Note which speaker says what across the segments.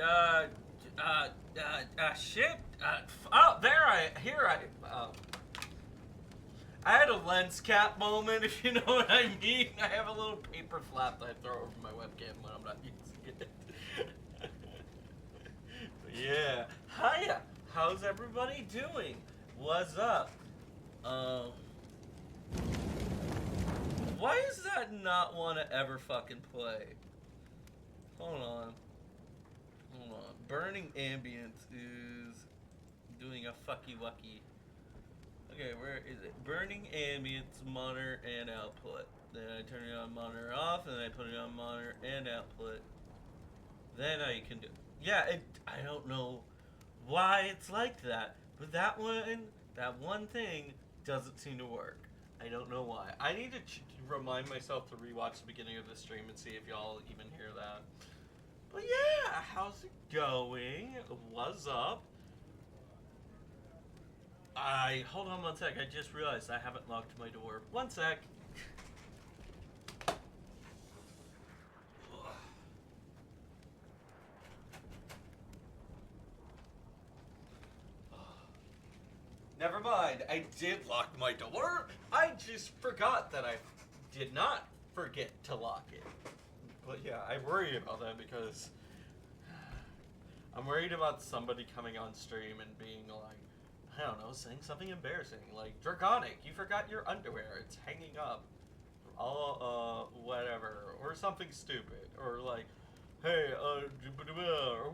Speaker 1: Uh, shit. Oh, there I had a lens cap moment, if you know what I mean. I have a little paper flap that I throw over my webcam when I'm not using it. Yeah. Hiya. How's everybody doing? What's up? Um, why does that not want to ever fucking play? Hold on. Hold on. Burning ambience is doing a fucky wucky. Okay, where is it? Burning ambience, monitor, and output. Then I turn it on monitor off, and then I put it on monitor and output. Then I can do. Yeah, I don't know why it's like that, but that one thing doesn't seem to work. I don't know why. I need to remind myself to rewatch the beginning of the stream and see if y'all even hear that. But yeah, how's it going? What's up? Hold on one sec. I just realized I haven't locked my door. One sec. Never mind. I did lock my door. I just forgot that I did not forget to lock it. But yeah, I worry about that because I'm worried about somebody coming on stream and being like, I don't know, saying something embarrassing, like, Draconic, you forgot your underwear, it's hanging up. Whatever. Or something stupid. Or like, hey, or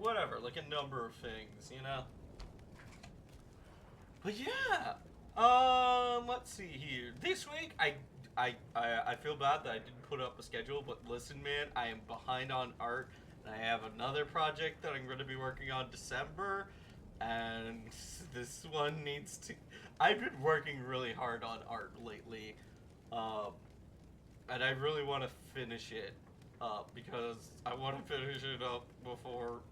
Speaker 1: whatever, like a number of things, you know? But yeah, let's see here. This week, I feel bad that I didn't put up a schedule, but listen, man, I am behind on art, and I have another project that I'm going to be working on December, and this one needs to. I've been working really hard on art lately, and I really want to finish it up because I want to finish it up before,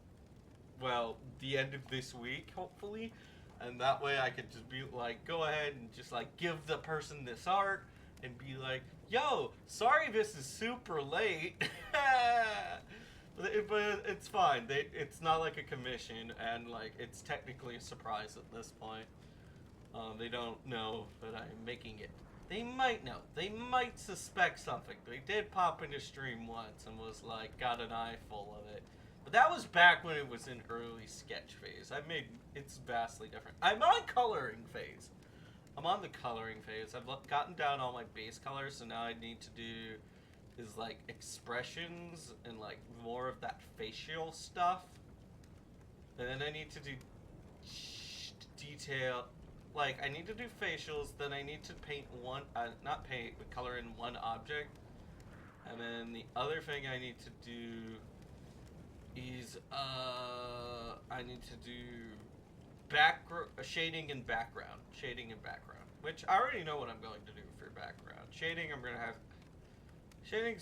Speaker 1: well, the end of this week, hopefully. And that way I could just be like, go ahead and just like give the person this art and be like, yo, sorry this is super late. But it's fine. It's not like a commission, and like it's technically a surprise at this point. They don't know that I'm making it. They might know. They might suspect something. They did pop into stream once and was like, got an eye full of it. But that was back when it was in early sketch phase. It's vastly different. I'm on coloring phase. I'm on the coloring phase. I've gotten down all my base colors, so now I need to do is like expressions and like more of that facial stuff. And then I need to do detail. Like I need to do facials, then I need to paint not paint, but color in one object. And then the other thing I need to do is I need to do shading and background, which I already know what I'm going to do for background. Shading's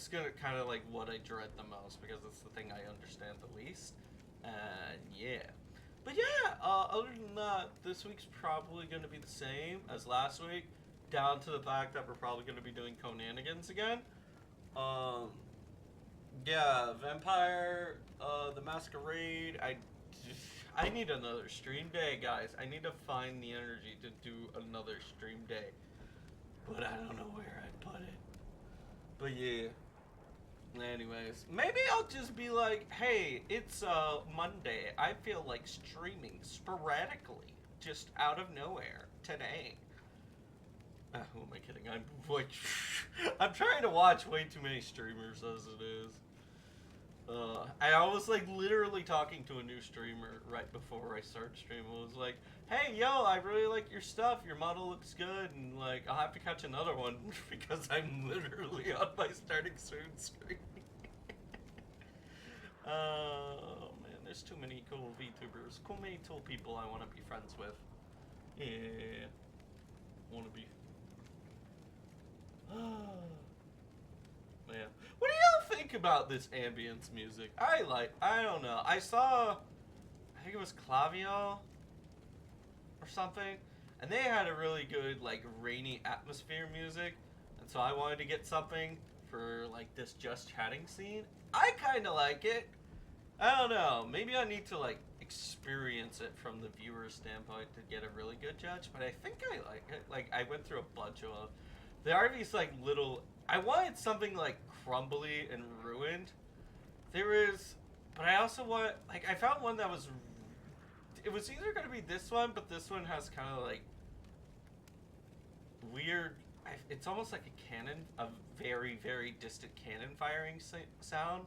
Speaker 1: gonna kind of like what I dread the most because it's the thing I understand the least, and yeah. But yeah, other than that, this week's probably gonna be the same as last week, down to the fact that we're probably gonna be doing Conanigans again. Yeah, Vampire, the Masquerade. I need another stream day, guys. I need to find the energy to do another stream day, but I don't know where I'd put it. But yeah. Anyways, maybe I'll just be like, hey, it's Monday. I feel like streaming sporadically, just out of nowhere today. Who am I kidding? I'm like, I'm trying to watch way too many streamers as it is. I was like literally talking to a new streamer right before I started streaming. I was like, hey, yo, I really like your stuff. Your model looks good. And like, I'll have to catch another one because I'm literally on my starting soon screen. Oh, man, there's too many cool VTubers. Many cool people I want to be friends with. Yeah. Want to be. Man. What do y'all think about this ambience music? I don't know. I think it was Clavio or something, and they had a really good, like, rainy atmosphere music, and so I wanted to get something for, like, this just chatting scene. I kind of like it. I don't know. Maybe I need to like experience it from the viewer's standpoint to get a really good judge. But I think I like it. Like I went through a bunch of them. There are these like little. I wanted something like crumbly and ruined. There is, but I also want like I found one that was. It was either gonna be this one, but this one has kind of like weird. It's almost like a cannon, a very very distant cannon firing sound.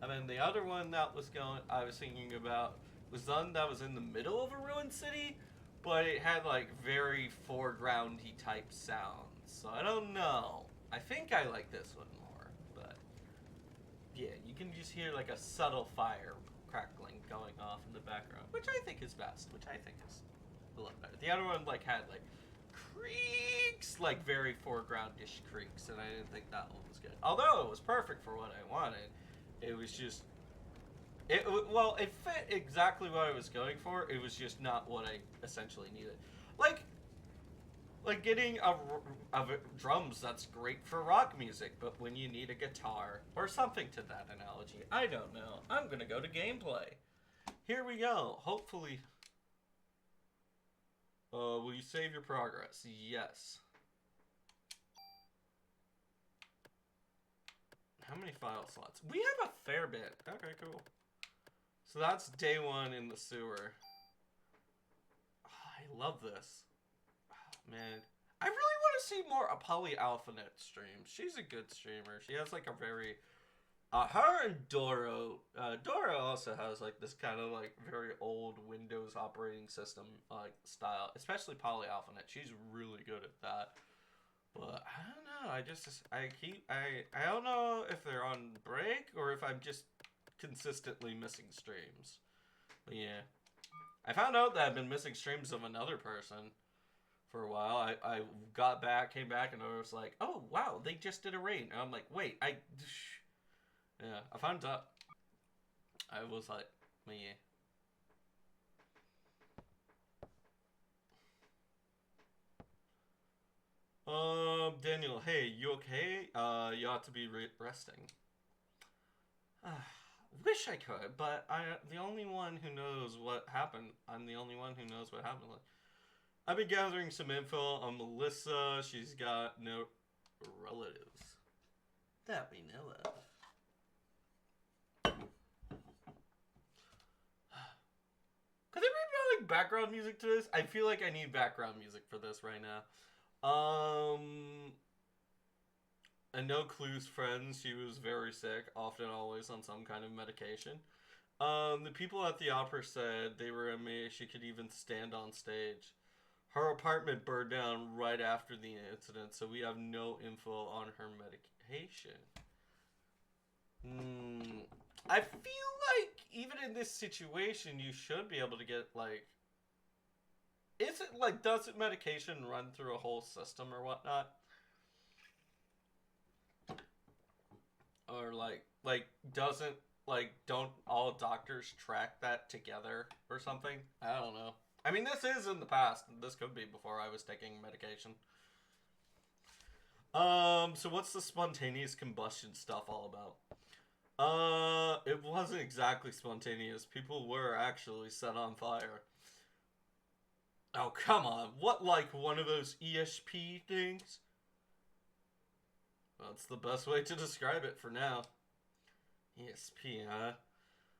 Speaker 1: And then the other one that was going, I was thinking about, was one that was in the middle of a ruined city, but it had like very foregroundy type sounds. So I don't know. I think I like this one more, but yeah, you can just hear like a subtle fire crackling going off in the background, which I think is best, which I think is a lot better. The other one like had like creaks, like very foregroundish creaks, and I didn't think that one was good. Although it was perfect for what I wanted. It was just, it fit exactly what I was going for. It was just not what I essentially needed. Like, getting a drums, that's great for rock music, but when you need a guitar or something to that analogy, I don't know. I'm gonna go to gameplay. Here we go. Hopefully, will you save your progress? Yes. How many file slots? We have a fair bit. Okay, cool. So that's day one in the sewer. Oh, I love this. Oh, man. I really want to see more Polyalphanet streams. She's a good streamer. She has like a very... her and Doro. Doro also has like this kind of like very old Windows operating system like style. Especially Polyalphanet. She's really good at that. But I don't know. I don't know if they're on break or if I'm just consistently missing streams. But yeah, I found out that I've been missing streams of another person for a while. I came back, and I was like, oh wow, they just did a raid. And I'm like, wait, yeah, I found out. I was like, yeah. Daniel, hey, you okay? You ought to be resting. Wish I could, but the only one who knows what happened. I'm the only one who knows what happened. Like, I've been gathering some info on Melissa. She's got no relatives that we know of. Could there be like background music to this? I feel like I need background music for this right now. And no Clue's friends. She was very sick, often always on some kind of medication. The people at the opera said they were amazed she could even stand on stage. Her apartment burned down right after the incident, so we have no info on her medication. I feel like even in this situation, you should be able to get like... Is it like, does medication run through a whole system or whatnot? Or doesn't, don't all doctors track that together or something? I don't know. I mean, this is in the past. This could be before I was taking medication. So what's the spontaneous combustion stuff all about? It wasn't exactly spontaneous. People were actually set on fire. Oh, come on. What, like one of those ESP things? That's the best way to describe it for now. ESP, huh?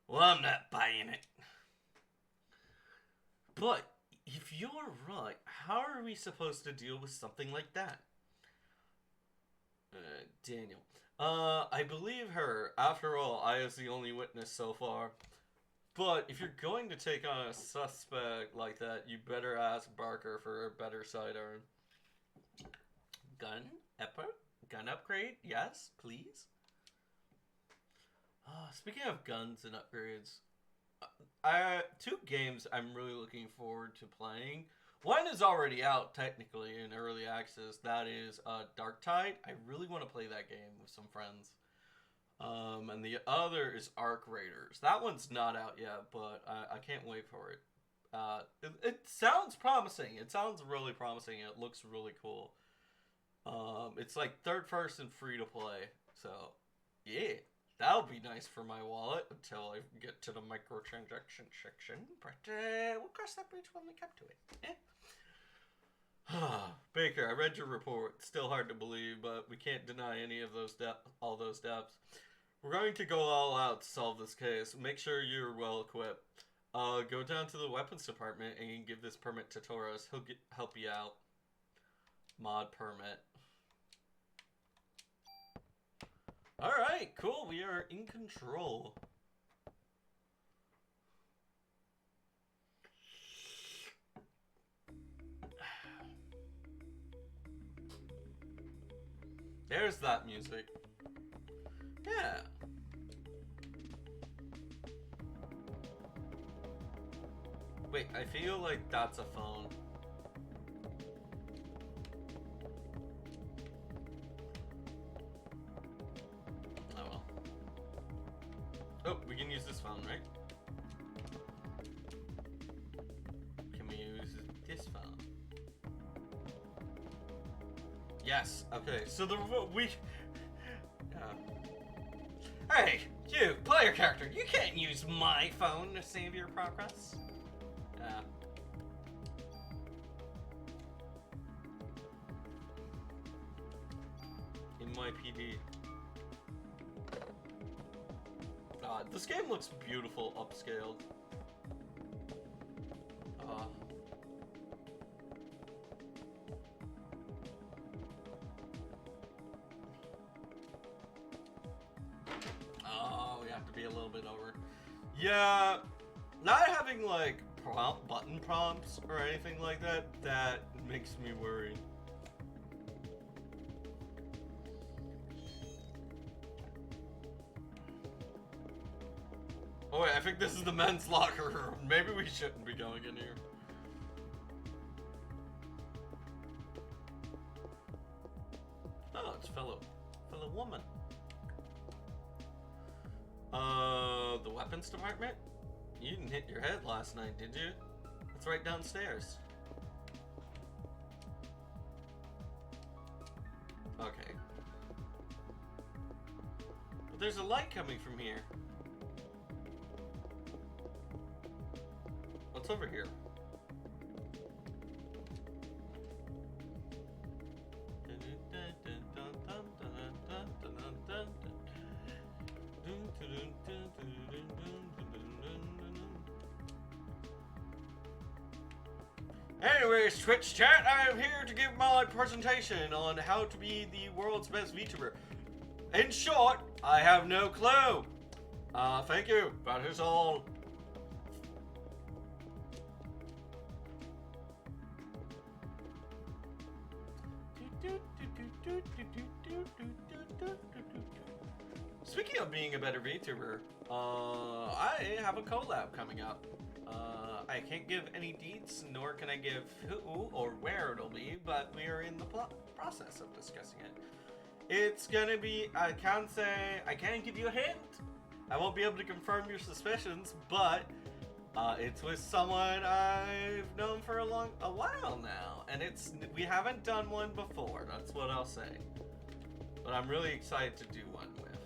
Speaker 1: Well, I'm not buying it. But, if you're right, how are we supposed to deal with something like that? Daniel. I believe her. After all, I was the only witness so far. But if you're going to take on a suspect like that, you better ask Barker for a better sidearm. Gun upgrade? Yes, please. Speaking of guns and upgrades, two games I'm really looking forward to playing. One is already out technically in early access. That is Darktide. I really want to play that game with some friends. And the other is Arc Raiders. That one's not out yet, but I can't wait for it. It sounds promising. It sounds really promising. It looks really cool. It's like third person free to play. So, yeah. That'll be nice for my wallet until I get to the microtransaction section. But we'll cross that bridge when we come to it. Baker, I read your report. It's still hard to believe, but we can't deny any of those all those depths. We're going to go all out to solve this case. Make sure you're well equipped. Go down to the weapons department and give this permit to Torres. He'll help you out. Mod permit. Alright, cool. We are in control. There's that music. Yeah. Wait, I feel like that's a phone. Oh well. Oh, we can use this phone, right? Can we use this phone? Yes. Okay. So Hey, you player character, you can't use my phone to save your progress. NYPD. This game looks beautiful, upscaled. Oh, we have to be a little bit over. Yeah, not having like button prompts or anything like that, that makes me worry. Oh wait, I think this is the men's locker room. Maybe we shouldn't be going in here. Oh, it's fellow woman. The weapons department? You didn't hit your head last night, did you? It's right downstairs. Okay. But there's a light coming from here. What's over here? Anyways, Twitch chat, I am here to give my presentation on how to be the world's best VTuber. In short, I have no clue. Thank you. That is all. Speaking of being a better VTuber, I have a collab coming up. I can't give any deets, nor can I give who or where it'll be, but we are in the process of discussing it. It's gonna be, I can't give you a hint. I won't be able to confirm your suspicions, but it's with someone I've known for a while now, and we haven't done one before. That's what I'll say. But I'm really excited to do one with.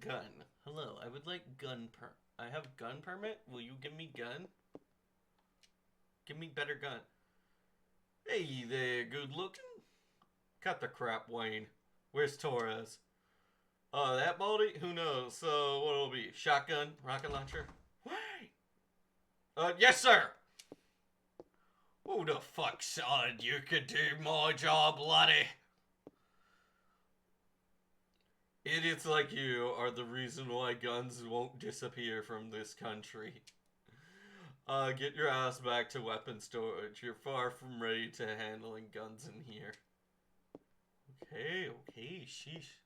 Speaker 1: Gun. Hello, I would like gun I have gun permit. Will you give me gun? Give me better gun. Hey there, good looking. Cut the crap, Wayne. Where's Torres? That baldy? Who knows? So what'll it be? Shotgun? Rocket launcher? Wait! Yes, sir! Who the fuck said you could do my job, laddie? Idiots like you are the reason why guns won't disappear from this country. Get your ass back to weapon storage. You're far from ready to handling guns in here. Okay, sheesh.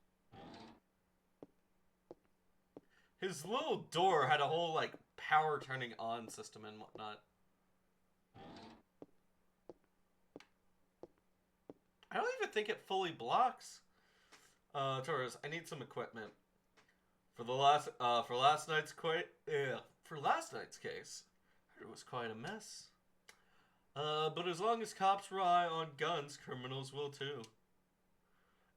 Speaker 1: His little door had a whole, like, power turning on system and whatnot. I don't even think it fully blocks. Torres, I need some equipment. For last night's case, it was quite a mess. But as long as cops rely on guns, criminals will too.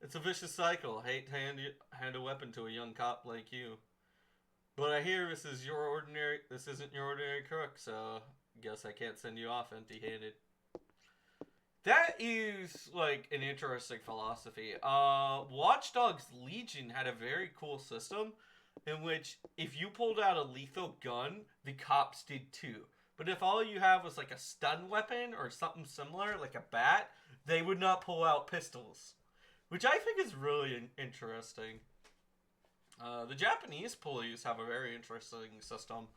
Speaker 1: It's a vicious cycle. Hate to hand a weapon to a young cop like you. But I hear this isn't your ordinary crook, so guess I can't send you off empty-handed. That is like an interesting philosophy. Watch Dogs Legion had a very cool system in which if you pulled out a lethal gun, the cops did too. But if all you have was like a stun weapon or something similar, like a bat, they would not pull out pistols, which I think is really interesting. The Japanese police have a very interesting system.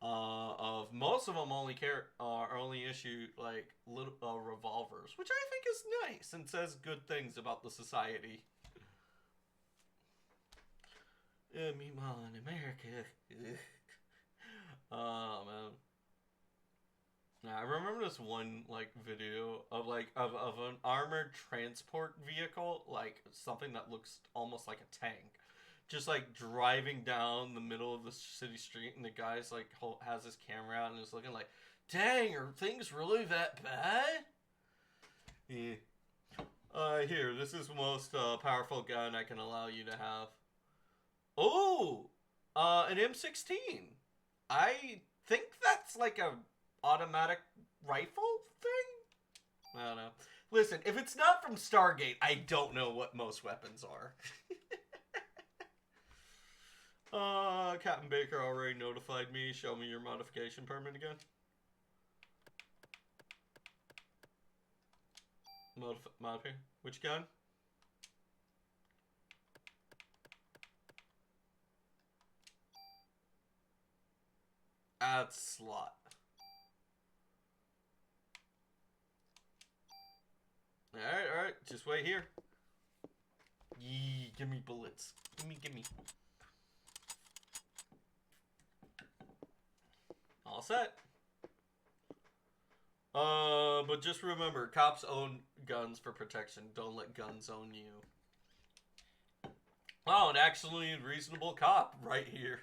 Speaker 1: Of most of them only issue like little revolvers, which I think is nice and says good things about the society. Meanwhile, in America, oh man. Now, I remember this one like video of of an armored transport vehicle, like something that looks almost like a tank, just like driving down the middle of the city street, and the guy's like has his camera out and is looking like, "Dang, are things really that bad?" Yeah. Here, this is the most powerful gun I can allow you to have. Oh, an M16. I think that's like a automatic rifle thing. I don't know. Listen, if it's not from Stargate, I don't know what most weapons are. Captain Baker already notified me. Show me your modification permit again. Modify. Which gun? Add slot. Alright. Just wait here. Yee, give me bullets. Gimme. All set. But just remember, cops own guns for protection. Don't let guns own you. Oh, an actually reasonable cop right here.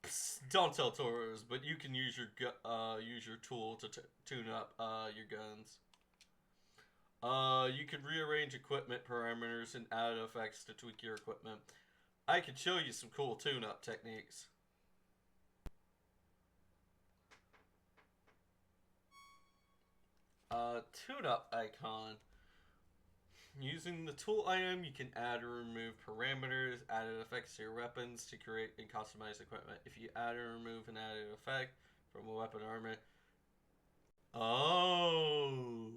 Speaker 1: Psst, don't tell Toros, but you can use your tool to tune up your guns. You can rearrange equipment parameters and add effects to tweak your equipment. I could show you some cool tune-up techniques. Tune-up icon. Using the tool item, you can add or remove parameters, added effects to your weapons to create and customize equipment. If you add or remove an added effect from a weapon armor. Oh.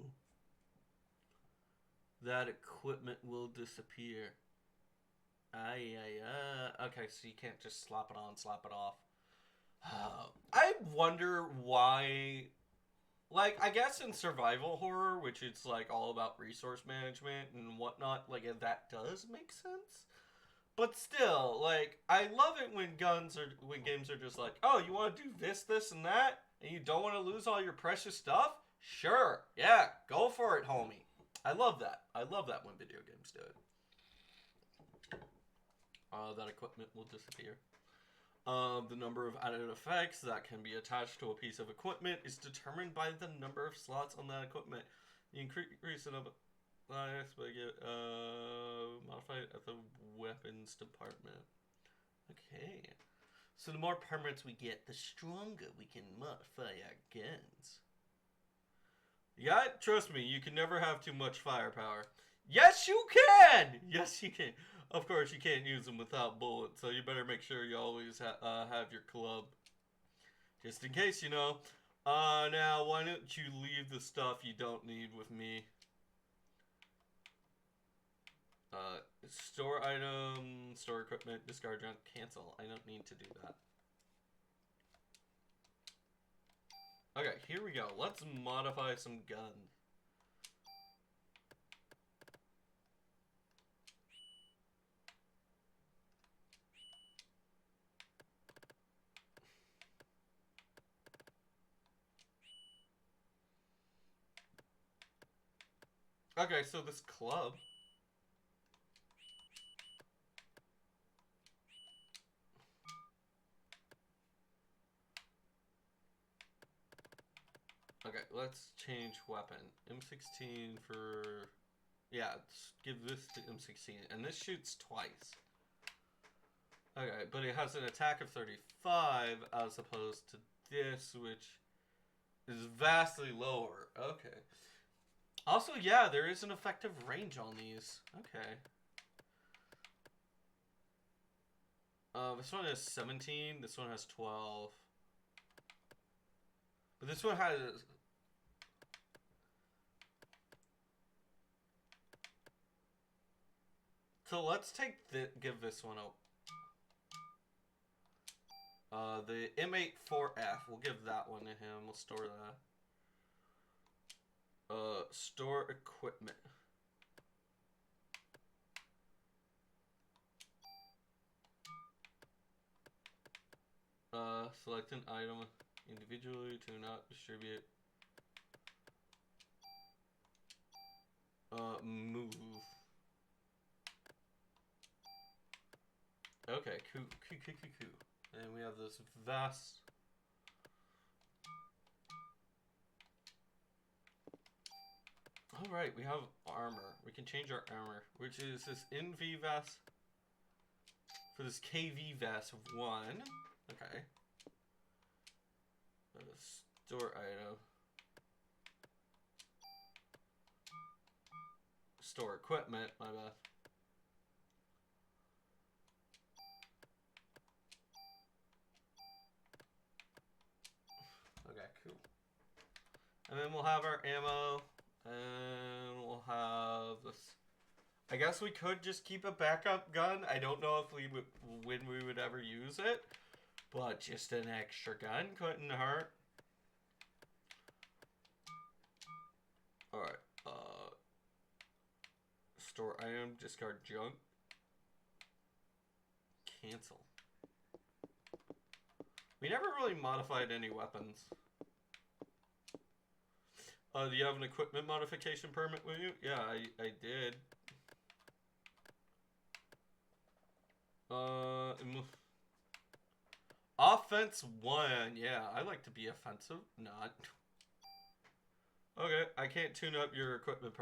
Speaker 1: That equipment will disappear. Okay, so you can't just slap it on, slap it off. I wonder why. Like, I guess in survival horror, which it's like all about resource management and whatnot, like that does make sense. But still, like, I love it when games are just like, oh, you want to do this, this, and that, and you don't want to lose all your precious stuff? Sure, yeah, go for it, homie. I love that. I love that when video games do it. That equipment will disappear. The number of added effects that can be attached to a piece of equipment is determined by the number of slots on that equipment. The increase in modified at the weapons department. Okay. So the more permits we get, the stronger we can modify our guns. Yeah, trust me, you can never have too much firepower. Yes, you can! Yes, you can. Of course, you can't use them without bullets, so you better make sure you always have your club. Just in case, you know. Now, why don't you leave the stuff you don't need with me? Store item, store equipment, discard junk, cancel. I don't need to do that. Okay, here we go. Let's modify some guns. Okay, so this club. Okay, let's change weapon. M16 for Yeah, give this to M16. And this shoots twice. Okay, but it has an attack of 35 as opposed to this, which is vastly lower. Okay. Also, yeah, there is an effective range on these. Okay. This one has 17. This one has 12. But this one has... So let's give this one the M84F. We'll give that one to him. We'll store that. Store equipment. Select an item individually to not distribute. Move. Okay, cool. And we have this vast... Alright, we have armor. We can change our armor, which is this NV vest for this KV vest of 1. Okay. Store item. Store equipment, my bad. Okay, cool. And then we'll have our ammo, and we'll have this. I guess we could just keep a backup gun. I don't know if when we would ever use it, but just an extra gun couldn't hurt. Alright, store item, discard junk. Cancel. We never really modified any weapons. Do you have an equipment modification permit with you? Yeah, I did. Offense 1. Yeah, I like to be offensive. Not. Okay, I can't tune up your equipment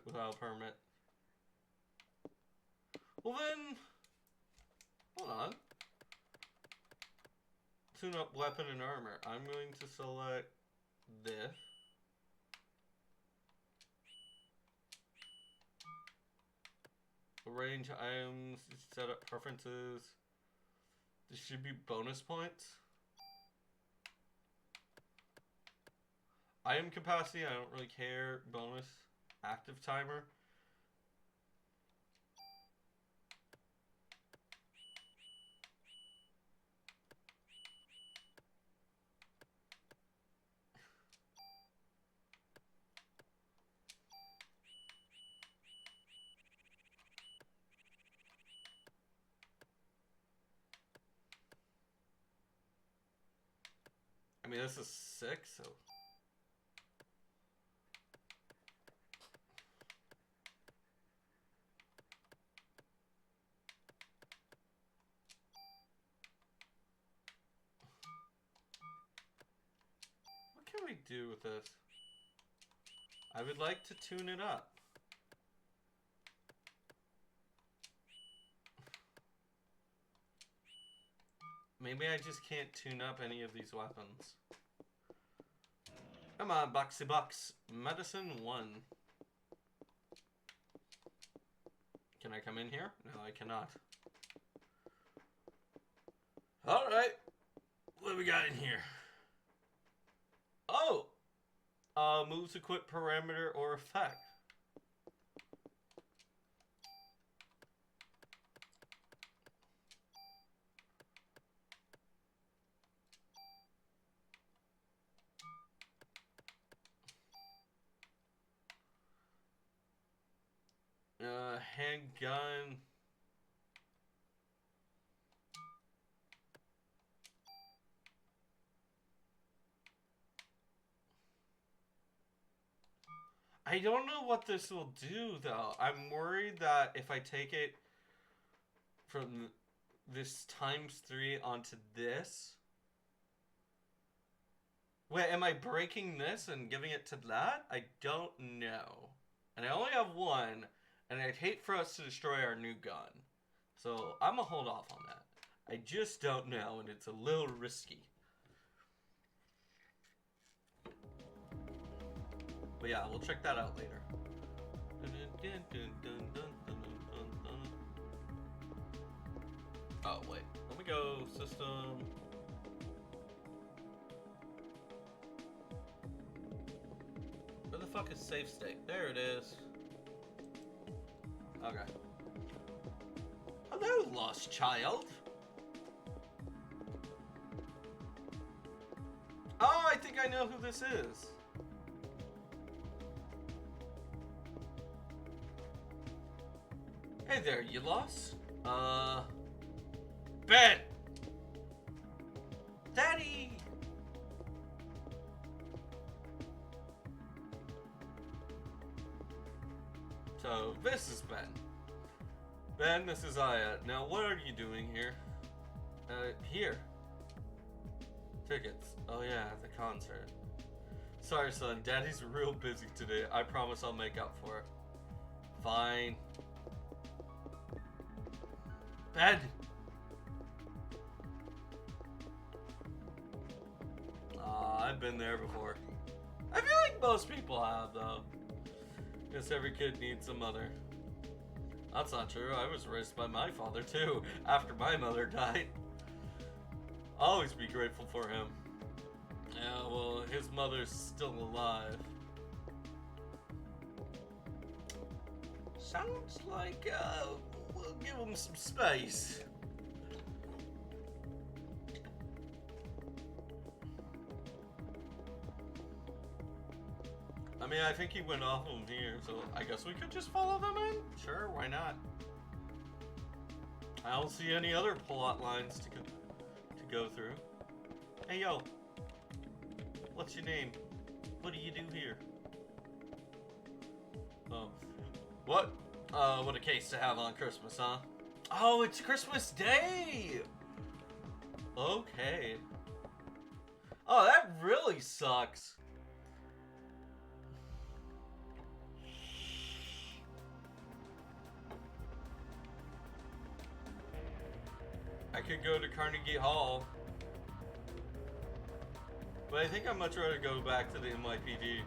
Speaker 1: without a permit. Well then, hold on. Tune up weapon and armor. I'm going to select this. Arrange items, set up preferences. Distribute bonus points. Item capacity, I don't really care. Bonus. Active timer. I mean, this is 6, so... What can we do with this? I would like to tune it up. Maybe I just can't tune up any of these weapons. Come on, Boxy Box. Medicine 1. Can I come in here? No, I cannot. Alright. What do we got in here? Oh! Moves equip parameter or effect. Handgun. I don't know what this will do, though. I'm worried that if I take it from this ×3 onto this... Wait, am I breaking this and giving it to that? I don't know. And I only have one, and I'd hate for us to destroy our new gun. So I'm gonna hold off on that. I just don't know, and it's a little risky. But yeah, we'll check that out later. Oh, wait. Let me go system. Where the fuck is save state? There it is. Okay. Hello, lost child. Oh, I think I know who this is. Hey there, you lost? Ben! Daddy! So, this is Ben. Ben, this is Aya. Now, what are you doing here? Here. Tickets. Oh yeah, the concert. Sorry, son. Daddy's real busy today. I promise I'll make up for it. Fine. Ben! I've been there before. I feel like most people have, though. Guess every kid needs a mother. That's not true. I was raised by my father, too, after my mother died. I'll always be grateful for him. Yeah, well, his mother's still alive. Sounds like, we'll give him some space. I mean, I think he went off of here, so I guess we could just follow them in? Sure, why not? I don't see any other plot lines to go through. Hey, yo. What's your name? What do you do here? Oh. What? What a case to have on Christmas, huh? Oh, it's Christmas Day! Okay. Oh, that really sucks. I could go to Carnegie Hall. But I think I'd much rather go back to the NYPD.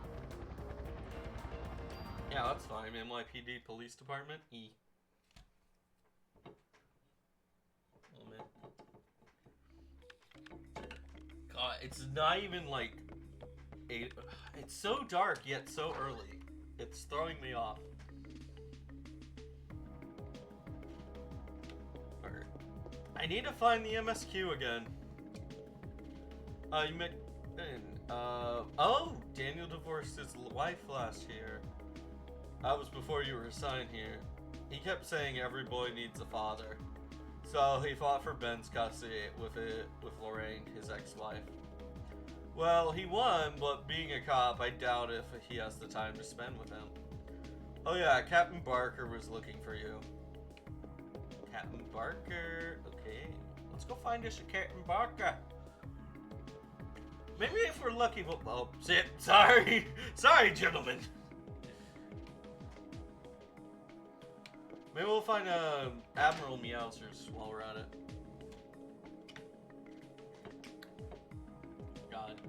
Speaker 1: Yeah, that's fine. NYPD Police Department. E. Oh, man. God, it's not even like 8. It's so dark yet so early. It's throwing me off. I need to find the MSQ again. You met... oh! Daniel divorced his wife last year. That was before you were assigned here. He kept saying every boy needs a father. So he fought for Ben's custody with Lorraine, his ex-wife. Well, he won, but being a cop, I doubt if he has the time to spend with him. Oh yeah, Captain Barker was looking for you. Captain Barker. Okay, let's go find us a Captain Barker. Maybe if we're lucky, we'll... Oh, shit. Sorry. Sorry, gentlemen. Maybe we'll find Admiral Meowsers while we're at it. God.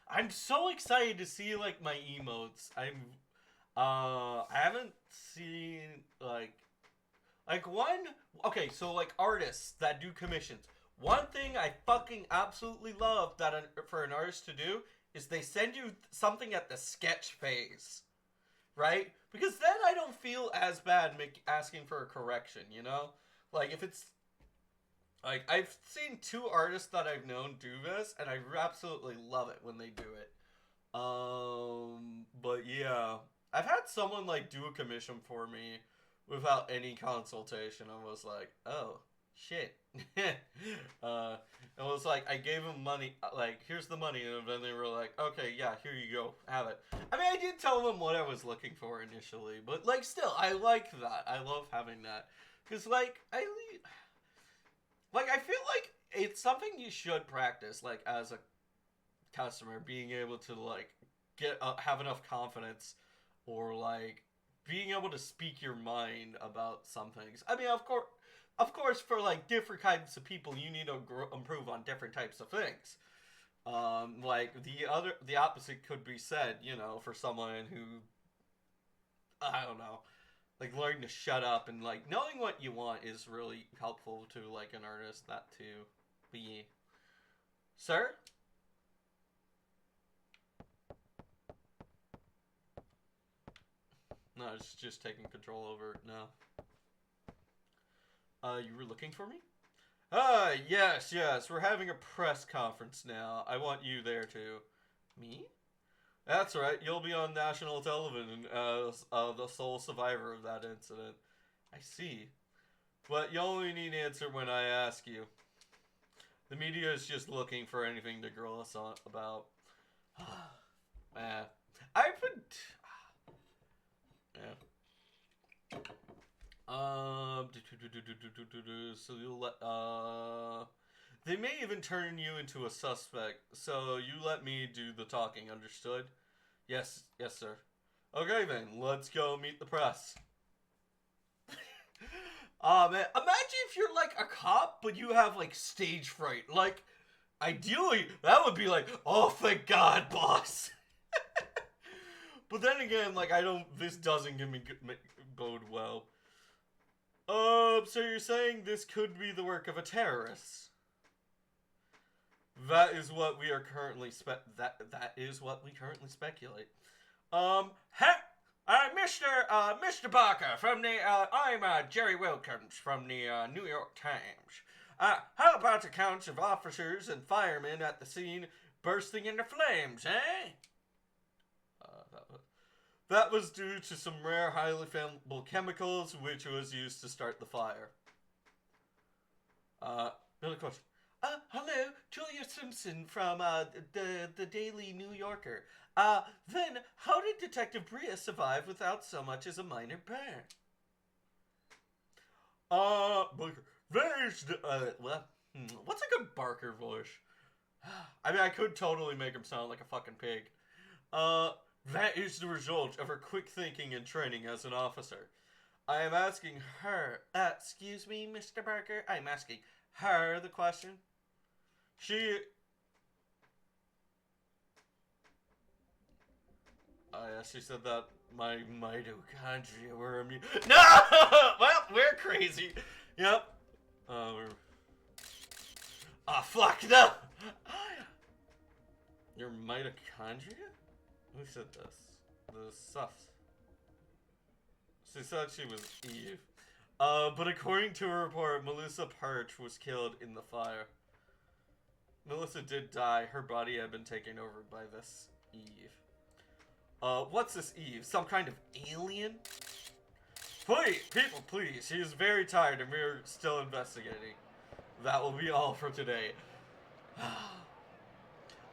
Speaker 1: I'm so excited to see like my emotes. I haven't seen like one. Okay, so like artists that do commissions. One thing I fucking absolutely love that for an artist to do is they send you something at the sketch phase, right? Because then I don't feel as bad asking for a correction, you know? Like if it's like I've seen 2 artists that I've known do this, and I absolutely love it when they do it. But yeah, I've had someone like do a commission for me without any consultation. I was like, oh shit. It was like I gave them money, like here's the money, and then they were like, okay, yeah, here you go, have it. I mean, I did tell them what I was looking for initially, but like still, I like that. I love having that because like like I feel like it's something you should practice, like as a customer, being able to like get have enough confidence, or like being able to speak your mind about some things. I mean, of course, for like different kinds of people, you need to improve on different types of things. Like the opposite could be said, you know, for someone who, I don't know, like learning to shut up and like knowing what you want is really helpful to like an artist. That too, be, sir. No, it's just taking control over it now. You were looking for me? Yes, yes. We're having a press conference now. I want you there too. Me? That's right. You'll be on national television as the sole survivor of that incident. I see. But you only need to answer when I ask you. The media is just looking for anything to grill us on about. I've been. Yeah. So you let. They may even turn you into a suspect. So you let me do the talking. Understood? Yes, yes, sir. Okay then, let's go meet the press. Man, imagine if you're like a cop, but you have like stage fright. Like, ideally, that would be like, oh, thank God, boss. But then again, like, I don't. This doesn't give me bode well. So you're saying this could be the work of a terrorist? That is what we are currently that is what we currently speculate. Mr. Barker from the I'm Jerry Wilkins from the New York Times. How about accounts of officers and firemen at the scene bursting into flames, eh? That was due to some rare, highly flammable chemicals, which was used to start the fire. Another question. Hello, Julia Simpson from the Daily New Yorker. Then how did Detective Bria survive without so much as a minor burn? What's a good Barker voice? I mean, I could totally make him sound like a fucking pig. That is the result of her quick thinking and training as an officer. I am asking her, excuse me, Mr. Barker, I'm asking her the question. She... yeah, she said that my mitochondria were immune. No! Well, we're crazy. Yep. Fuck, no! Your mitochondria? Who said this? The sus. She said she was Eve. But according to a report, Melissa Perch was killed in the fire. Melissa did die. Her body had been taken over by this Eve. What's this Eve? Some kind of alien? Please, people, please. She is very tired and we're still investigating. That will be all for today.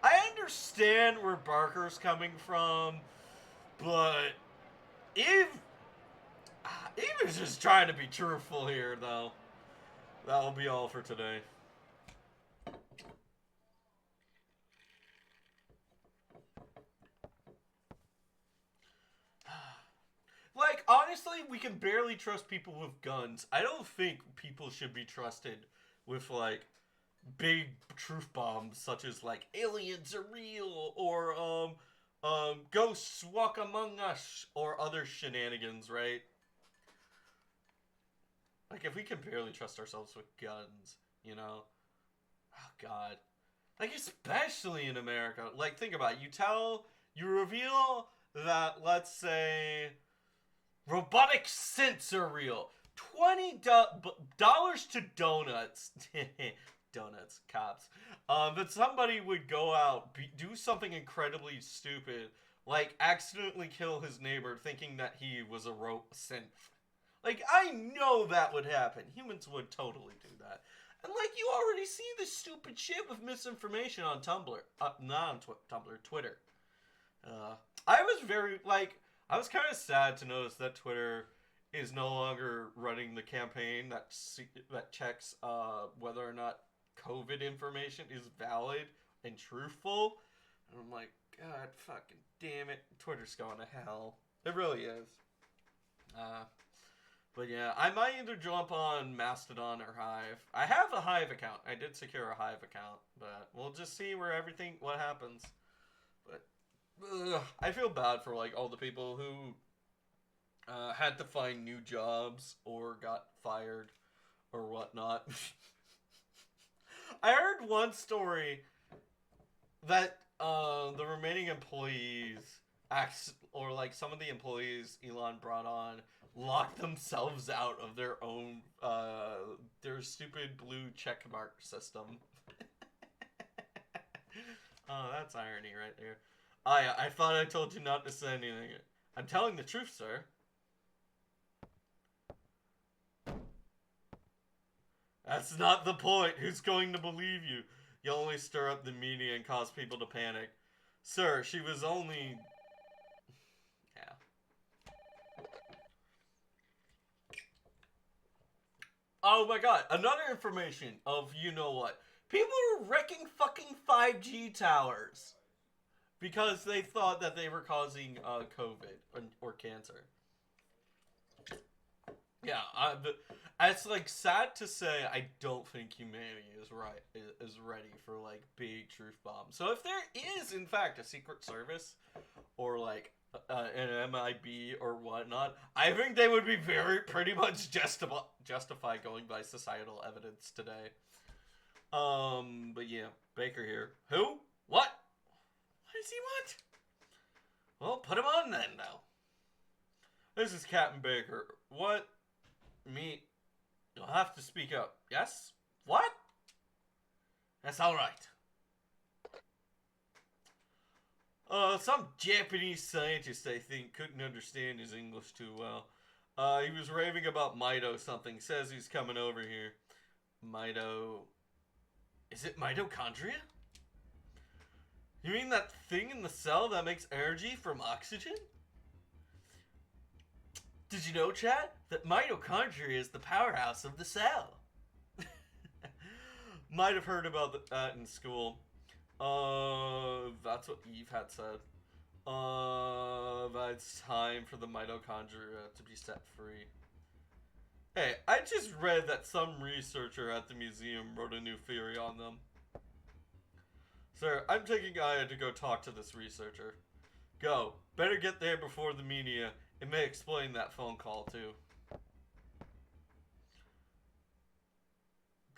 Speaker 1: I understand where Barker's coming from, but Eve is just trying to be truthful here, though. That will be all for today. Like, honestly, we can barely trust people with guns. I don't think people should be trusted with, like, big truth bombs, such as, like, aliens are real, or, ghosts walk among us, or other shenanigans, right? Like, if we can barely trust ourselves with guns, you know? Oh, God. Like, especially in America. Like, think about it. You reveal that, let's say, robotic synths are real. $20 to donuts. Donuts, cops. That somebody would go out, do something incredibly stupid, like accidentally kill his neighbor thinking that he was a synth. Like, I know that would happen. Humans would totally do that. And, like, you already see this stupid shit with misinformation on Tumblr. Not on Tumblr, Twitter. I was kind of sad to notice that Twitter is no longer running the campaign that checks whether or not COVID information is valid and truthful. And I'm like, God fucking damn it. Twitter's going to hell. It really is. But yeah, I might either jump on Mastodon or Hive. I have a Hive account. I did secure a Hive account, but we'll just see what happens. But I feel bad for like all the people who had to find new jobs or got fired or whatnot. I heard one story that the remaining employees, or like some of the employees Elon brought on, locked themselves out of their own, their stupid blue checkmark system. Oh, that's irony right there. I thought I told you not to say anything. I'm telling the truth, sir. That's not the point. Who's going to believe you? You'll only stir up the media and cause people to panic. Sir, she was only... Yeah. Oh my god, another information of you know what. People were wrecking fucking 5G towers because they thought that they were causing COVID or cancer. Yeah, it's like sad to say I don't think humanity is ready for like big truth bombs. So if there is in fact a secret service or like an MIB or whatnot, I think they would be pretty much justify going by societal evidence today. But yeah, Baker here. Who? What? What does he want? Well, put him on then, now. This is Captain Baker. What? Me? You'll have to speak up. Yes? What? That's alright. Some Japanese scientist, I think, couldn't understand his English too well. He was raving about Mito something. Says he's coming over here. Mito... Is it mitochondria? You mean that thing in the cell that makes energy from oxygen? Did you know, Chad, that mitochondria is the powerhouse of the cell? Might have heard about that in school. That's what Eve had said. That it's time for the mitochondria to be set free. Hey, I just read that some researcher at the museum wrote a new theory on them. Sir, I'm taking Aya to go talk to this researcher. Go. Better get there before the media. It may explain that phone call, too.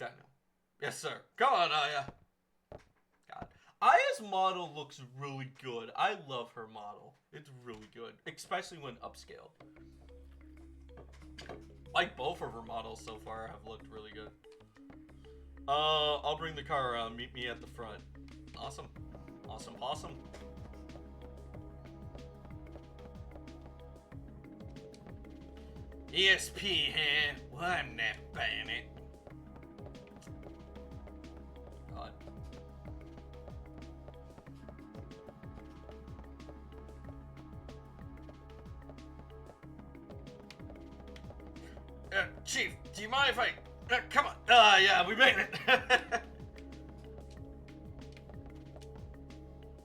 Speaker 1: I know. Yes, sir. Go on, Aya. God. Aya's model looks really good. I love her model. It's really good. Especially when upscaled. Like, both of her models so far have looked really good. I'll bring the car around. Meet me at the front. Awesome. Awesome, awesome. ESP here. One that planet. God. Chief, do you mind if I... come on. Yeah, we made it.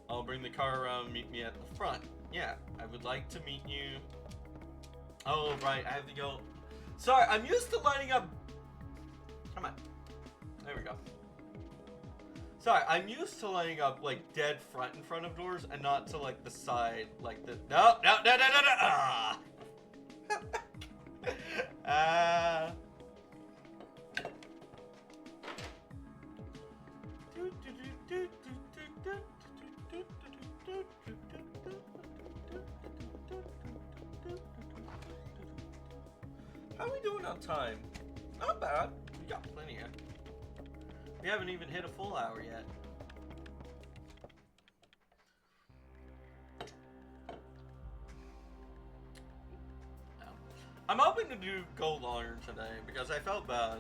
Speaker 1: I'll bring the car around, meet me at the front. Yeah, I would like to meet you. Oh, right, I have to go. Sorry, I'm used to lining up... Come on. There we go. Sorry, I'm used to lining up, like, dead front in front of doors and not to, like, the side, like the... No. Ah! How are we doing on time? Not bad. We got plenty of. We haven't even hit a full hour yet. I'm hoping to do Gold Iron today because I felt bad.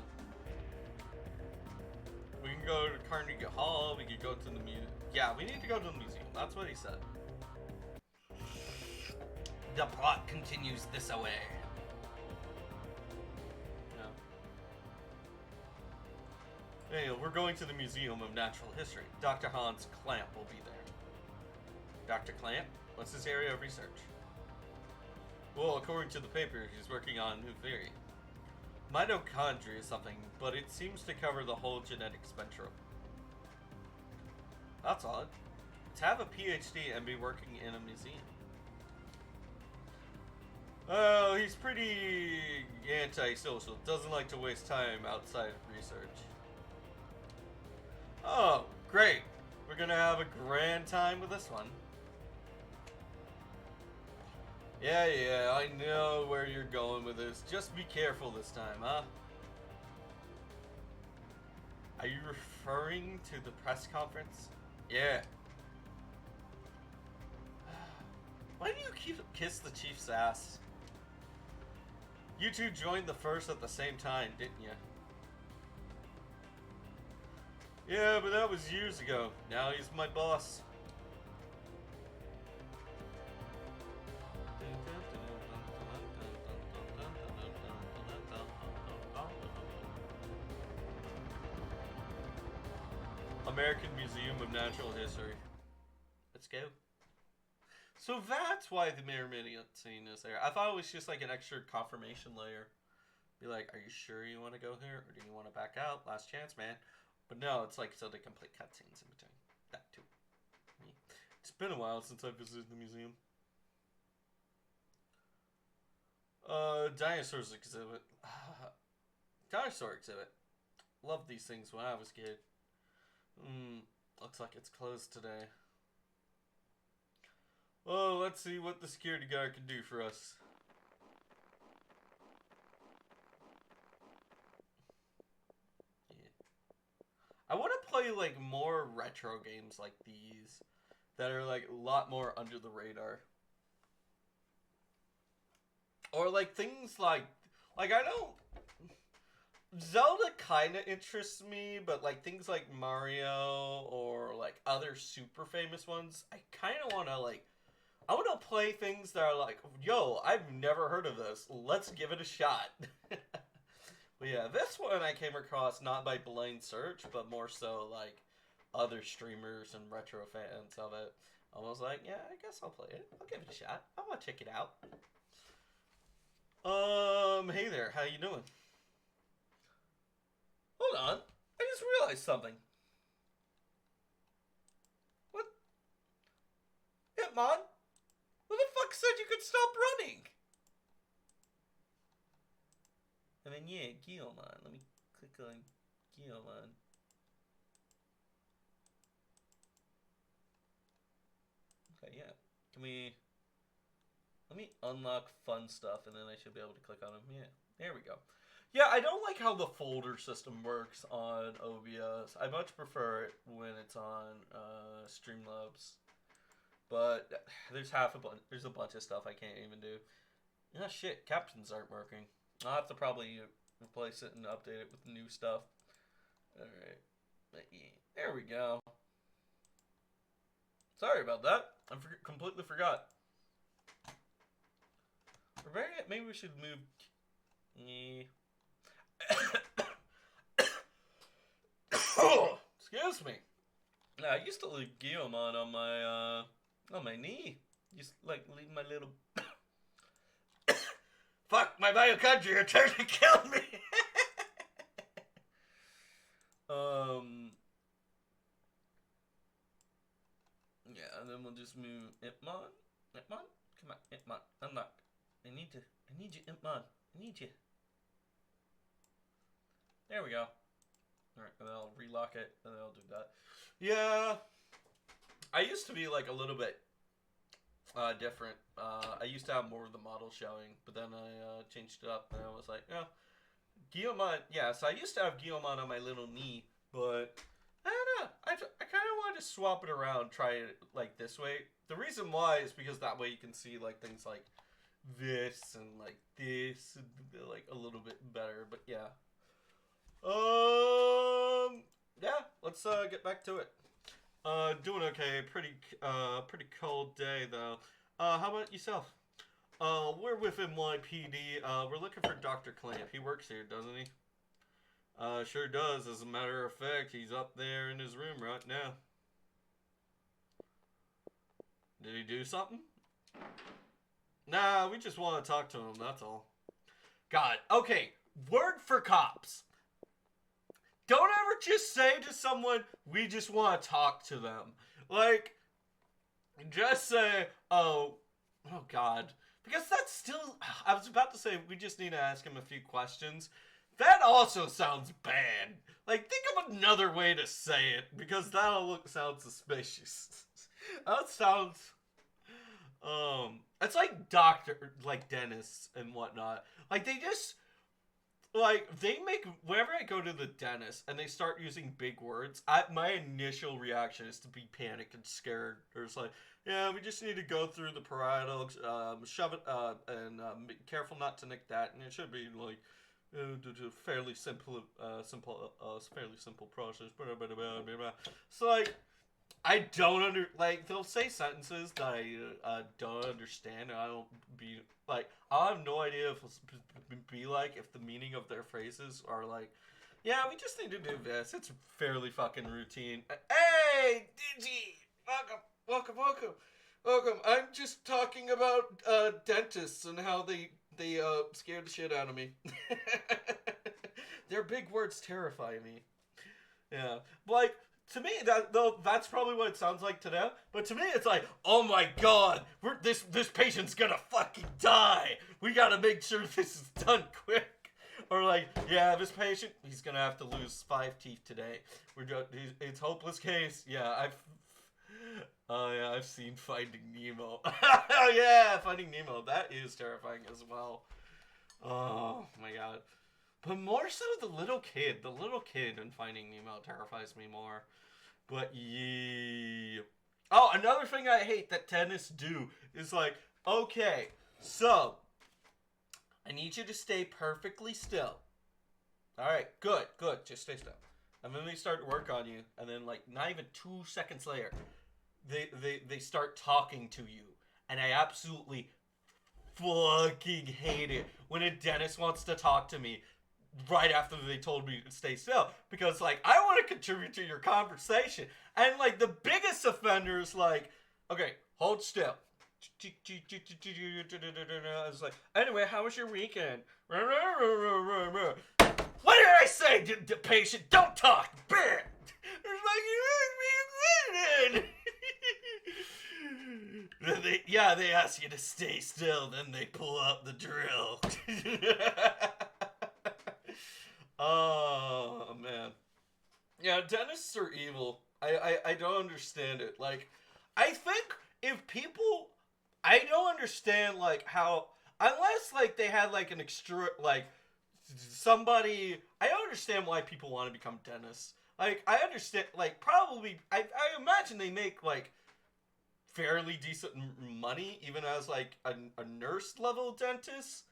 Speaker 1: We can go to Carnegie Hall, we could go to the museum. Yeah, we need to go to the museum. That's what he said. The plot continues this away. Hey, we're going to the Museum of Natural History. Dr. Hans Clamp will be there. Dr. Clamp? What's his area of research? Well, according to the paper, he's working on a new theory. Mitochondria is something, but it seems to cover the whole genetic spectrum. That's odd. To have a PhD and be working in a museum. Oh, he's pretty antisocial. Doesn't like to waste time outside of research. Oh, great. We're gonna have a grand time with this one. Yeah, I know where you're going with this. Just be careful this time, huh? Are you referring to the press conference? Yeah. Why do you kiss the chief's ass? You two joined the first at the same time, didn't you? Yeah, but that was years ago. Now he's my boss. American Museum of Natural History. Let's go. So that's why the Myrmidon scene is there. I thought it was just like an extra confirmation layer. Be like, are you sure you want to go here? Or do you want to back out? Last chance, man. But no, it's like so they complete cutscenes in between. That too. It's been a while since I visited the museum. Dinosaurs exhibit. Dinosaur exhibit. Loved these things when I was a kid. Looks like it's closed today. Oh, let's see what the security guard can do for us. I want to play like more retro games like these that are like a lot more under the radar. Or like things like I don't Zelda kind of interests me, but like things like Mario or like other super famous ones, I kind of want to like I want to play things that are like, yo, I've never heard of this. Let's give it a shot. But yeah, this one I came across not by blind search, but more so like other streamers and retro fans of it. I was like, yeah, I guess I'll play it. I'll give it a shot. I want to check it out. Hey there, how you doing? Hold on, I just realized something. What? Hitmon? Who the fuck said you could stop running? And then yeah, Guillemon. Let me click on Guillemon. Okay, yeah. Let me unlock fun stuff and then I should be able to click on them. Yeah, there we go. Yeah, I don't like how the folder system works on OBS. I much prefer it when it's on Streamlabs. But there's there's a bunch of stuff I can't even do. Ah, shit, captions aren't working. I'll have to probably replace it and update it with new stuff. Alright. There we go. Sorry about that. I completely forgot. Maybe we should move... Excuse me. I used to leave Guillemon on my knee. Just like leave my little... Fuck, my mitochondria are trying to kill me. Yeah, and then we'll just move Ipmon. Ipmon? Come on, Ipmon. Unlock. I need you, Ipmon. I need you. There we go. Alright, and then I'll relock it, and then I'll do that. Yeah. I used to be like a little bit different. I used to have more of the model showing, but then I changed it up, and I was like, oh, Guillemon. Yeah, so I used to have Guillemon on my little knee, but I don't know. I kind of wanted to swap it around, try it like this way. The reason why is because that way you can see like things like this and like this, and like a little bit better. But yeah. Yeah. Let's get back to it. Doing okay. Pretty cold day though. How about yourself? We're with NYPD. We're looking for Dr. Clamp. He works here, doesn't he? Sure does. As a matter of fact, he's up there in his room right now. Did he do something? Nah, we just want to talk to him, that's all. God, okay, word for cops. Don't ever just say to someone, we just want to talk to them. Like, just say, oh God. Because that's still, I was about to say, we just need to ask him a few questions. That also sounds bad. Like, think of another way to say it, because that'll sound suspicious. That sounds, it's like like dentists and whatnot. Like, they just, they make, whenever I go to the dentist and they start using big words, my initial reaction is to be panicked and scared. Or it's like, yeah, we just need to go through the parietal, shove it, and be careful not to nick that, and it should be like fairly simple process. So like, I don't they'll say sentences that I don't understand, and I don't be like, I have no idea if it's be like if the meaning of their phrases are like, yeah, we just need to do this. It's fairly fucking routine. Hey, Digi, welcome. I'm just talking about dentists and how they scared the shit out of me. Their big words terrify me. Yeah, like, to me, that's probably what it sounds like to them. But to me, it's like, oh my god, this patient's gonna fucking die. We gotta make sure this is done quick. Or like, yeah, this patient, he's gonna have to lose 5 teeth today. It's hopeless case. Yeah, I've seen Finding Nemo. Oh yeah, Finding Nemo. That is terrifying as well. Oh my god. But more so the little kid. The little kid in Finding Nemo terrifies me more. But yeah. Oh, another thing I hate that dentists do is like, okay, so I need you to stay perfectly still. Alright, good. Just stay still. And then they start to work on you, and then like not even 2 seconds later, they start talking to you. And I absolutely fucking hate it when a dentist wants to talk to me right after they told me to stay still, because like, I want to contribute to your conversation. And like, the biggest offender is like, okay, hold still. It's like, anyway, how was your weekend? What did I say? The patient, don't talk. It's like, they ask you to stay still, then they pull out the drill. Oh man, yeah, dentists are evil. I don't understand it. Like, I think if people, I don't understand like how, unless like they had like an extra, like somebody, I don't understand why people want to become dentists. Like, I understand, like, probably, I imagine they make like fairly decent money even as like a nurse level dentist.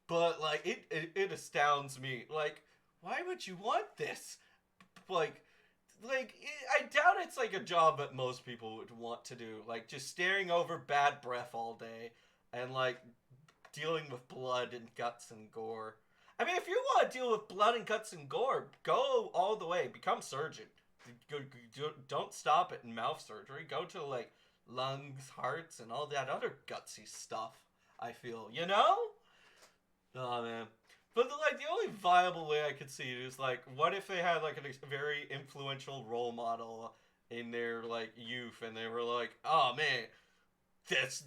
Speaker 1: But like, it astounds me. Like, why would you want this? Like, I doubt it's like a job that most people would want to do. Like, just staring over bad breath all day and like dealing with blood and guts and gore. I mean, if you want to deal with blood and guts and gore, go all the way. Become surgeon. Don't stop at mouth surgery. Go to like lungs, hearts, and all that other gutsy stuff. I feel, you know? Oh man. But like, the only viable way I could see it is like, what if they had like a very influential role model in their like youth, and they were like, oh man, this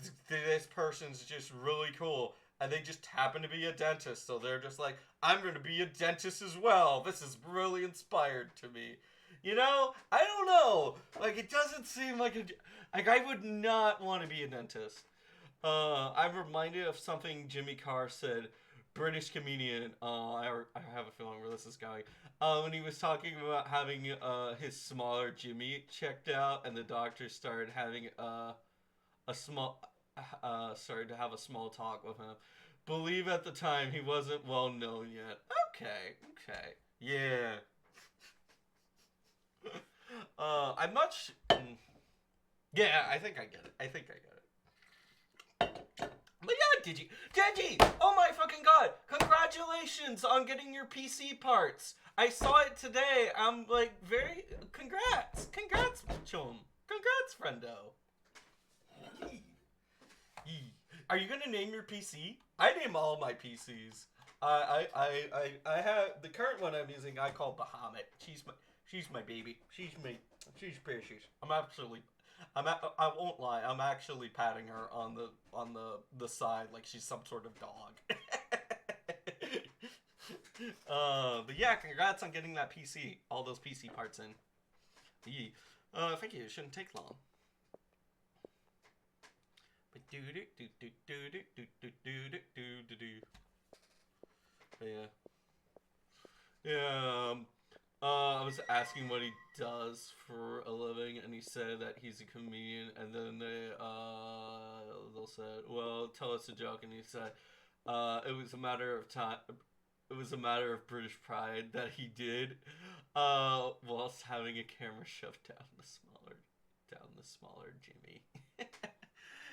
Speaker 1: person's just really cool, and they just happen to be a dentist, so they're just like, I'm gonna be a dentist as well. This is really inspired to me. You know, I don't know. Like, it doesn't seem like I would not want to be a dentist. I'm reminded of something Jimmy Carr said. British comedian, I have a feeling where this is going, when he was talking about having his smaller Jimmy checked out, and the doctor started having to have a small talk with him. Believe at the time he wasn't well known yet. Okay, yeah. I'm not yeah, I think I get it. But yeah, Digi! Oh my fucking god! Congratulations on getting your PC parts. I saw it today. I'm like congrats, chum, congrats, friendo. Are you gonna name your PC? I name all my PCs. I have the current one I'm using. I call Bahamut. She's my baby. She's precious. I won't lie. I'm actually patting her on the side like she's some sort of dog. But yeah, congrats on getting that PC. All those PC parts in. Thank you. It shouldn't take long. Yeah. I was asking what he does for a living, and he said that he's a comedian. And then they'll said, "Well, tell us a joke." And he said, "It was a matter of time. It was a matter of British pride that he did, whilst having a camera shoved down the smaller Jimmy."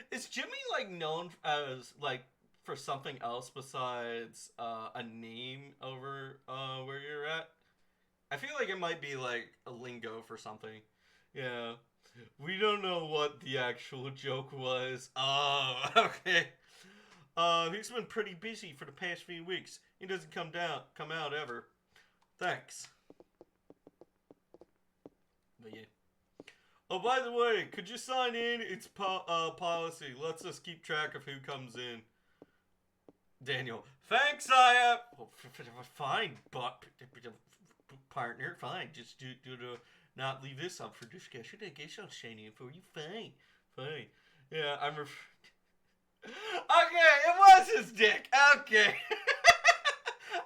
Speaker 1: Is Jimmy like known as like for something else besides a name over where you're at? I feel like it might be like a lingo for something. Yeah. We don't know what the actual joke was. Oh, okay. He's been pretty busy for the past few weeks. He doesn't come out ever. Thanks. But yeah. Oh, by the way, could you sign in? It's policy. Lets us keep track of who comes in. Daniel. Thanks, Aya. Oh, fine, but partner, fine. Just do not leave this up for discussion. I guess I'll sign in for you. Fine. Yeah, I'm okay, it was his dick. Okay.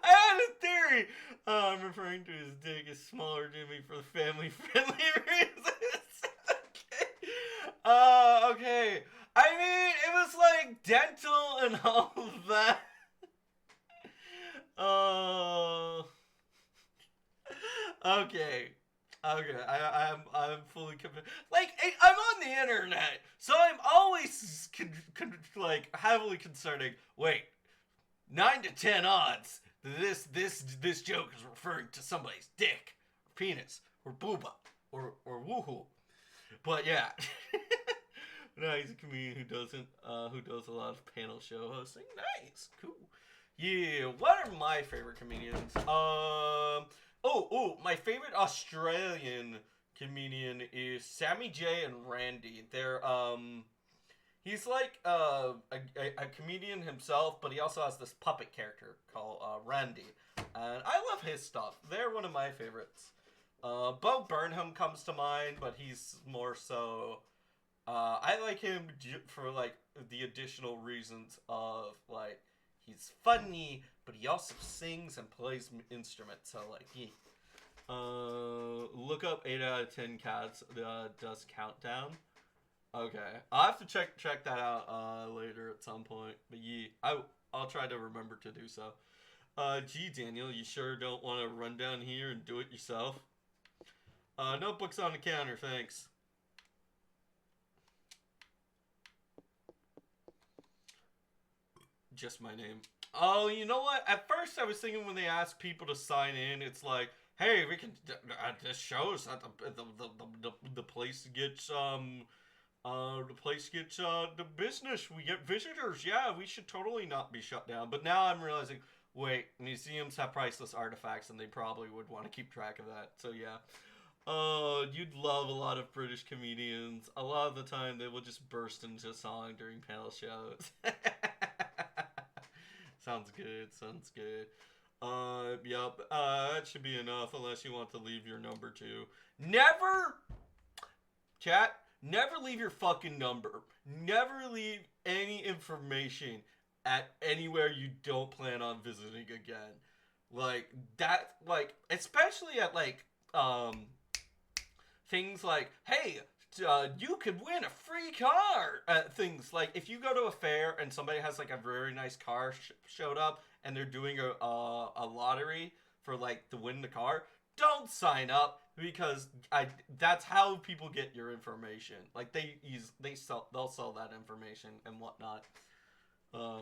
Speaker 1: I had a theory. I'm referring to his dick as smaller Jimmy for the family-friendly reasons. Okay. I mean, it was like dental and all of that. Okay. I'm fully convinced. Like, I'm on the internet, so I'm always like heavily concerning. Wait, 9 to 10 odds that this joke is referring to somebody's dick, or penis, or booba, or woohoo. But yeah. No, he's a comedian who does a lot of panel show hosting. Nice, cool. Yeah, what are my favorite comedians? My favorite Australian comedian is Sammy J and Randy. He's like a comedian himself, but he also has this puppet character called Randy, and I love his stuff. They're one of my favorites. Bo Burnham comes to mind, but he's more so. I like him for like the additional reasons of like he's funny, but he also sings and plays instruments. So like look up 8 out of 10 Cats does countdown. Okay, I'll have to check that out later at some point. But I'll try to remember to do so. Gee, Daniel, you sure don't want to run down here and do it yourself? Notebooks on the counter, thanks. Just my name. Oh, you know what? At first I was thinking when they asked people to sign in, it's like, hey, we can. This shows that the place gets the business. We get visitors. Yeah, we should totally not be shut down. But now I'm realizing, wait, museums have priceless artifacts, and they probably would want to keep track of that. So yeah. You'd love a lot of British comedians. A lot of the time, they will just burst into song during panel shows. Sounds good. Yep. That should be enough unless you want to leave your number too. Never leave your fucking number. Never leave any information at anywhere you don't plan on visiting again. Like, that, like, especially at, like, things like, hey, you could win a free car. Things like if you go to a fair and somebody has like a very nice car showed up and they're doing a lottery for like to win the car, don't sign up because that's how people get your information. Like they'll sell that information and whatnot. Uh,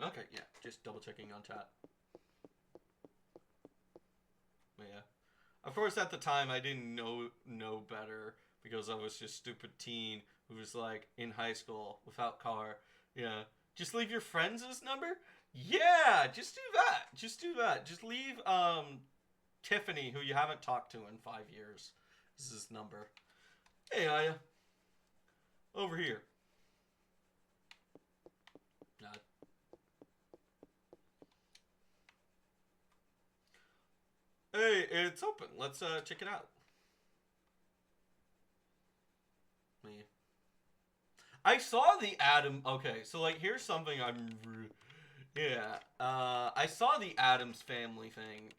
Speaker 1: okay, yeah, just double checking on chat. But yeah, of course, at the time I didn't know better because I was just stupid teen who was like in high school without car. Yeah, just leave your friends' number. Yeah, just do that. Just do that. Just leave Tiffany, who you haven't talked to in 5 years. This is his number. Hey, Aya, over here. Nah. Hey, it's open. Let's check it out. Me. I saw the Adam. Okay, so like here's something I'm. Yeah. I saw the Adams Family thing.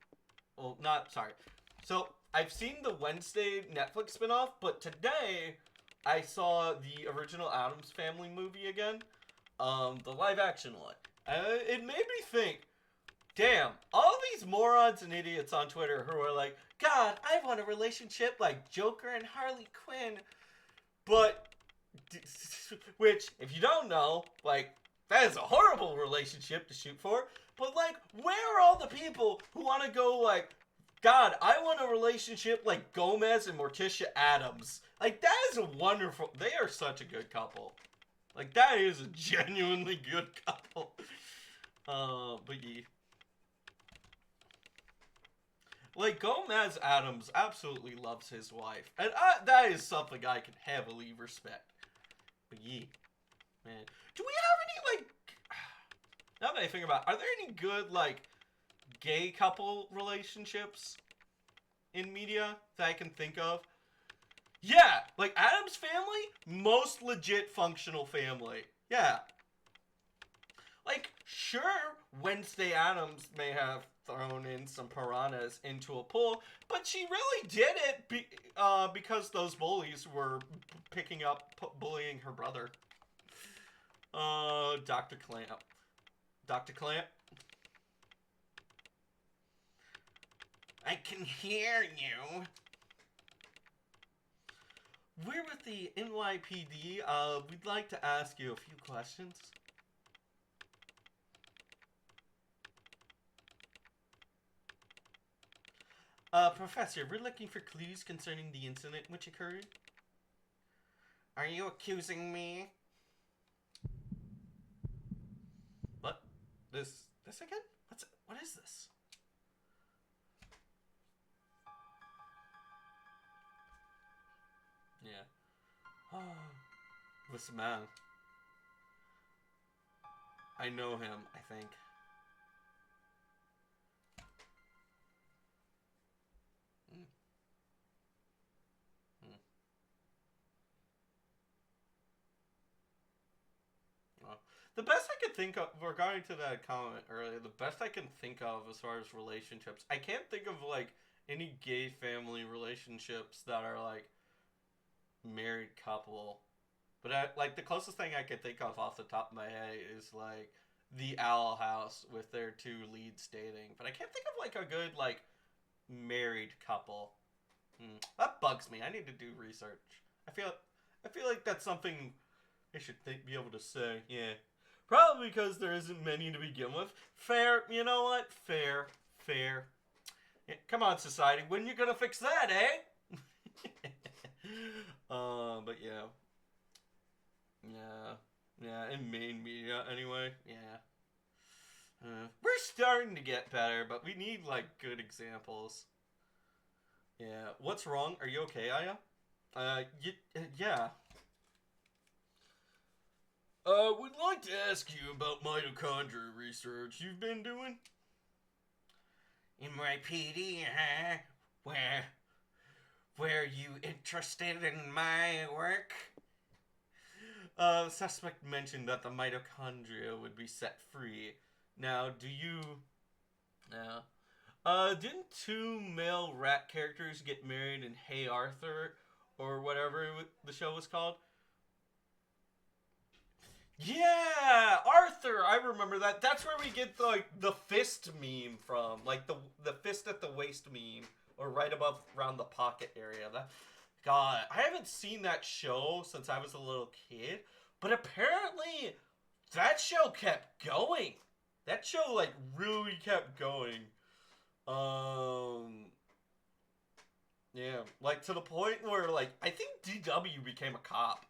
Speaker 1: Well, not sorry. So I've seen the Wednesday Netflix spinoff, but today I saw the original Adams Family movie again. The live action one. It made me think. Damn, all these morons and idiots on Twitter who are like, God, I want a relationship like Joker and Harley Quinn. But, which, if you don't know, like, that is a horrible relationship to shoot for. But, like, where are all the people who want to go, like, God, I want a relationship like Gomez and Morticia Adams. Like, that is a wonderful, they are such a good couple. Like, that is a genuinely good couple. But yeah. Like, Gomez Adams absolutely loves his wife. And that is something I can heavily respect. But yeah. Man. Do we have any, like... Now that I think about it, are there any good, like, gay couple relationships in media that I can think of? Yeah! Like, Adam's Family, most legit functional family. Yeah. Like, sure, Wednesday Addams may have thrown in some piranhas into a pool, but she really did it because those bullies were bullying her brother. Dr. Clamp. Dr. Clamp? I can hear you. We're with the NYPD. We'd like to ask you a few questions. Professor, we're looking for clues concerning the incident which occurred. Are you accusing me? What? This again? What is this? Yeah. Oh, this man. I know him, I think. The best I could think of, regarding to that comment earlier, the best I can think of as far as relationships, I can't think of, like, any gay family relationships that are, like, married couple. But, like, the closest thing I could think of off the top of my head is, like, the Owl House with their two leads dating. But I can't think of, like, a good, like, married couple. That bugs me. I need to do research. I feel like that's something I should be able to say. Yeah. Probably because there isn't many to begin with. Fair. You know what? Fair. Yeah, come on, society. When you gonna fix that, eh? But yeah. Yeah, in main media, anyway. Yeah. We're starting to get better, but we need, like, good examples. Yeah. What's wrong? Are you okay, Aya? Yeah. Would like to ask you about mitochondria research you've been doing. In my PD, huh? Were you interested in my work? The suspect mentioned that the mitochondria would be set free. Now, do you... Didn't two male rat characters get married in Hey Arthur, or whatever the show was called? Yeah, Arthur. I remember that. That's where we get the fist meme from, like the fist at the waist meme, or right above around the pocket area. God, I haven't seen that show since I was a little kid, but apparently that show kept going. That show like really kept going. Um, yeah, like to the point where like I think DW became a cop.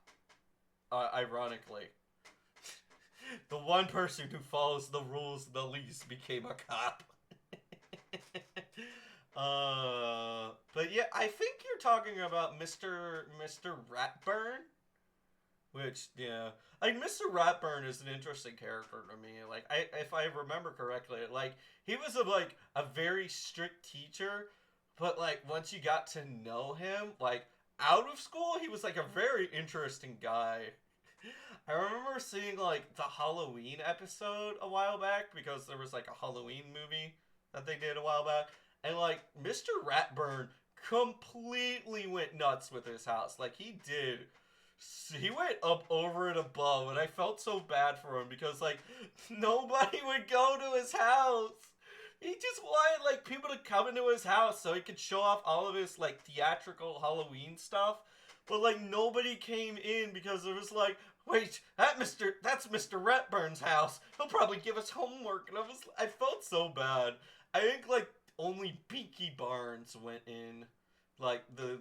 Speaker 1: Ironically, the one person who follows the rules the least became a cop. But yeah, I think you're talking about Mr. Ratburn, which yeah, like Mr. Ratburn is an interesting character to me. Like if I remember correctly, like he was a very strict teacher, but like once you got to know him, like out of school, he was like a very interesting guy. I remember seeing like the Halloween episode a while back because there was like a Halloween movie that they did a while back, and like Mr. Ratburn completely went nuts with his house. Like he did. He went up over and above, and I felt so bad for him because like nobody would go to his house. He just wanted like people to come into his house so he could show off all of his like theatrical Halloween stuff. But like nobody came in because it was like, wait, that's Mr. Ratburn's house. He'll probably give us homework, and I felt so bad. I think like only Beaky Barnes went in, like the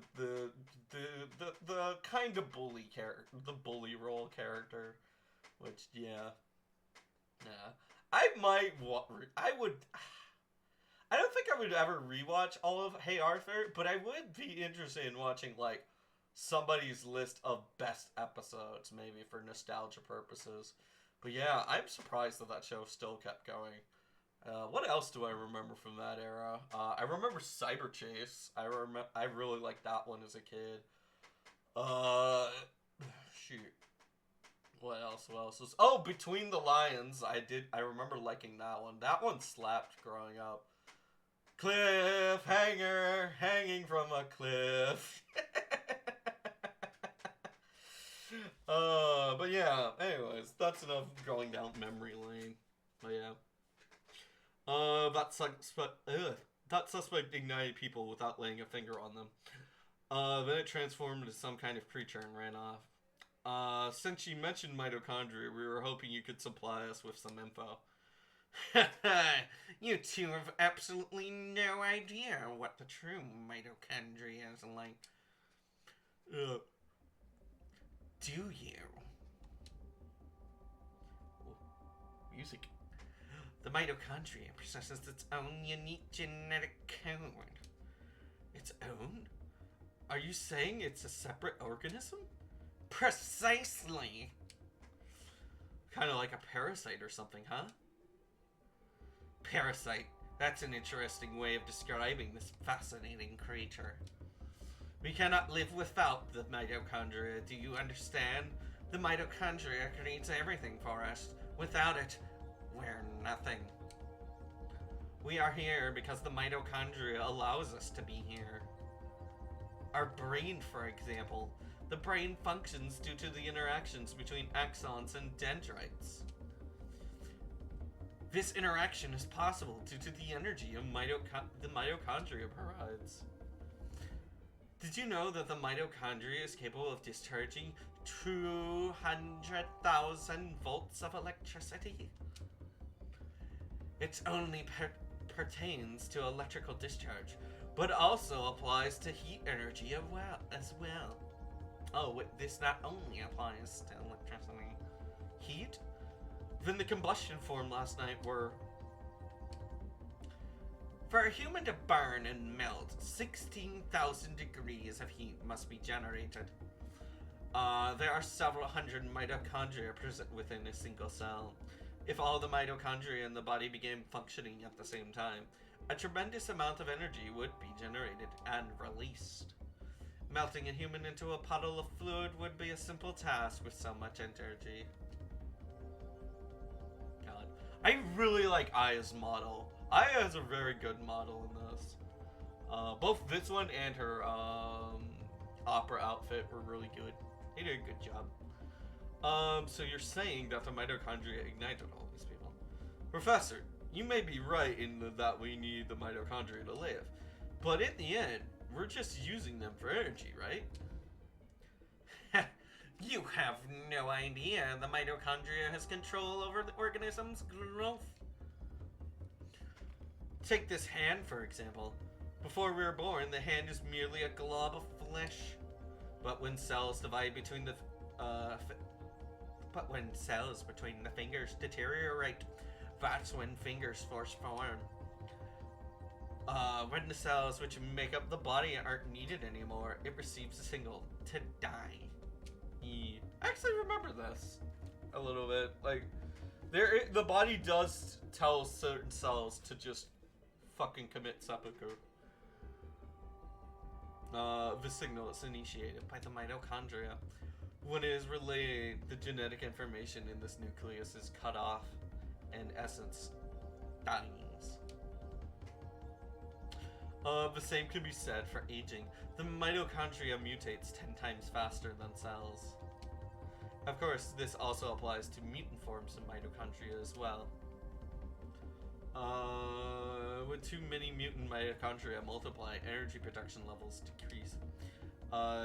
Speaker 1: kind of bully character, the bully role character, which yeah. I might I would. I don't think I would ever rewatch all of Hey Arthur, but I would be interested in watching like somebody's list of best episodes, maybe for nostalgia purposes. But yeah, I'm surprised that show still kept going. What else do I remember from that era? I remember Cyber Chase. I really liked that one as a kid. Shoot. What else? Between the Lions. I remember liking that one. That one slapped growing up. Cliffhanger, hanging from a cliff. But yeah, anyways, that's enough going down memory lane. But yeah. That suspect ignited people without laying a finger on them. Then it transformed into some kind of creature and ran off. Since you mentioned mitochondria, we were hoping you could supply us with some info. You two have absolutely no idea what the true mitochondria is like. Do you? Music. The mitochondria possesses its own unique genetic code. Its own? Are you saying it's a separate organism? Precisely! Kind of like a parasite or something, huh? Parasite. That's an interesting way of describing this fascinating creature. We cannot live without the mitochondria, do you understand? The mitochondria creates everything for us. Without it, we're nothing. We are here because the mitochondria allows us to be here. Our brain, for example. The brain functions due to the interactions between axons and dendrites. This interaction is possible due to the energy of the mitochondria provides. Did you know that the mitochondria is capable of discharging 200,000 volts of electricity? It only pertains to electrical discharge, but also applies to heat energy as well. Oh, wait, this not only applies to electricity. Heat? Then the combustion formed last night were... For a human to burn and melt, 16,000 degrees of heat must be generated. There are several hundred mitochondria present within a single cell. If all the mitochondria in the body began functioning at the same time, a tremendous amount of energy would be generated and released. Melting a human into a puddle of fluid would be a simple task with so much energy. God. I really like Aya's model. Aya is a very good model in this. Both this one and her opera outfit were really good. They did a good job. So you're saying that the mitochondria ignited all these people. Professor, you may be right in that we need the mitochondria to live. But in the end, We're just using them for energy, right? You have no idea. The mitochondria has control over the organism's growth. Take this hand, for example. Before we were born, the hand is merely a glob of flesh. But when cells divide between the fingers deteriorate, that's when fingers first form. When the cells which make up the body aren't needed anymore, it receives a signal to die. I actually remember this a little bit. Like, the body does tell certain cells to just fucking commit seppuku. The signal is initiated by the mitochondria. When it is relayed, the genetic information in this nucleus is cut off, and essence dies. The same can be said for aging. The mitochondria mutates 10 times faster than cells. Of course, this also applies to mutant forms of mitochondria as well. When too many mutant mitochondria multiply, energy production levels decrease.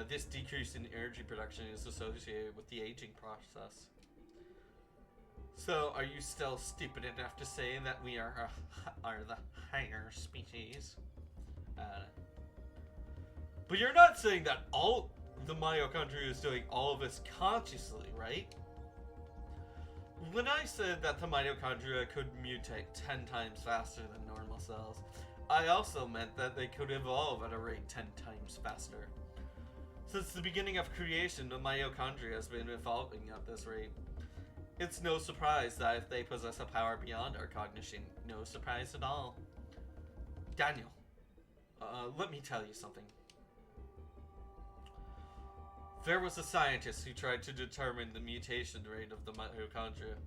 Speaker 1: This decrease in energy production is associated with the aging process. So, are you still stupid enough to say that we are the higher species? But you're not saying that all the mitochondria is doing all of this consciously, right? When I said that the mitochondria could mutate 10 times faster than normal cells, I also meant that they could evolve at a rate 10 times faster. Since the beginning of creation, the mitochondria has been evolving at this rate. It's no surprise that if they possess a power beyond our cognition, no surprise at all. Daniel, let me tell you something. There was a scientist who tried to determine the mutation rate of the mitochondria.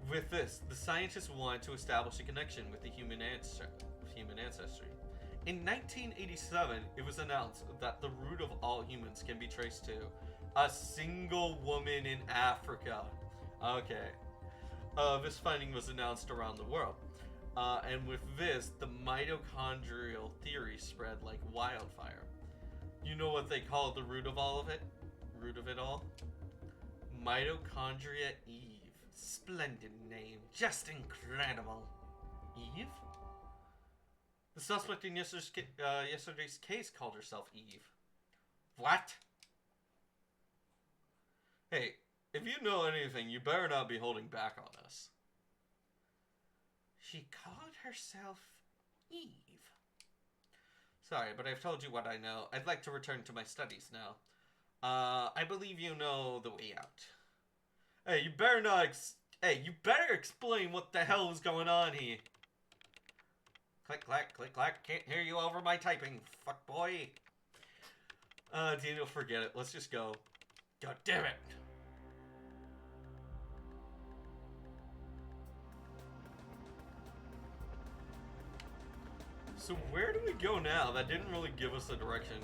Speaker 1: With this, the scientist wanted to establish a connection with the human ancestry. In 1987, it was announced that the root of all humans can be traced to a single woman in Africa. Okay. This finding was announced around the world. And with this, the mitochondrial theory spread like wildfire. You know what they call the root of all of it? Root of it all? Mitochondria Eve. Splendid name. Just incredible. Eve? The suspect in yesterday's case called herself Eve. What? Hey, if you know anything, you better not be holding back on us. She called herself Eve. Sorry, but I've told you what I know. I'd like to return to my studies now. I believe you know the way out. Hey, you better not you better explain what the hell is going on here. Click, clack, click, clack. Can't hear you over my typing, fuck boy. Daniel, forget it. Let's just go. God damn it. So where do we go now? That didn't really give us a direction.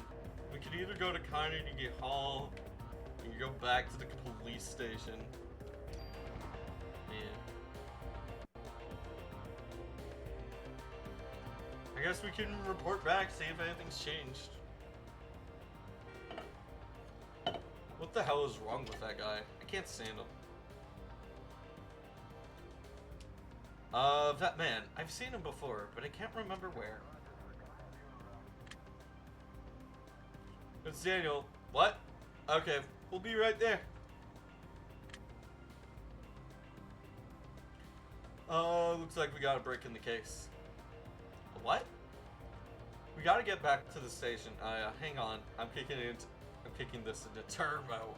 Speaker 1: We could either go to Carnegie Hall, and go back to the police station. Man. I guess we can report back, see if anything's changed. What the hell is wrong with that guy? I can't stand him. That man. I've seen him before, but I can't remember where. It's Daniel. What? Okay, we'll be right there. Looks like we got a break in the case. What? We gotta get back to the station. Hang on. I'm kicking this into turbo.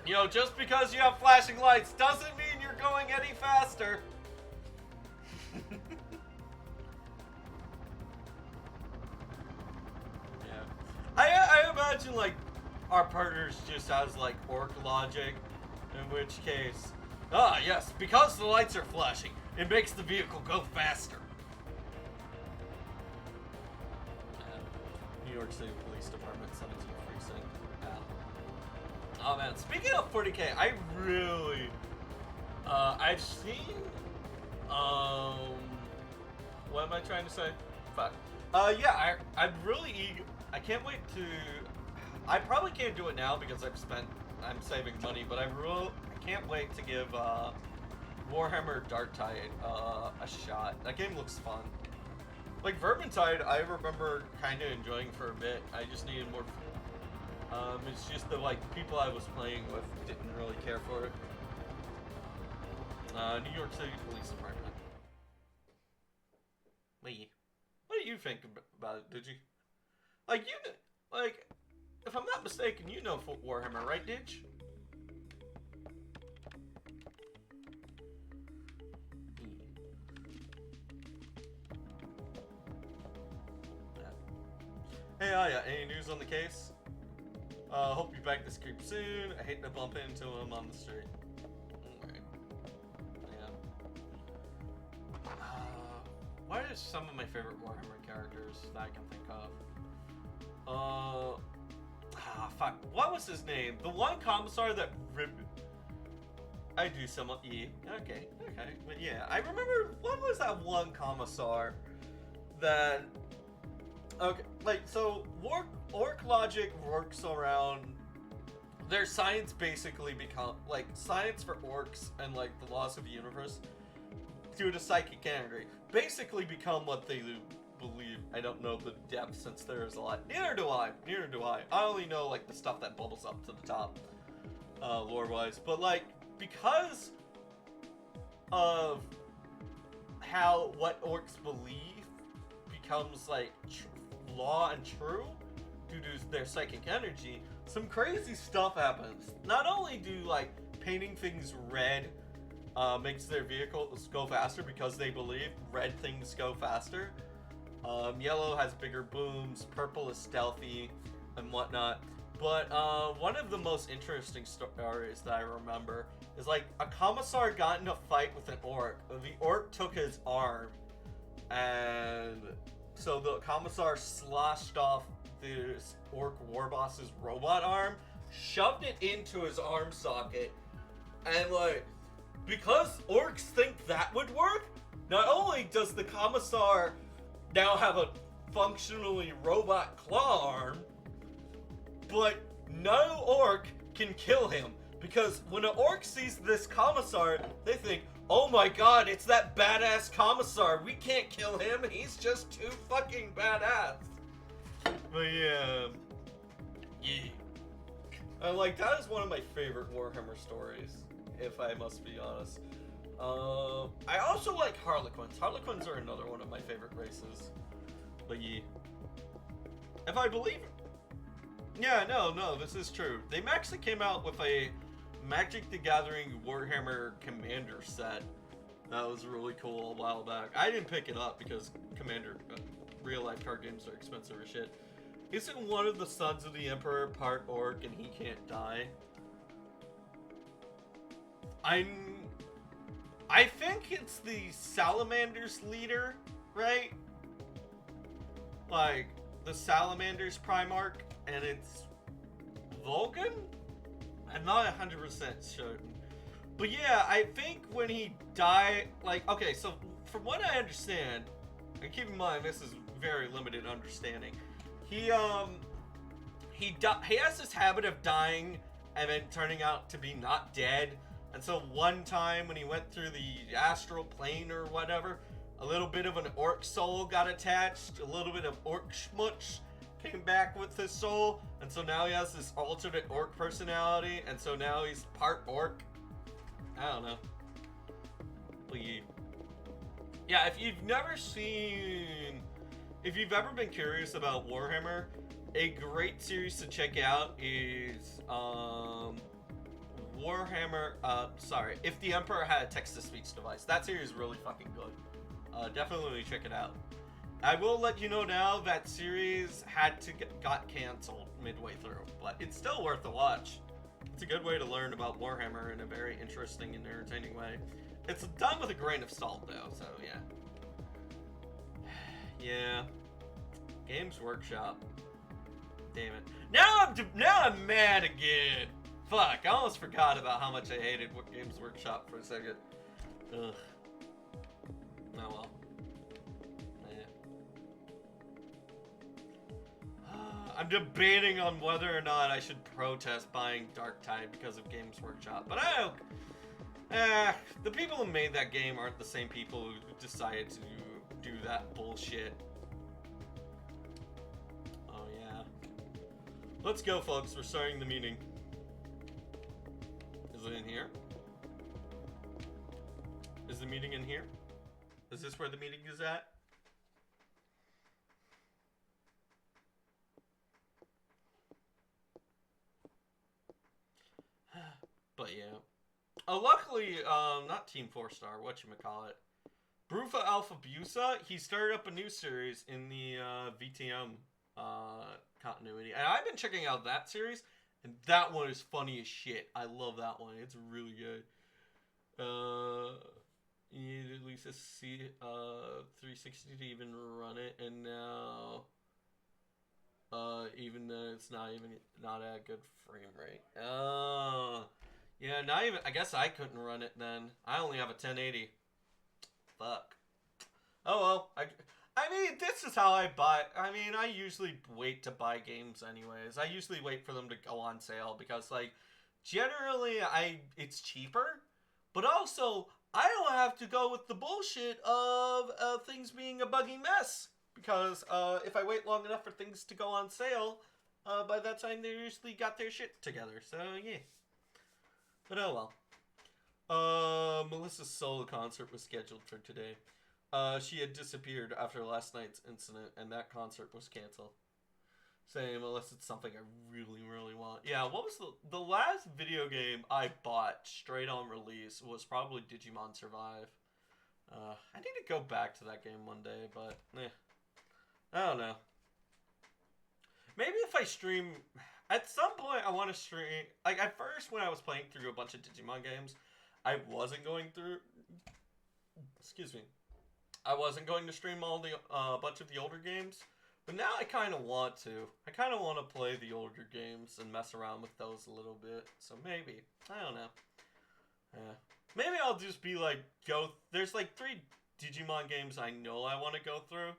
Speaker 1: You know, just because you have flashing lights doesn't mean you're going any faster. Yeah. I imagine, like, our partners just has, like, orc logic, in which case, yes, because the lights are flashing, it makes the vehicle go faster. New York City Police Department, 17th Precinct. Oh man, speaking of 40K, I really, I've seen, What am I trying to say? Fuck. Yeah, I'm really eager. I can't wait to. I probably can't do it now because I'm saving money, but I can't wait to give Warhammer Darktide a shot. That game looks fun. Like Vermintide, I remember kind of enjoying for a bit. I just needed more. It's just the people I was playing with didn't really care for it. New York City Police Department. Lee, what do you think about it? Did you if I'm not mistaken, you know Warhammer, right, Ditch? Hey, yeah, any news on the case? Hope you back this creep soon. I hate to bump into him on the street. Alright. Yeah. What are some of my favorite Warhammer characters that I can think of? Fuck. What was his name? The one commissar that ripped. I do somewhat. Yeah. Okay. But yeah, I remember. What was that one commissar that? Okay, so orc logic works around. Their science basically become science for orcs and the laws of the universe due to psychic energy basically become what they believe. I don't know the depth since there is a lot. Neither do I. I only know the stuff that bubbles up to the top, lore wise. But because of what orcs believe becomes law and true due to their psychic energy, some crazy stuff happens. Not only do painting things red makes their vehicles go faster because they believe red things go faster. Yellow has bigger booms, purple is stealthy, and whatnot. But one of the most interesting stories that I remember is a commissar got in a fight with an orc. The orc took his arm, and so the commissar sloshed off this orc war boss's robot arm, shoved it into his arm socket, and because orcs think that would work, not only does the commissar now have a functionally robot claw arm, but no orc can kill him. Because when an orc sees this commissar, they think, oh my god, it's that badass commissar. We can't kill him. He's just too fucking badass. But yeah. That is one of my favorite Warhammer stories, if I must be honest. I also like Harlequins. Harlequins are another one of my favorite races. But yeah. If I believe... Yeah, no, this is true. They actually came out with a Magic the Gathering Warhammer Commander set. That was really cool a while back. I didn't pick it up because Commander real-life card games are expensive as shit. Isn't one of the sons of the Emperor part orc and he can't die? I think it's the Salamander's leader, right? The Salamander's Primarch, and it's Vulcan? I'm not 100% certain. But yeah, I think when he died, okay, so from what I understand, and keep in mind this is very limited understanding, he has this habit of dying and then turning out to be not dead. And so one time when he went through the astral plane or whatever, a little bit of an orc soul got attached, a little bit of orc schmutz came back with his soul, and so now he has this alternate orc personality, and so now he's part orc. I don't know. But yeah, if you've ever been curious about Warhammer, a great series to check out is Warhammer, If the Emperor Had a Text-to-Speech Device. That series is really fucking good. Definitely check it out. I will let you know now that series got canceled midway through, but it's still worth a watch. It's a good way to learn about Warhammer in a very interesting and entertaining way. It's done with a grain of salt though, so yeah. Yeah. Games Workshop. Damn it. Now I'm mad again. Fuck, I almost forgot about how much I hated Games Workshop for a second. Ugh. Oh well. I'm debating on whether or not I should protest buying Dark Tide because of Games Workshop, but I don't. The people who made that game aren't the same people who decided to do that bullshit. Oh yeah. Let's go, folks. We're starting the meeting. Is it in here? Is the meeting in here? Is this where the meeting is at? But yeah. Luckily, not Team 4-Star, whatchamacallit. Brufa Alpha Busa, he started up a new series in the VTM continuity. And I've been checking out that series, and that one is funny as shit. I love that one. It's really good. You need at least a 360 to even run it, and now even though it's not at a good frame rate. Yeah, not even. I guess I couldn't run it then. I only have a 1080. Fuck. Oh well. I mean, this is how I buy. I mean, I usually wait to buy games anyways. I usually wait for them to go on sale because, like, generally it's cheaper, but also I don't have to go with the bullshit of things being a buggy mess. Because if I wait long enough for things to go on sale, by that time they usually got their shit together. So yeah. But oh well. Melissa's solo concert was scheduled for today. She had disappeared after last night's incident, and that concert was canceled. Saying, unless it's something I really, really want. Yeah, what was the last video game I bought straight on release was probably Digimon Survive. I need to go back to that game one day, but I don't know. Maybe if I stream. At some point, I want to stream. Like, at first, when I was playing through a bunch of Digimon games, I wasn't going through. Excuse me. I wasn't going to stream all the bunch of the older games, but now I kind of want to. I kind of want to play the older games and mess around with those a little bit. So maybe I don't know. Maybe I'll just be like There's like 3 Digimon games I know I want to go through.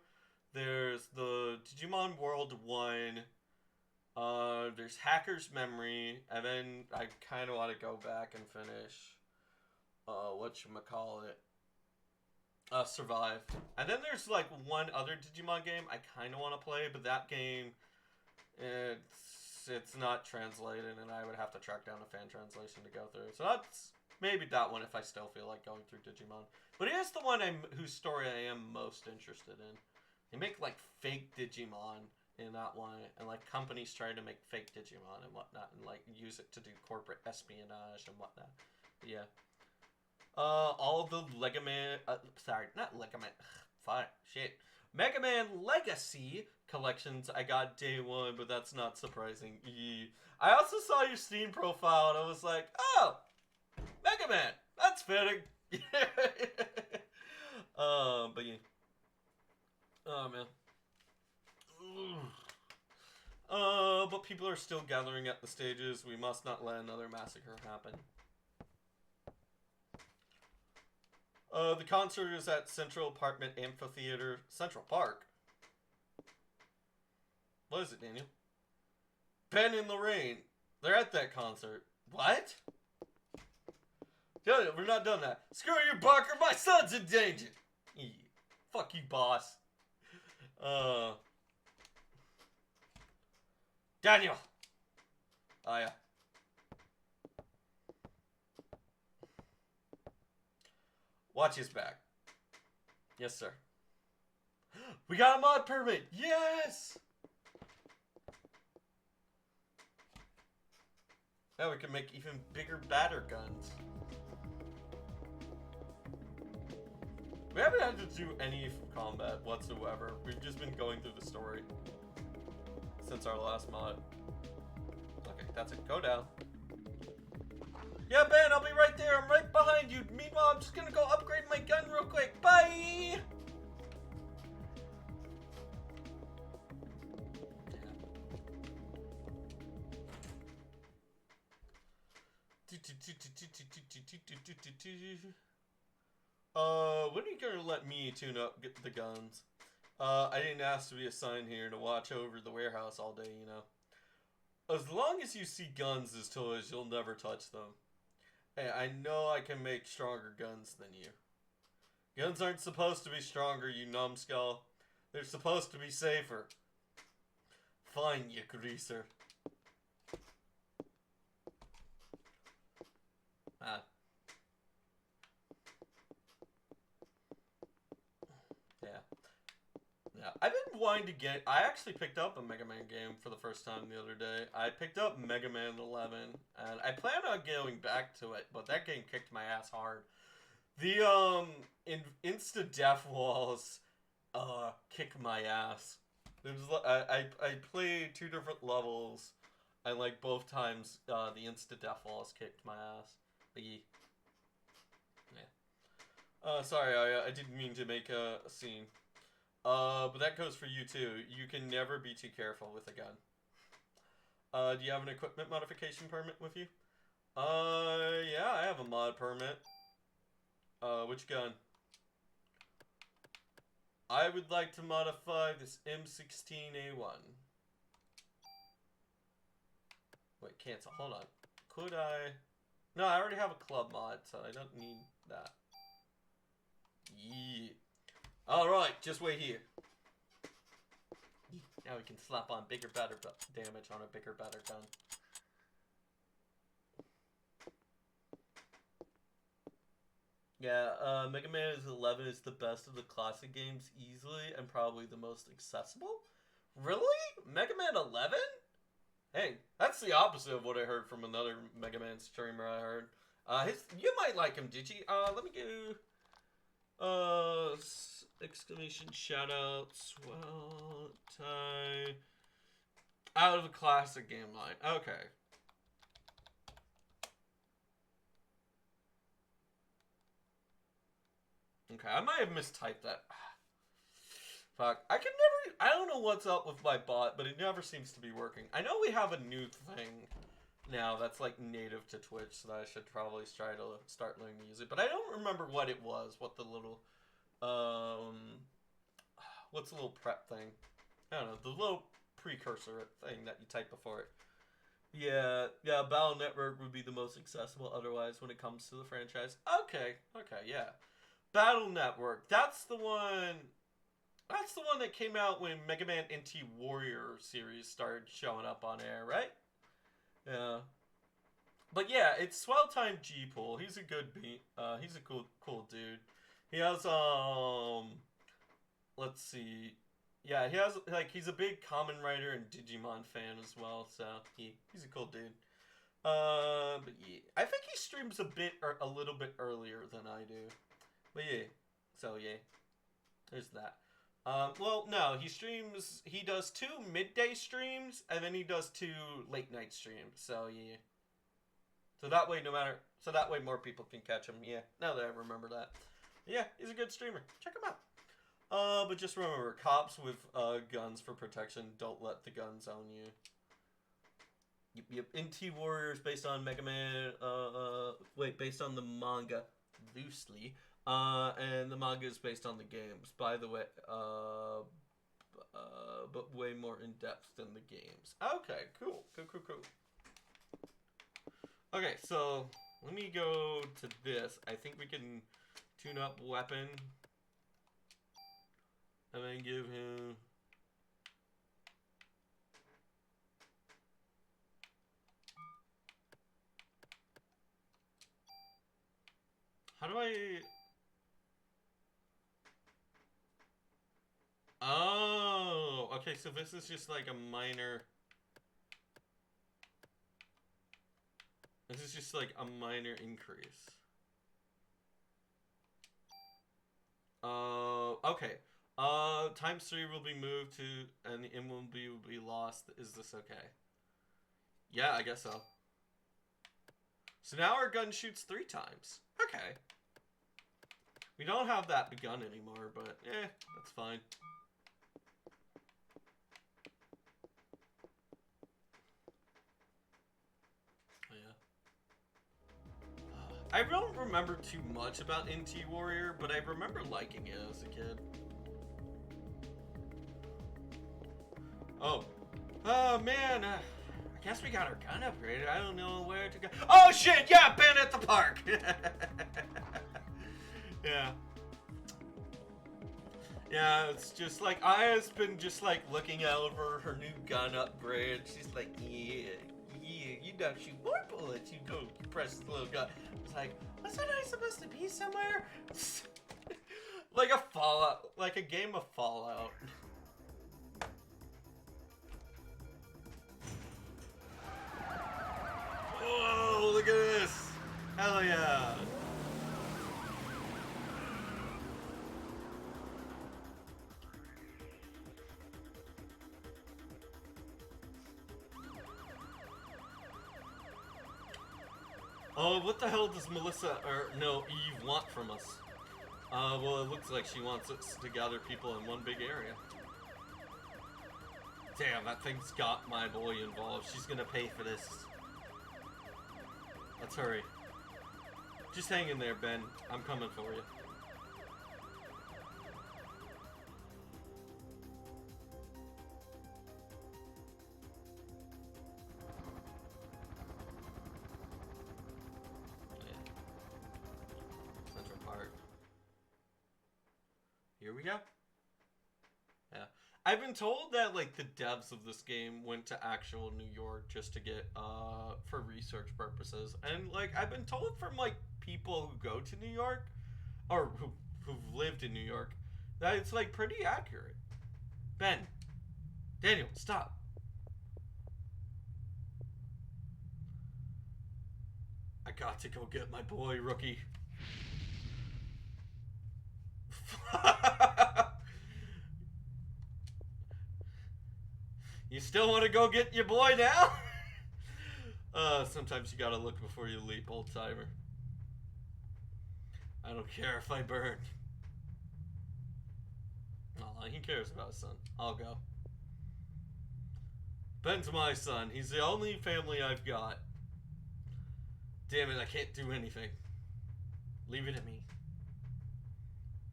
Speaker 1: There's the Digimon World 1. There's Hacker's Memory, and then I kind of want to go back and finish, whatchamacallit, Survive. And then there's, like, one other Digimon game I kind of want to play, but that game, it's not translated, and I would have to track down a fan translation to go through. So that's maybe that one if I still feel like going through Digimon. But it is the one whose story I am most interested in. They make, like, fake Digimon in that one, and like companies try to make fake Digimon and whatnot, and like use it to do corporate espionage and whatnot. But yeah. All of the Mega Man, Mega Man Legacy collections I got day one, but that's not surprising. I also saw your Steam profile and I was like, oh, Mega Man, that's fitting. But yeah. Oh man. But people are still gathering at the stages. We must not let another massacre happen. The concert is at Central Apartment Amphitheater. Central Park? What is it, Daniel? Ben and Lorraine. They're at that concert. What? Daniel, we're not done that. Screw you, Barker. My son's in danger. Fuck you, boss. Daniel! Oh, yeah. Watch his back. Yes, sir. We got a mod permit! Yes! Now we can make even bigger, badder guns. We haven't had to do any combat whatsoever. We've just been going through the story since our last mod. Okay, that's it. Go down. Yeah, Ben, I'll be right there. I'm right behind you. Meanwhile, I'm just gonna go upgrade my gun real quick. Bye! When are you gonna let me tune up the guns? I didn't ask to be assigned here to watch over the warehouse all day, you know. As long as you see guns as toys, you'll never touch them. Hey, I know I can make stronger guns than you. Guns aren't supposed to be stronger, you numbskull. They're supposed to be safer. Fine, you greaser. Ah. Yeah. Yeah. I've been wanting to get... I actually picked up a Mega Man game for the first time the other day. I picked up Mega Man 11, and I plan on going back to it, but that game kicked my ass hard. The, insta-death walls, kick my ass. I played 2 different levels, and, like, both times, the insta-death walls kicked my ass. But yeah. Sorry, I didn't mean to make a scene. But that goes for you, too. You can never be too careful with a gun. Do you have an equipment modification permit with you? Yeah, I have a mod permit. Which gun? I would like to modify this M16A1. Wait, cancel. Hold on. Could I... No, I already have a club mod, so I don't need that. Yeah. Alright, just wait here. Now we can slap on bigger, better damage on a bigger, better gun. Yeah, Mega Man 11 is the best of the classic games easily and probably the most accessible? Really? Mega Man 11? Hey, that's the opposite of what I heard from another Mega Man streamer I heard. You might like him, did you? Let me go... exclamation shoutout, swell, tie... Out of the classic game line. Okay. Okay, I might have mistyped that. Fuck. I don't know what's up with my bot, but it never seems to be working. I know we have a new thing now that's like native to Twitch, so that I should probably try to start learning to use it. But I don't remember what it was, what the little, what's the little prep thing? I don't know, the little precursor thing that you type before it. Yeah, Battle Network would be the most accessible otherwise when it comes to the franchise. Okay, yeah. Battle Network, that's the one that came out when Mega Man NT Warrior series started showing up on air, right? Yeah. But yeah, it's Swell Time G-Pool. He's a good he's a cool dude. He has, let's see. Yeah, he's a big Kamen Rider and Digimon fan as well, so he's a cool dude. But yeah, I think he streams a little bit earlier than I do. But yeah, so yeah, there's that. Well, no, he does 2 midday streams, and then he does 2 late night streams, so yeah. So that way more people can catch him, yeah, now that I remember that. Yeah, he's a good streamer, check him out. But just remember, cops with, guns for protection, don't let the guns own you. Yep, NT Warriors based on Mega Man, based on the manga, loosely. And the manga is based on the games, by the way, but way more in depth than the games. Okay, cool. Okay, so let me go to this. I think we can tune up weapon, and then give him. How do I? Oh, okay, so this is just like a minor... This is just like a minor increase. Okay. Times 3 will be moved to, and the M will be lost. Is this okay? Yeah, I guess so. So now our gun shoots 3 times. Okay. We don't have that gun anymore, but that's fine. I don't remember too much about NT Warrior, but I remember liking it as a kid. Oh. Oh, man. I guess we got our gun upgraded. I don't know where to go. Oh, shit. Yeah, Ben at the park. Yeah. Yeah, it's just like, Aya's been just like looking over her new gun upgrade. She's like, yeah, you don't shoot more bullets. You go, you press the little gun. It's like, wasn't I supposed to be somewhere? Like a Fallout, like a game of Fallout. Whoa, look at this. Hell yeah. Oh, what the hell does Melissa, or no, Eve want from us? Well, it looks like she wants us to gather people in one big area. Damn, that thing's got my boy involved. She's gonna pay for this. Let's hurry. Just hang in there, Ben. I'm coming for you. Central Park. Here we go. Yeah. I've been told that, like, the devs of this game went to actual New York just to get, for research purposes. And, like, I've been told from, like, people who go to New York, or who've lived in New York, that it's, like, pretty accurate. Ben. Daniel, stop. I got to go get my boy, Rookie. You still want to go get your boy now? Sometimes you gotta look before you leap, old timer. I don't care if I burn. Oh, he cares about his son. I'll go. Ben's my son. He's the only family I've got. Damn it, I can't do anything. Leave it to me.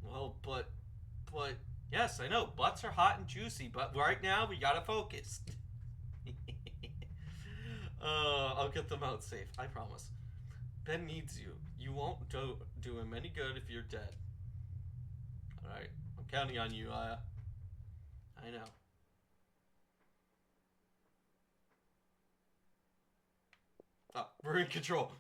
Speaker 1: Well, but... Yes, I know, butts are hot and juicy, but right now we gotta focus. I'll get them out safe, I promise. Ben needs you. You won't do him any good if you're dead. Alright, I'm counting on you, Aya. I know. Oh, we're in control.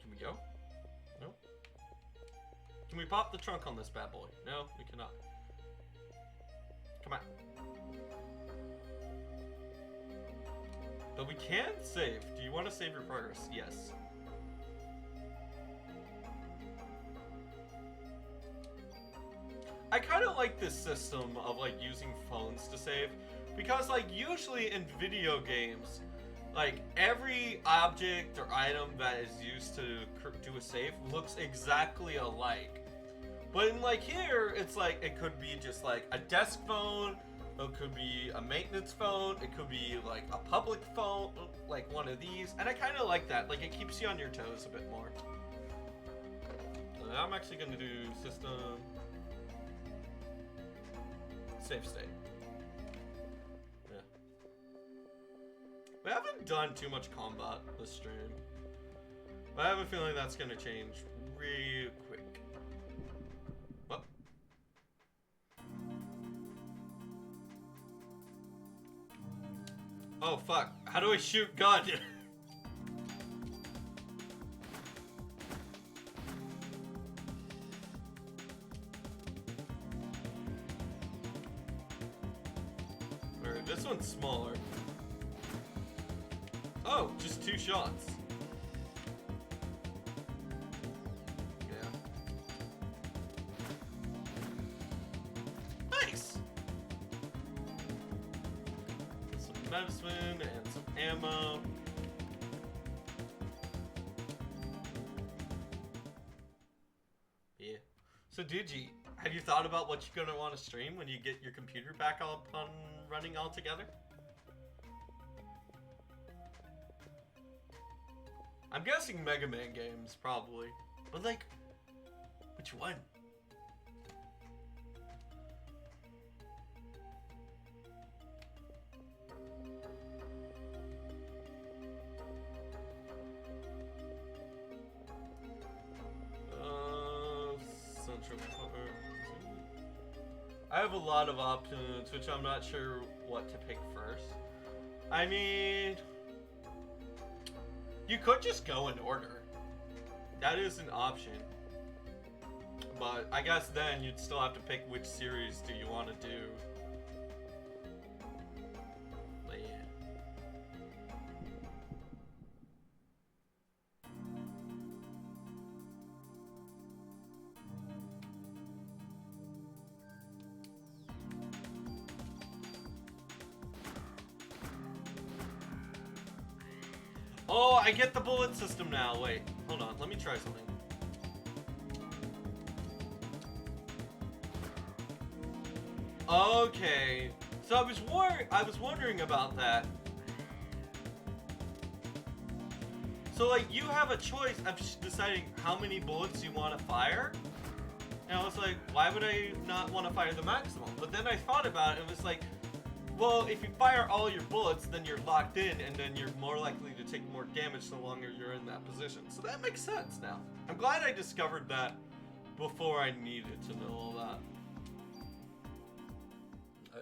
Speaker 1: Can we go? No? Can we pop the trunk on this bad boy? No, we cannot. Come on. But we can save. Do you want to save your progress? Yes. I kind of like this system of, like, using phones to save, because, like, usually in video games, like, every object or item that is used to do a save looks exactly alike. But in, like, here, it's like, it could be just, like, a desk phone, it could be a maintenance phone, it could be, like, a public phone, like one of these, and I kind of like that. Like, it keeps you on your toes a bit more. So I'm actually going to do system... save state. Yeah. We haven't done too much combat this stream, but I have a feeling that's gonna change real quick. What? Oh fuck! How do I shoot gun? This one's smaller. Oh, just 2 shots. Yeah. Nice! Some medicine and some ammo. Yeah. So, Digi, have you thought about what you're gonna want to stream when you get your computer back up on running all together? I'm guessing Mega Man games, probably. But like, which one? Central Park. I have a lot of options, which I'm not sure what to pick first. I mean, you could just go in order. That is an option. But I guess then you'd still have to pick which series do you want to do. But yeah. Oh, I get the bullet system now. Wait, hold on. Let me try something. Okay, so I was wondering about that. So like, you have a choice of deciding how many bullets you want to fire. And I was like, why would I not want to fire the maximum? But then I thought about it and was like, well, if you fire all your bullets, then you're locked in, and then you're more likely to take more damage the longer you're in that position. So that makes sense now. I'm glad I discovered that before I needed to know all that.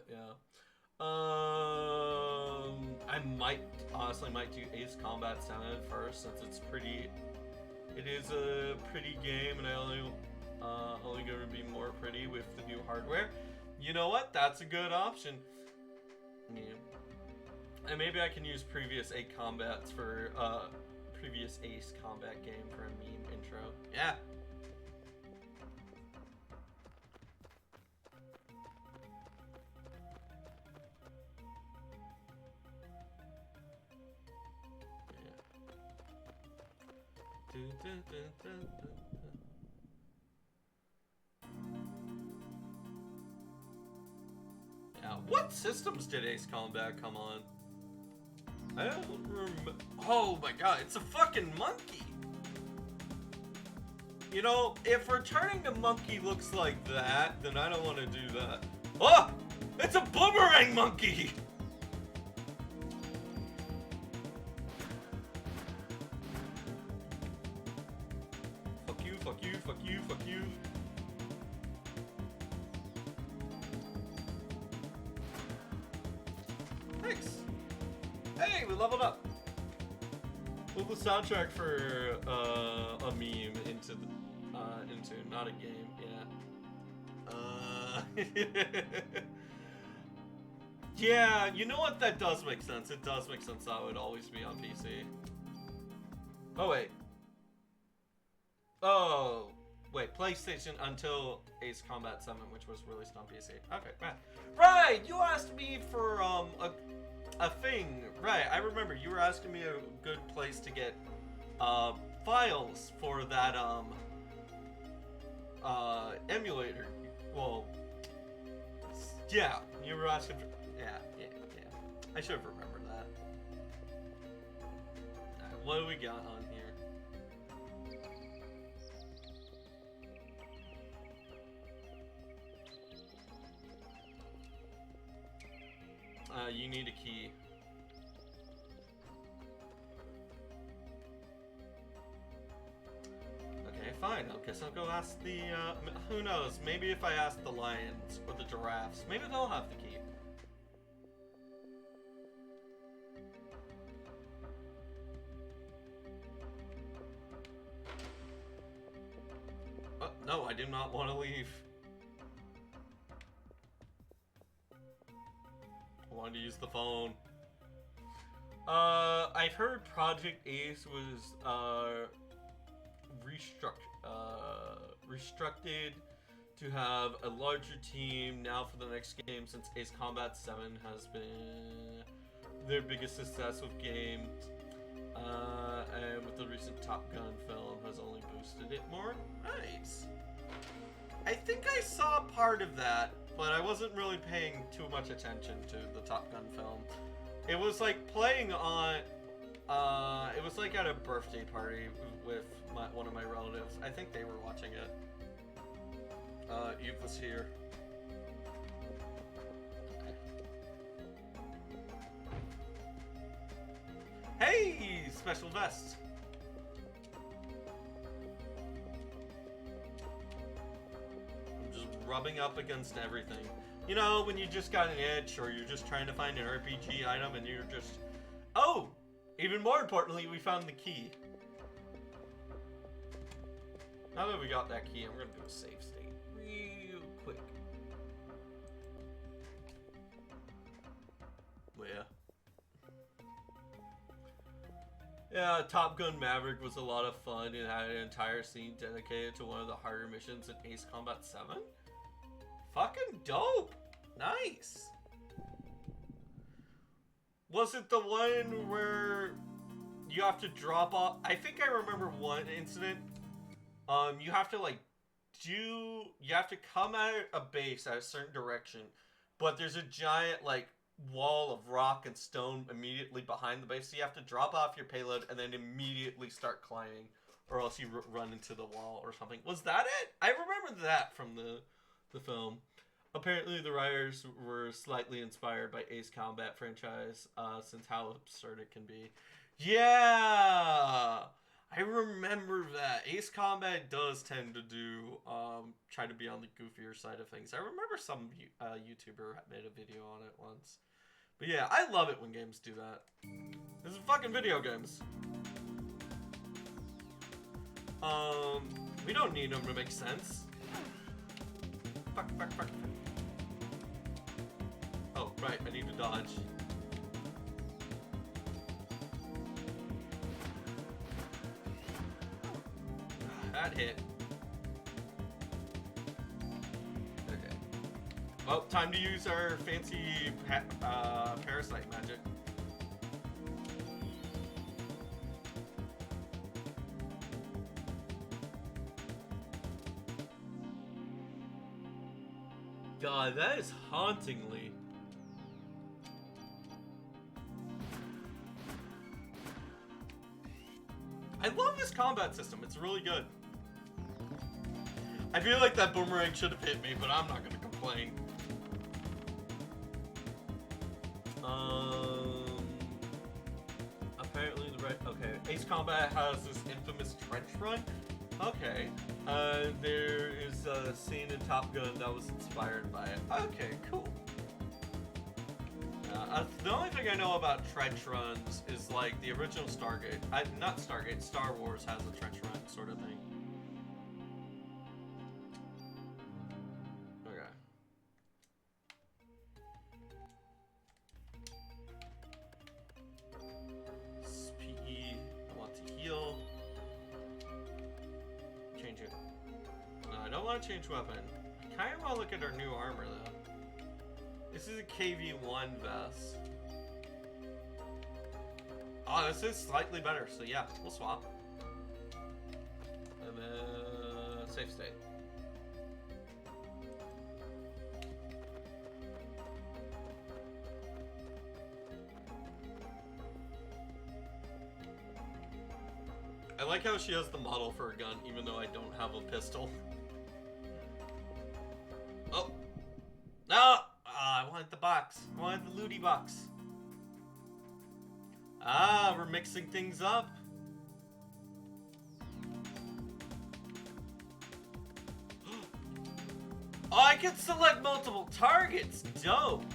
Speaker 1: Yeah. I honestly might do Ace Combat 7 first, since it is a pretty game, and I only going to be more pretty with the new hardware. You know what? That's a good option. Yeah. And maybe I can use previous Ace Combat game for a meme intro. Yeah. Yeah, what systems did Ace Combat come on? I don't remember. Oh my god, it's a fucking monkey! You know, if returning the monkey looks like that, then I don't want to do that. Oh! It's a boomerang monkey! Fuck you, fuck you, fuck you, fuck you. Thanks. Hey, we leveled up. Move the soundtrack for a meme into not a game. Yeah. Yeah. You know what? That does make sense. It does make sense that would always be on PC. Oh wait. Oh wait. PlayStation until Ace Combat 7, which was released on PC. Okay, right. Right. You asked me for a thing, right? I remember you were asking me a good place to get files for that emulator. Well, yeah, you were asking for yeah. I should have remembered that. Alright, what do we got on here? You need a key. Okay, fine. I guess I'll go ask the, who knows? Maybe if I ask the lions or the giraffes, maybe they'll have the key. No, I do not want to leave. I wanted to use the phone. I've heard Project Ace was restructured to have a larger team now for the next game, since Ace Combat 7 has been their biggest success with games, and with the recent Top Gun film has only boosted it more. Nice. I think I saw part of that but I wasn't really paying too much attention to the Top Gun film. It was like playing on, it was like at a birthday party with one of my relatives. I think they were watching it. Eve was here. Hey, special vest. I'm just rubbing up against everything. You know, when you just got an itch or you're just trying to find an RPG item and you're just... Oh! Even more importantly, we found the key. Now that we got that key, I'm gonna do a save state real quick. Well, yeah. Yeah, Top Gun Maverick was a lot of fun. It had an entire scene dedicated to one of the harder missions in Ace Combat 7. Fucking dope! Nice! Was it the one where you have to drop off? I think I remember one incident. You have to you have to come out a base at a certain direction, but there's a giant wall of rock and stone immediately behind the base, so you have to drop off your payload and then immediately start climbing, or else you run into the wall or something. Was that it? I remember that from the film. Apparently the writers were slightly inspired by Ace Combat franchise, since how absurd it can be. Yeah! I remember that. Ace Combat does tend to do, try to be on the goofier side of things. I remember some YouTuber made a video on it once. But yeah, I love it when games do that. This is fucking video games. We don't need them to make sense. Fuck. Oh, right, I need to dodge. That hit. Okay. Well, time to use our fancy Parasite magic. God, that is hauntingly. I love this combat system. It's really good. I feel like that boomerang should have hit me, but I'm not gonna complain. Apparently the right. Okay, Ace Combat has this infamous trench run. Okay, there is a scene in Top Gun that was inspired by it. Okay, cool. The only thing I know about trench runs is like the original Stargate. Not Stargate. Star Wars has a trench run sort of thing. Okay. PE. I want to heal. Change it. No, I don't want to change weapon. I kind of want to look at our new armor though. This is a KV-1 vest. Oh, this is slightly better, so yeah, we'll swap. And then safe state. I like how she has the model for a gun, even though I don't have a pistol. Oh! No! I wanted the box. I wanted the looty box. Ah, we're mixing things up. Oh, I can select multiple targets. Dope.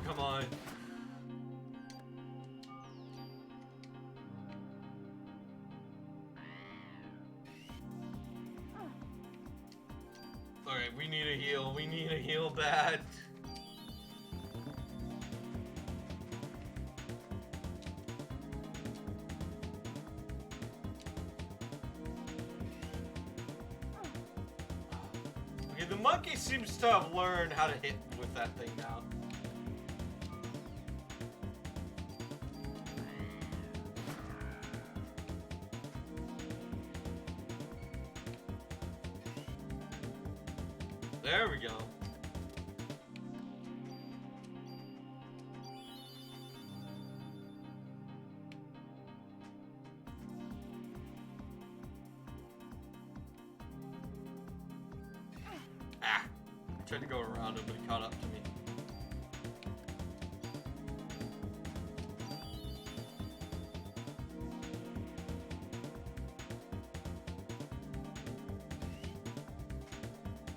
Speaker 1: Come on. Alright, we need a heal. We need a heal bad. monkey seems to have learned how to hit with that thing now. There we go. Ah! I tried to go around him, but he caught up to me.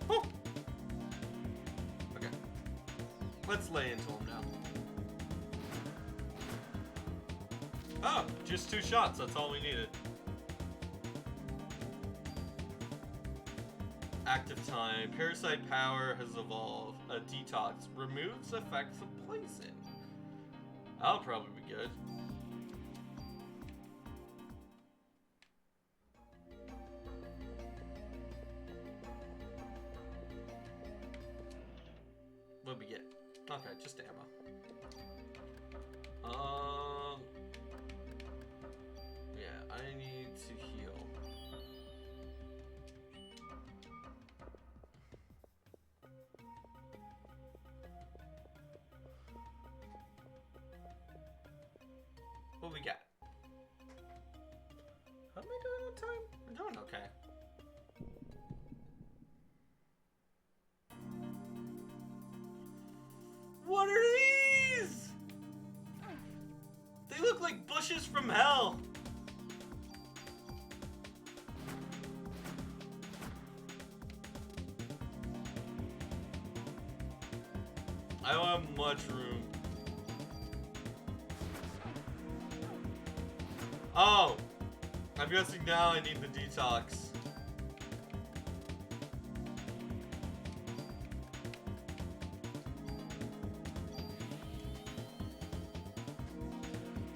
Speaker 1: Whew. Okay. Let's lay into him now. Oh, just 2 shots, that's all we needed. Active time. Parasite power has evolved. A detox. Removes effects of poison. That'll probably be good. What'd we get? Okay, just ammo. Yeah, I need to heal. What we got? How am I doing on time? We're doing okay. What are these? They look like bushes from hell. I don't have much room. Oh! I'm guessing now I need the detox.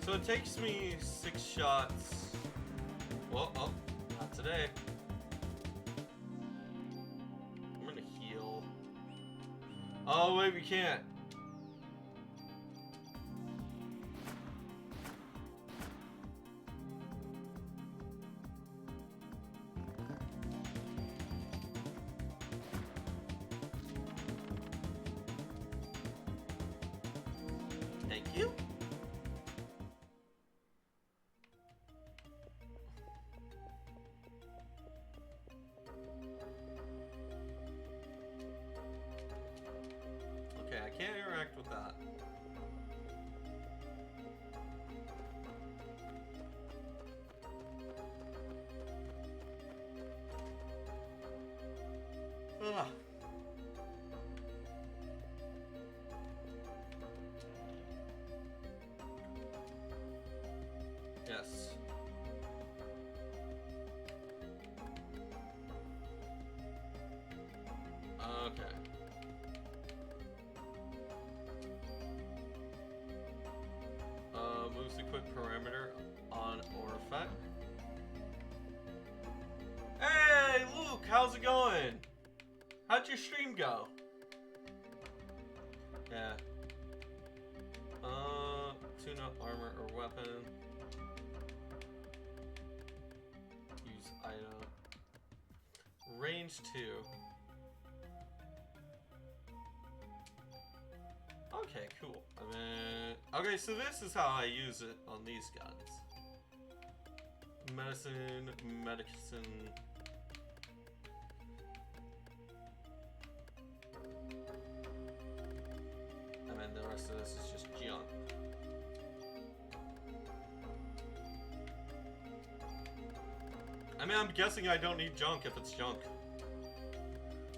Speaker 1: So it takes me 6 shots. Well, oh, not today. I'm gonna heal. Oh, wait, we can't. Thank you. Okay, I can't interact with that. Ugh. Yes. Okay. Moves the quick parameter on or effect. Hey, Luke, how's it going? How'd your stream go? Yeah. Tune up armor or weapon. Use item. Range 2. Okay, cool. I mean, okay, so this is how I use it on these guns. Medicine. And then the rest of this is just junk. I mean, I'm guessing I don't need junk if it's junk.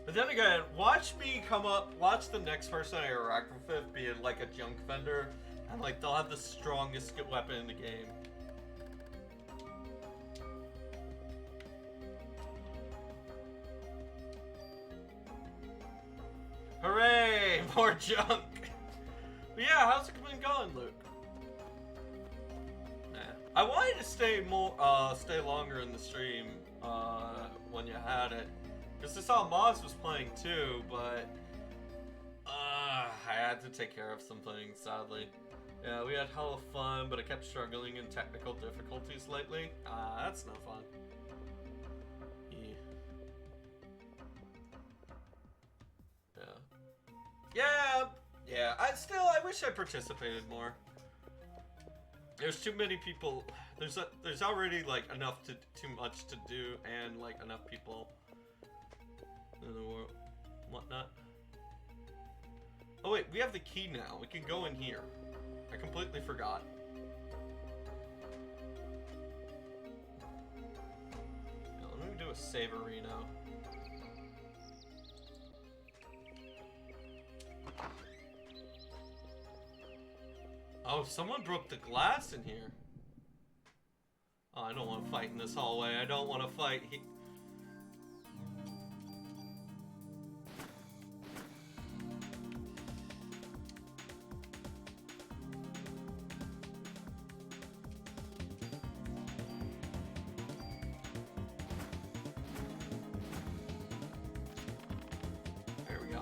Speaker 1: But then again, watch me come up, watch the next person I interact with be like a junk vendor, and like they'll have the strongest weapon in the game. Hooray! More junk! But yeah, how's it been going, Luke? Nah. I wanted to stay longer in the stream when you had it. Because I saw Moz was playing too, but I had to take care of some things, sadly. Yeah, we had hella fun, but I kept struggling in technical difficulties lately. That's no fun. Yeah. I wish I participated more. There's too many people. There's already like too much to do, and like enough people in the world, whatnot. Oh wait, we have the key now. We can go in here. I completely forgot. Yeah, let me do a save arena. Oh, someone broke the glass in here. Oh, I don't want to fight in this hallway. I don't want to fight. There we go.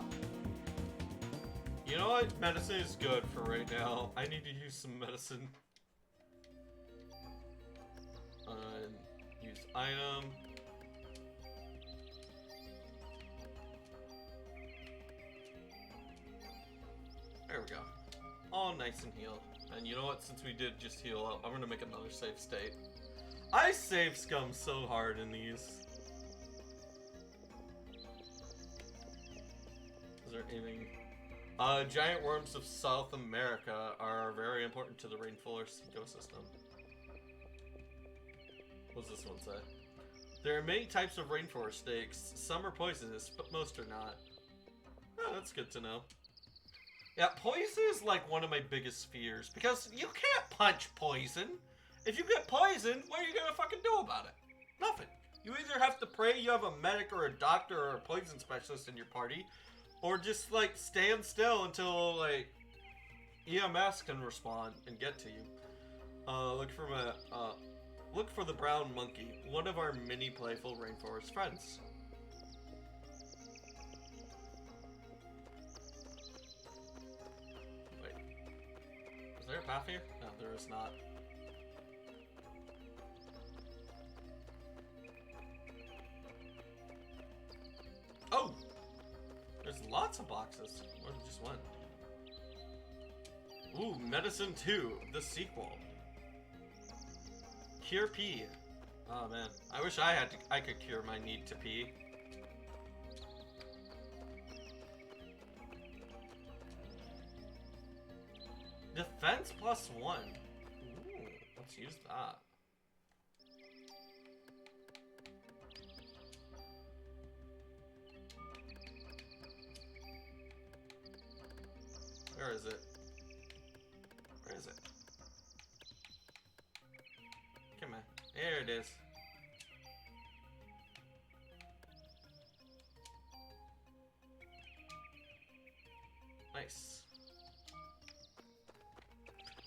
Speaker 1: You know what? Medicine is good for right now. I need to use some medicine. Use item. There we go. All nice and healed. And you know what? Since we did just heal up, I'm gonna make another save state. I save scum so hard in these. Is there anything? Giant worms of South America are very important to the rainforest ecosystem. What does this one say? There are many types of rainforest snakes. Some are poisonous, but most are not. Oh, that's good to know. Yeah, poison is like one of my biggest fears, because you can't punch poison. If you get poisoned, what are you gonna fucking do about it? Nothing. You either have to pray you have a medic or a doctor or a poison specialist in your party, or just like stand still until like EMS can respond and get to you. Look for the brown monkey, one of our many playful rainforest friends. Wait, is there a path here? No, there is not. Oh! There's lots of boxes. Where just went? Ooh, Medicine 2, the sequel. Cure pee. Oh man, I wish I could cure my need to pee. Defense +1. Ooh, let's use that. Where is it? Where is it? Come on. There it is. Nice.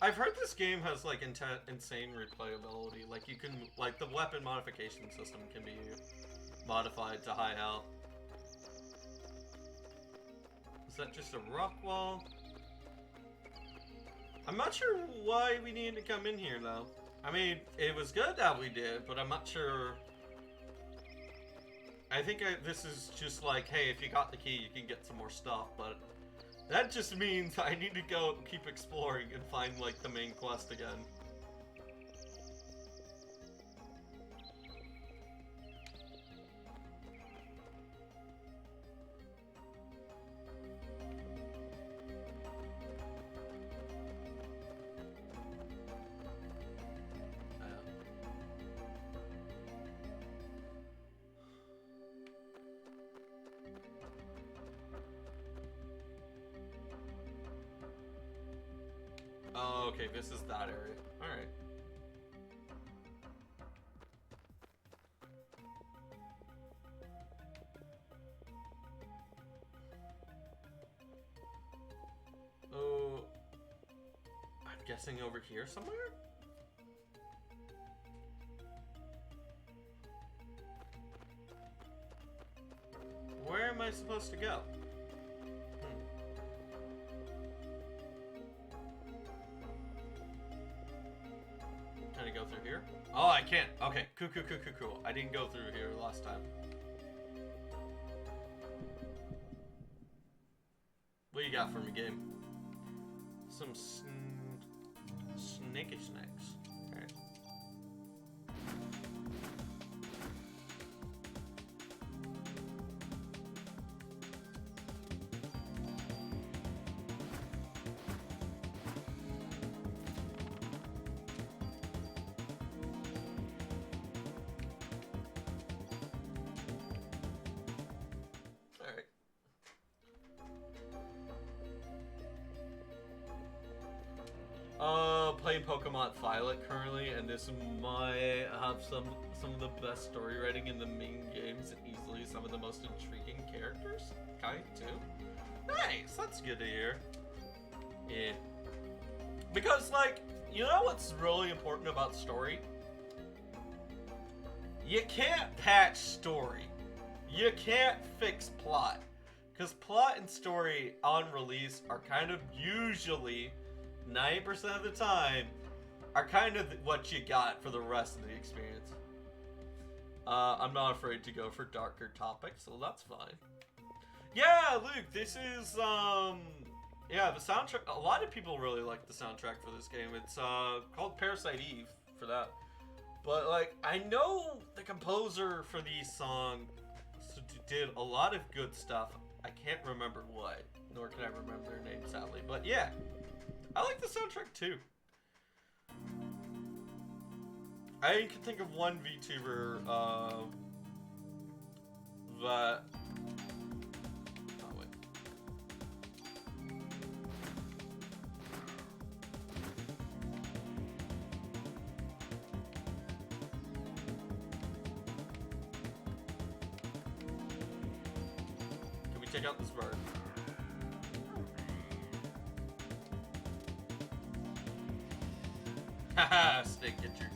Speaker 1: I've heard this game has like insane replayability. Like you can, like the weapon modification system can be modified to high health. Is that just a rock wall? I'm not sure why we needed to come in here though. I mean, it was good that we did, but I'm not sure. I think this is just like, hey, if you got the key, you can get some more stuff, but that just means I need to go keep exploring and find like the main quest again. Oh, okay, this is that area. Alright. Oh, I'm guessing over here somewhere? supposed to go? Can I go through here? Oh, I can't. Okay, cool. I didn't go through here last time. What you got for me, game? Some snaky snacks. Alright. Playing Pokemon Violet currently, and this might have some of the best story writing in the main games and easily some of the most intriguing characters. Kind too. Nice, that's good to hear. Yeah. Because, like, you know what's really important about story? You can't patch story. You can't fix plot. Because plot and story on release are kind of usually 90% of the time are kind of what you got for the rest of the experience. I'm not afraid to go for darker topics, so that's fine. Yeah, Luke, this is, yeah, the soundtrack, a lot of people really like the soundtrack for this game. It's, called Parasite Eve, for that. But, like, I know the composer for these songs did a lot of good stuff. I can't remember what, nor can I remember their name, sadly. But, yeah. I like the soundtrack too. I can think of one VTuber that. Oh wait. Can we take out this bird? Haha, stick, get your...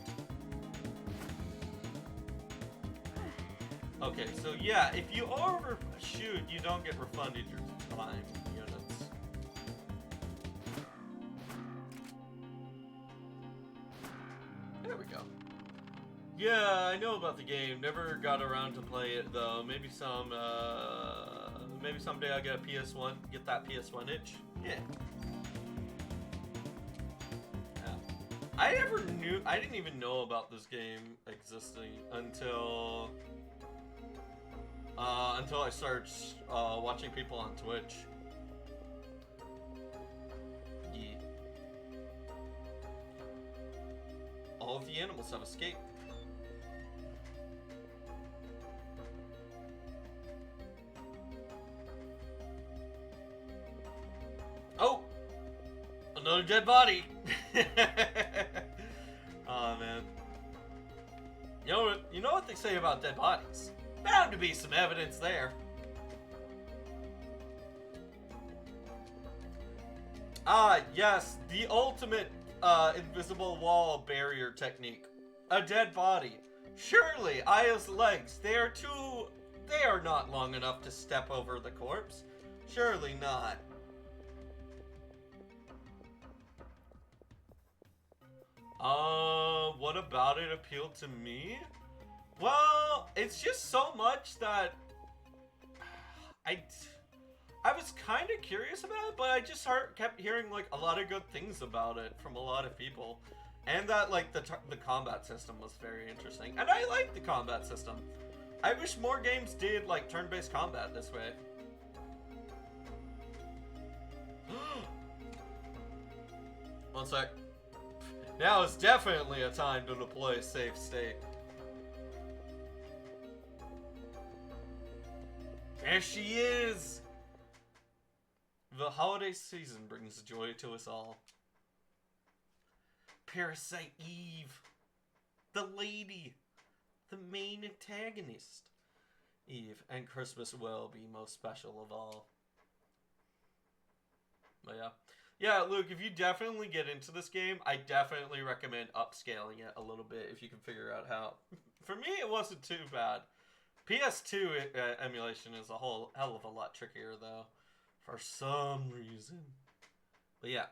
Speaker 1: Okay, so yeah, if you overshoot, you don't get refunded your time units. There we go. Yeah, I know about the game. Never got around to play it though. Maybe someday I'll get a PS1, get that PS1 itch. Yeah. I didn't even know about this game existing until I started watching people on Twitch. Yeah. All of the animals have escaped. Oh! Another dead body! Oh man. You know what they say about dead bodies? Bound to be some evidence there. Ah, yes, the ultimate invisible wall barrier technique. A dead body. Surely, Aya's legs, they are not long enough to step over the corpse. Surely not. What about it appealed to me? Well, it's just so much that I was kind of curious about it, but I just kept hearing like a lot of good things about it from a lot of people, and that like the combat system was very interesting, and I like the combat system. I wish more games did like turn-based combat this way. One sec. Now is definitely a time to deploy a safe state. There she is! The holiday season brings joy to us all. Parasite Eve. The lady. The main antagonist. Eve, and Christmas will be most special of all. But yeah. Yeah, Luke, if you definitely get into this game, I definitely recommend upscaling it a little bit if you can figure out how. For me, it wasn't too bad. PS2 emulation is a whole hell of a lot trickier though, for some reason. But yeah.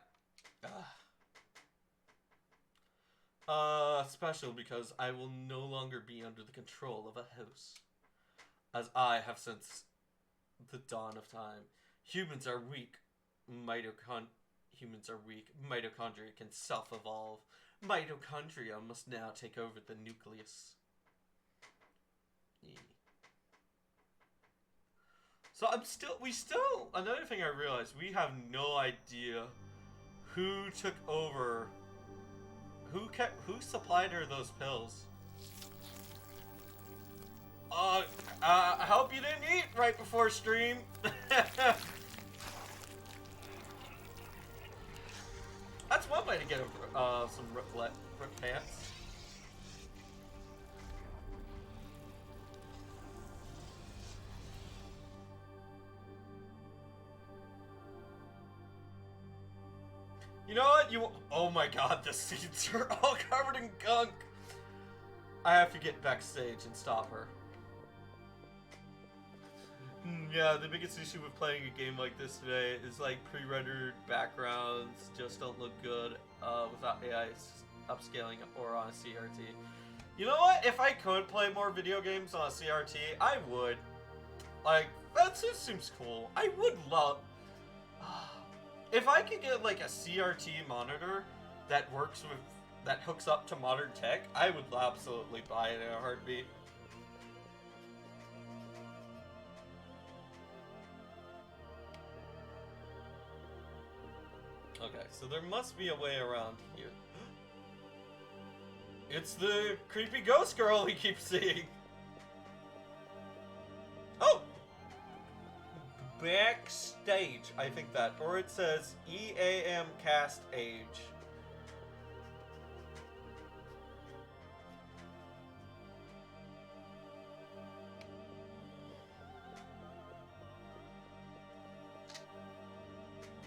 Speaker 1: Special because I will no longer be under the control of a house, as I have since the dawn of time. Humans are weak. Humans are weak. Mitochondria can self-evolve. Mitochondria must now take over the nucleus. Yeah. So another thing I realized, we have no idea who took over, who supplied her those pills. I hope you didn't eat right before stream. That's one way to get some ripped pants. You know what? Oh my god, the seats are all covered in gunk. I have to get backstage and stop her. Yeah, the biggest issue with playing a game like this today is like pre-rendered backgrounds just don't look good without AI upscaling or on a CRT. You know what? If I could play more video games on a CRT, I would. Like, that just seems cool. I would love... If I could get like a CRT monitor that works with... that hooks up to modern tech, I would absolutely buy it in a heartbeat. Okay, so there must be a way around here. It's the creepy ghost girl we keep seeing. Oh! Backstage, I think that. Or it says EAM cast age.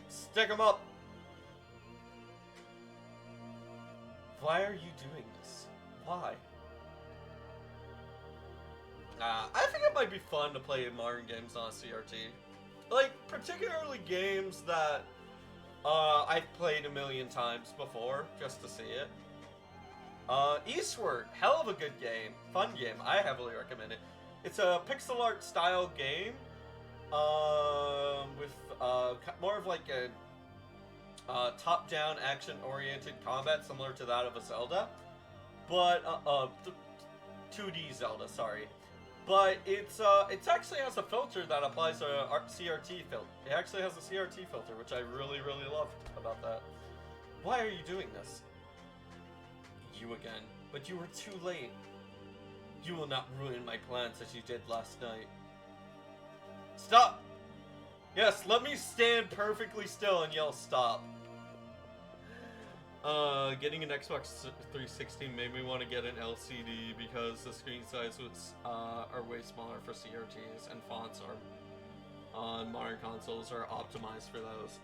Speaker 1: Stick 'em up! Why are you doing this? Why? I think it might be fun to play modern games on a CRT. Like, particularly games that I've played a million times before, just to see it. Eastward, hell of a good game. Fun game, I heavily recommend it. It's a pixel art style game, with more of like a top-down action-oriented combat similar to that of a Zelda, but 2D Zelda, sorry. But it actually has a filter that applies to a CRT filter. It actually has a CRT filter, which I really, really loved about that. Why are you doing this? You again. But you were too late. You will not ruin my plans as you did last night. Stop! Yes, let me stand perfectly still and yell stop. Getting an Xbox 360 made me want to get an LCD because the screen sizes are way smaller for CRTs and fonts are on modern consoles are optimized for those.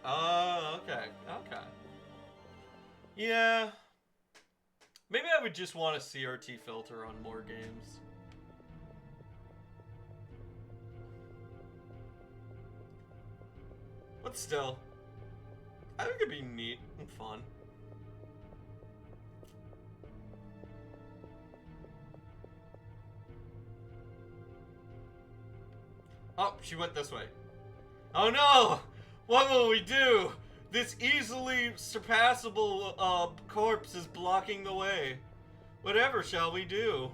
Speaker 1: Okay. Yeah. Maybe I would just want a CRT filter on more games. But still, I think it'd be neat and fun. Oh, she went this way. Oh no! What will we do? This easily surpassable corpse is blocking the way. Whatever shall we do?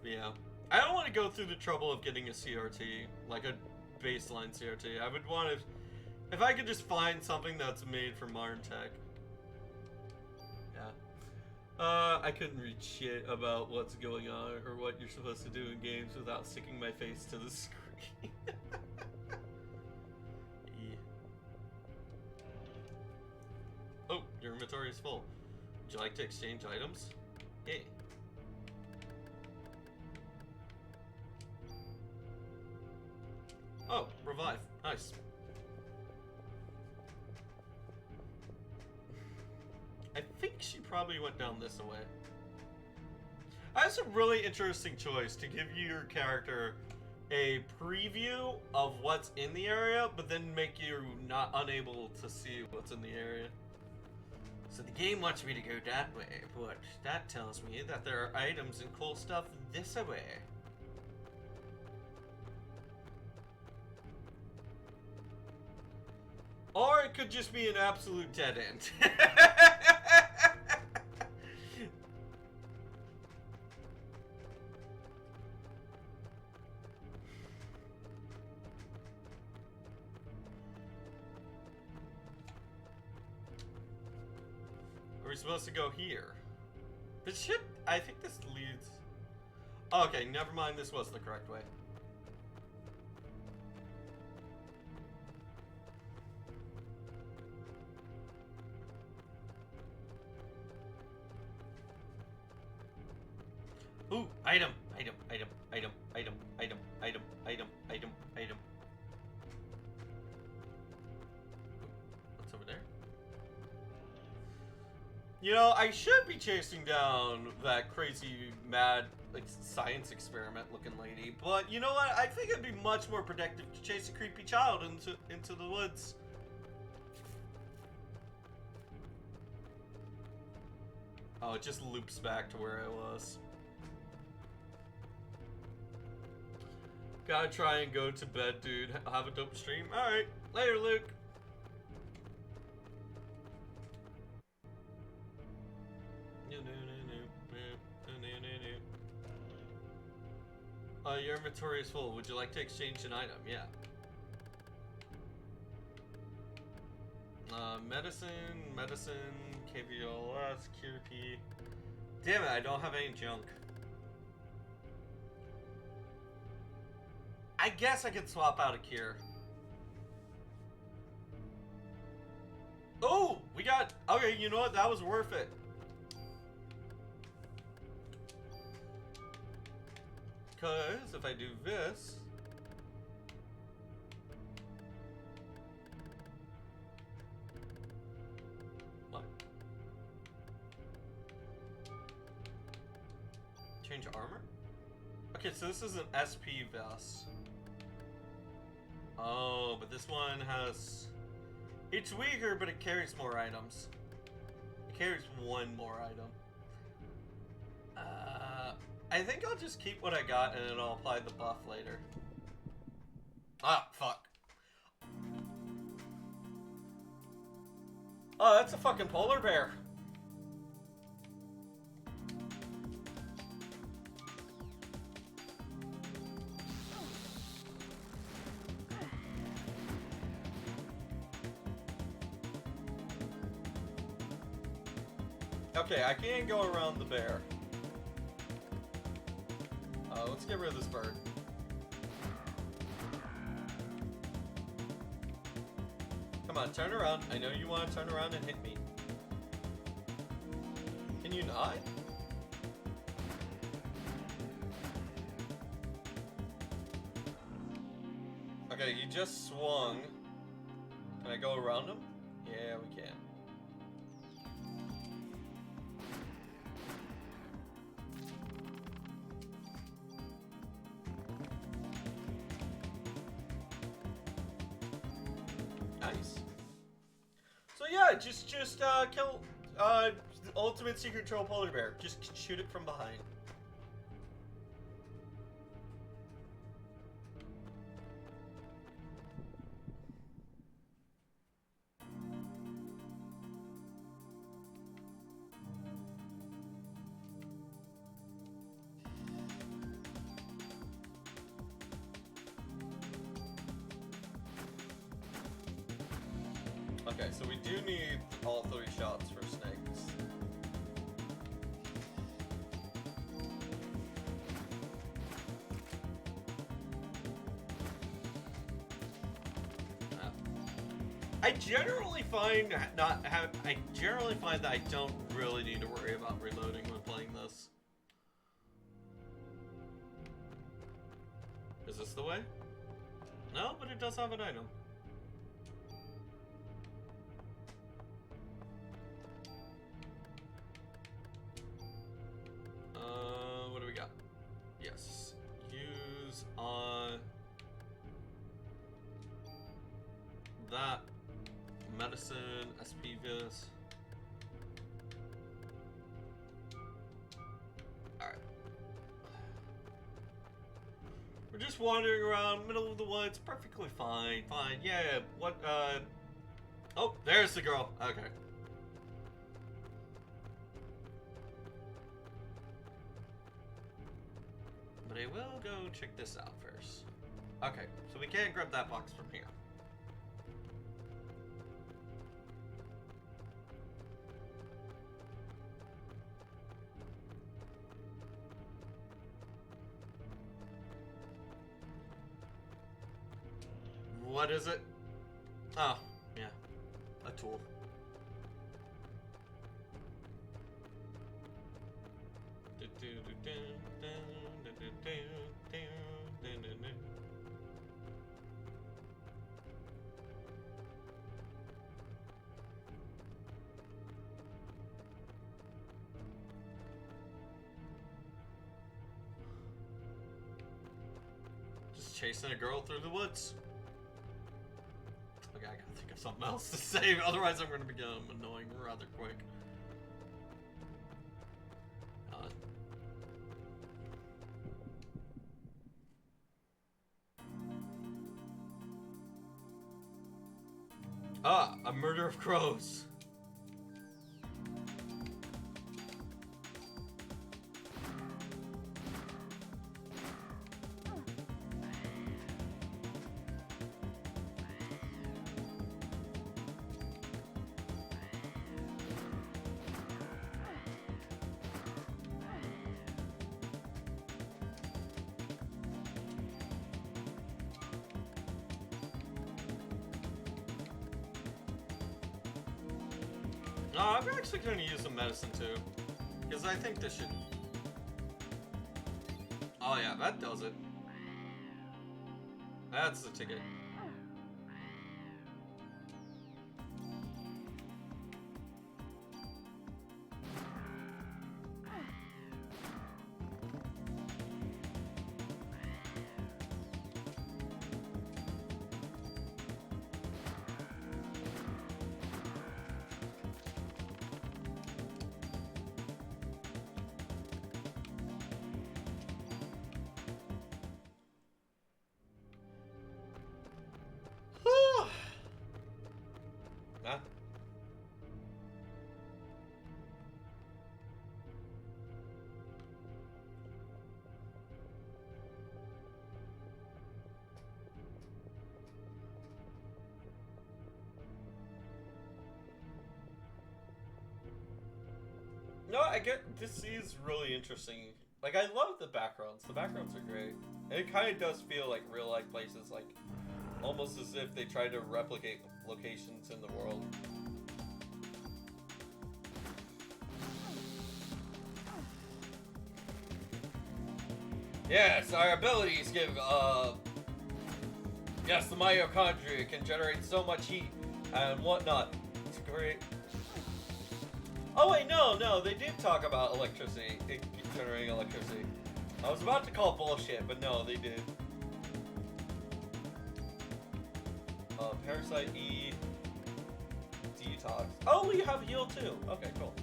Speaker 1: Yeah. I don't want to go through the trouble of getting a CRT, like a baseline CRT. I would want to, if I could just find something that's made for modern tech. Yeah. I couldn't read shit about what's going on or what you're supposed to do in games without sticking my face to the screen. Yeah. Oh, your inventory is full. Would you like to exchange items? Hey. Oh, revive. Nice. I think she probably went down this way. That's a really interesting choice to give your character a preview of what's in the area, but then make you not unable to see what's in the area. So the game wants me to go that way, but that tells me that there are items and cool stuff this way. Or it could just be an absolute dead end. Are we supposed to go here? This should... I think this leads... Oh, okay, never mind. This was the correct way. Ooh, item, item, item, item, item, item, item, item, item, item. What's over there? You know, I should be chasing down that crazy, mad, like, science experiment looking lady, but you know what? I think it'd be much more productive to chase a creepy child into the woods. Oh, it just loops back to where I was. Gotta try and go to bed, dude. Have a dope stream. Alright. Later, Luke. Your inventory is full. Would you like to exchange an item? Yeah. Medicine, KVLS, Kirpi. Damn it, I don't have any junk. I guess I could swap out a cure. Oh, we got... Okay, you know what? That was worth it. Because if I do this... What? Change armor? Okay, so this is an SP vest. Oh, but this one has... It's weaker, but it carries more items. It carries one more item. I think I'll just keep what I got and then I'll apply the buff later. Ah, fuck. Oh, that's a fucking polar bear. Okay, I can't go around the bear. Let's get rid of this bird. Come on, turn around. I know you want to turn around and hit me. Can you not? Okay, he just swung. Can I go around him? Yeah, we can. Nice. So yeah, just kill the ultimate secret troll polar bear. Just shoot it from behind. Okay, so we do need all 3 shots for snakes. I generally find that I don't really need to worry about reloading when playing this. Is this the way? No, but it does have an item. that. Medicine, SP vis. Alright. We're just wandering around, middle of the woods, perfectly fine, fine. Yeah, what, oh, there's the girl. Okay. But I will go check this out first. Okay, so we can't grab that box from here. What is it? Oh, yeah, a tool. Just chasing a girl through the woods. Okay, I gotta think of something else to say, otherwise I'm gonna become annoying rather quick. A murder of crows. No, I'm actually going to use some medicine too, because I think this should... Oh yeah, that does it. That's the ticket. Huh? No, I get this is really interesting. Like, I love the backgrounds. The backgrounds are great. And it kind of does feel like real life places, like almost as if they try to replicate locations in the world. Yes, our abilities give, yes, the mitochondria can generate so much heat and whatnot. It's great. Oh wait, no, they did talk about electricity, generating electricity. I was about to call bullshit, but no, they did. Parasite E, detox. Oh, you have heal too. Okay, cool.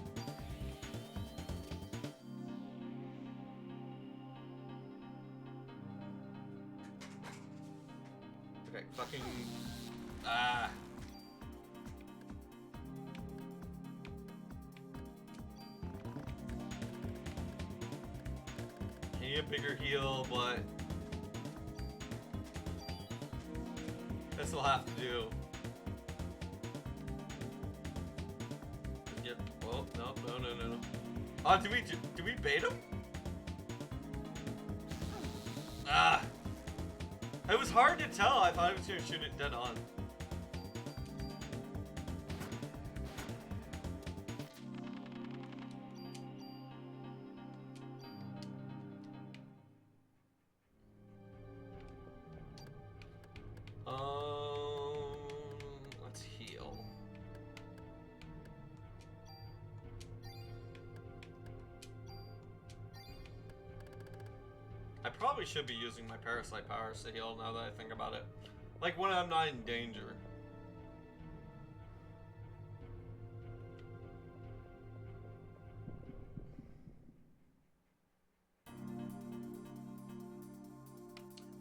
Speaker 1: Okay, fucking, Need a bigger heal, but this will have to do. Yep. Oh, no. Oh, do we bait him? Ah. It was hard to tell. I thought I was gonna shoot it dead on. Let's heal. I probably should be using my parasite powers to heal now that I think about it. Like when I'm not in danger.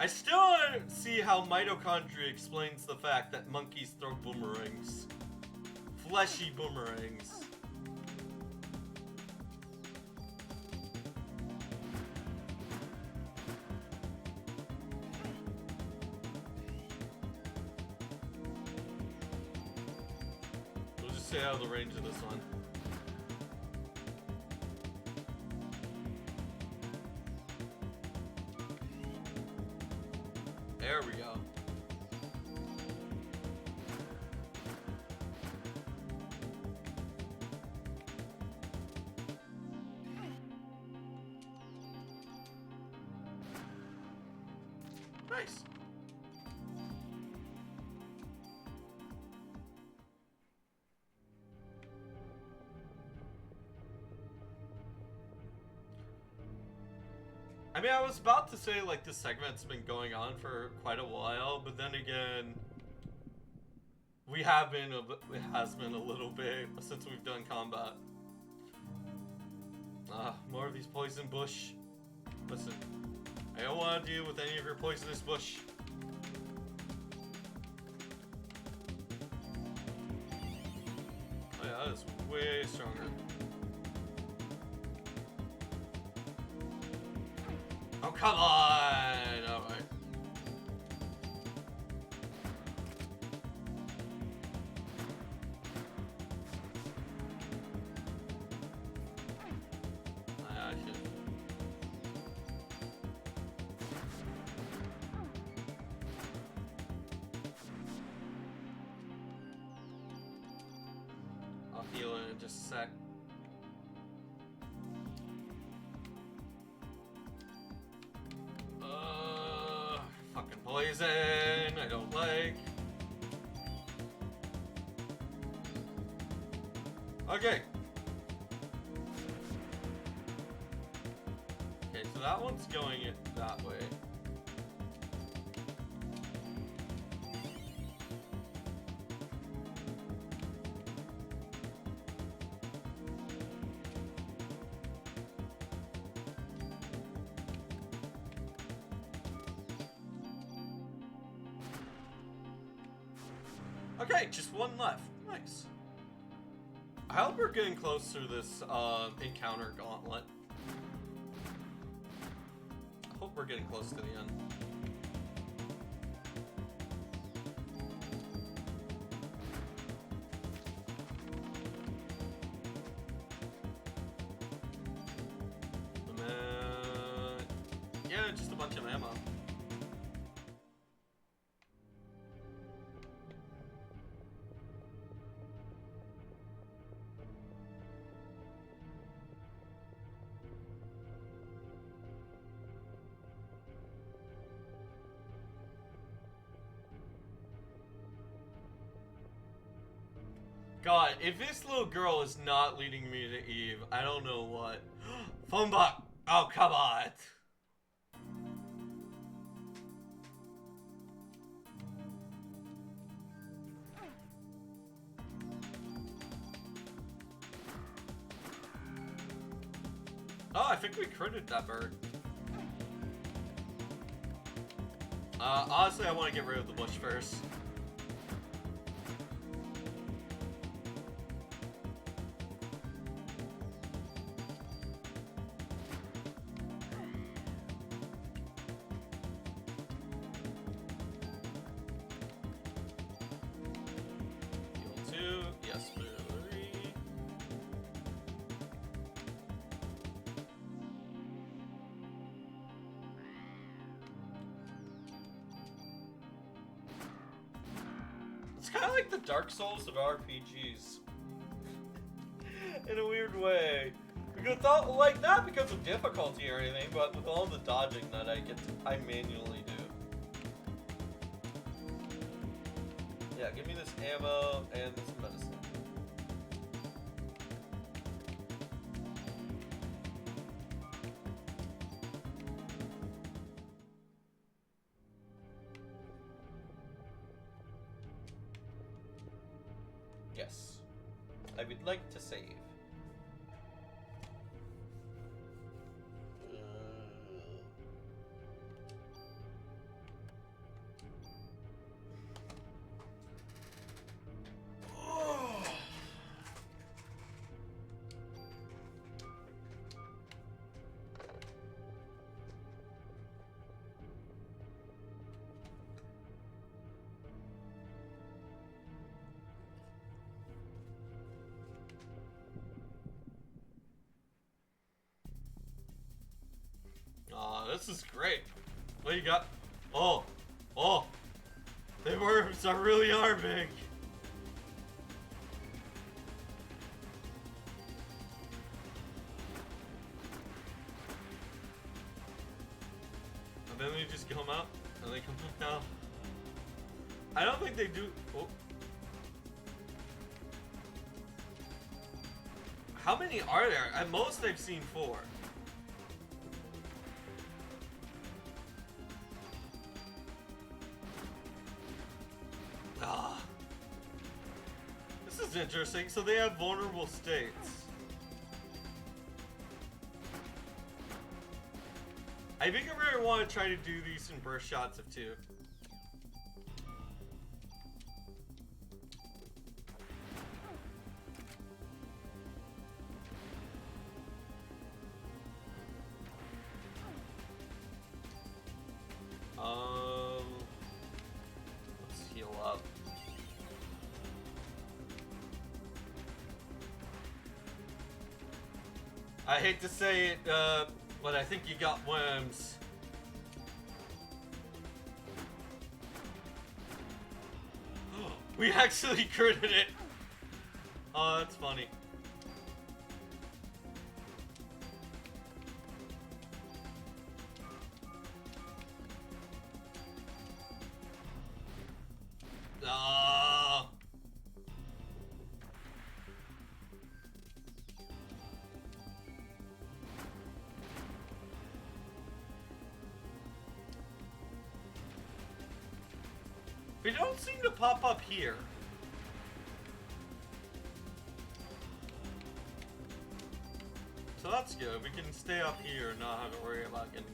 Speaker 1: I still don't see how mitochondria explains the fact that monkeys throw boomerangs. Fleshy boomerangs. We'll just stay out of the range of this one. There we go. Nice. I mean, I was about to say, like, this segment's been going on for quite a while, but then again, it has been a little bit since we've done combat. More of these poison bush. Listen, I don't want to deal with any of your poisonous bush. Oh yeah, that is way stronger. Oh, come on! Alright. I should. I'll heal it in just a sec. Fucking poison, I don't like. Okay. Okay, so that one's going that way. Okay, just one left. Nice. I hope we're getting close to this encounter gauntlet. I hope we're getting close to the end. Yeah, just a bunch of ammo. God, if this little girl is not leading me to Eve, I don't know what. Phone box! Oh, come on! Oh, I think we critted that bird. Honestly, I want to get rid of the bush first. It's kind of like the Dark Souls of RPGs. In a weird way. Because, like, not because of difficulty or anything, but with all the dodging that I manually do. Yeah, give me this ammo and this medicine. Yes. I would like to save. this is great. What you got? Oh, oh, the worms are really big. And then they just come out, and they come back down. I don't think they do. Oh. How many are there? At most, I've seen 4. Ah. This is interesting. So they have vulnerable states. I think I'm gonna want to try to do these in burst shots of 2. Let's heal up. I hate to say it, but I think you got worms. We actually critted it. Oh, that's funny. Oh. They don't seem to pop up here. So that's good. We can stay up here and not have to worry about getting...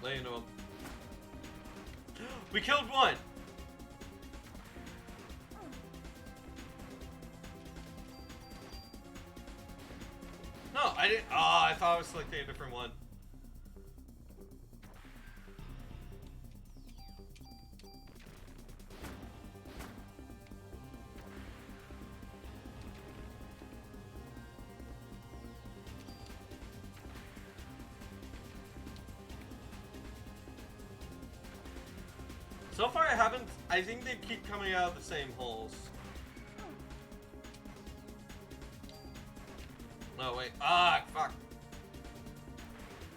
Speaker 1: Lay into him. We killed one! No, I didn't. Oh, I thought I was selecting a different one. So far, I haven't. I think they keep coming out of the same holes. No, wait. Ah, fuck.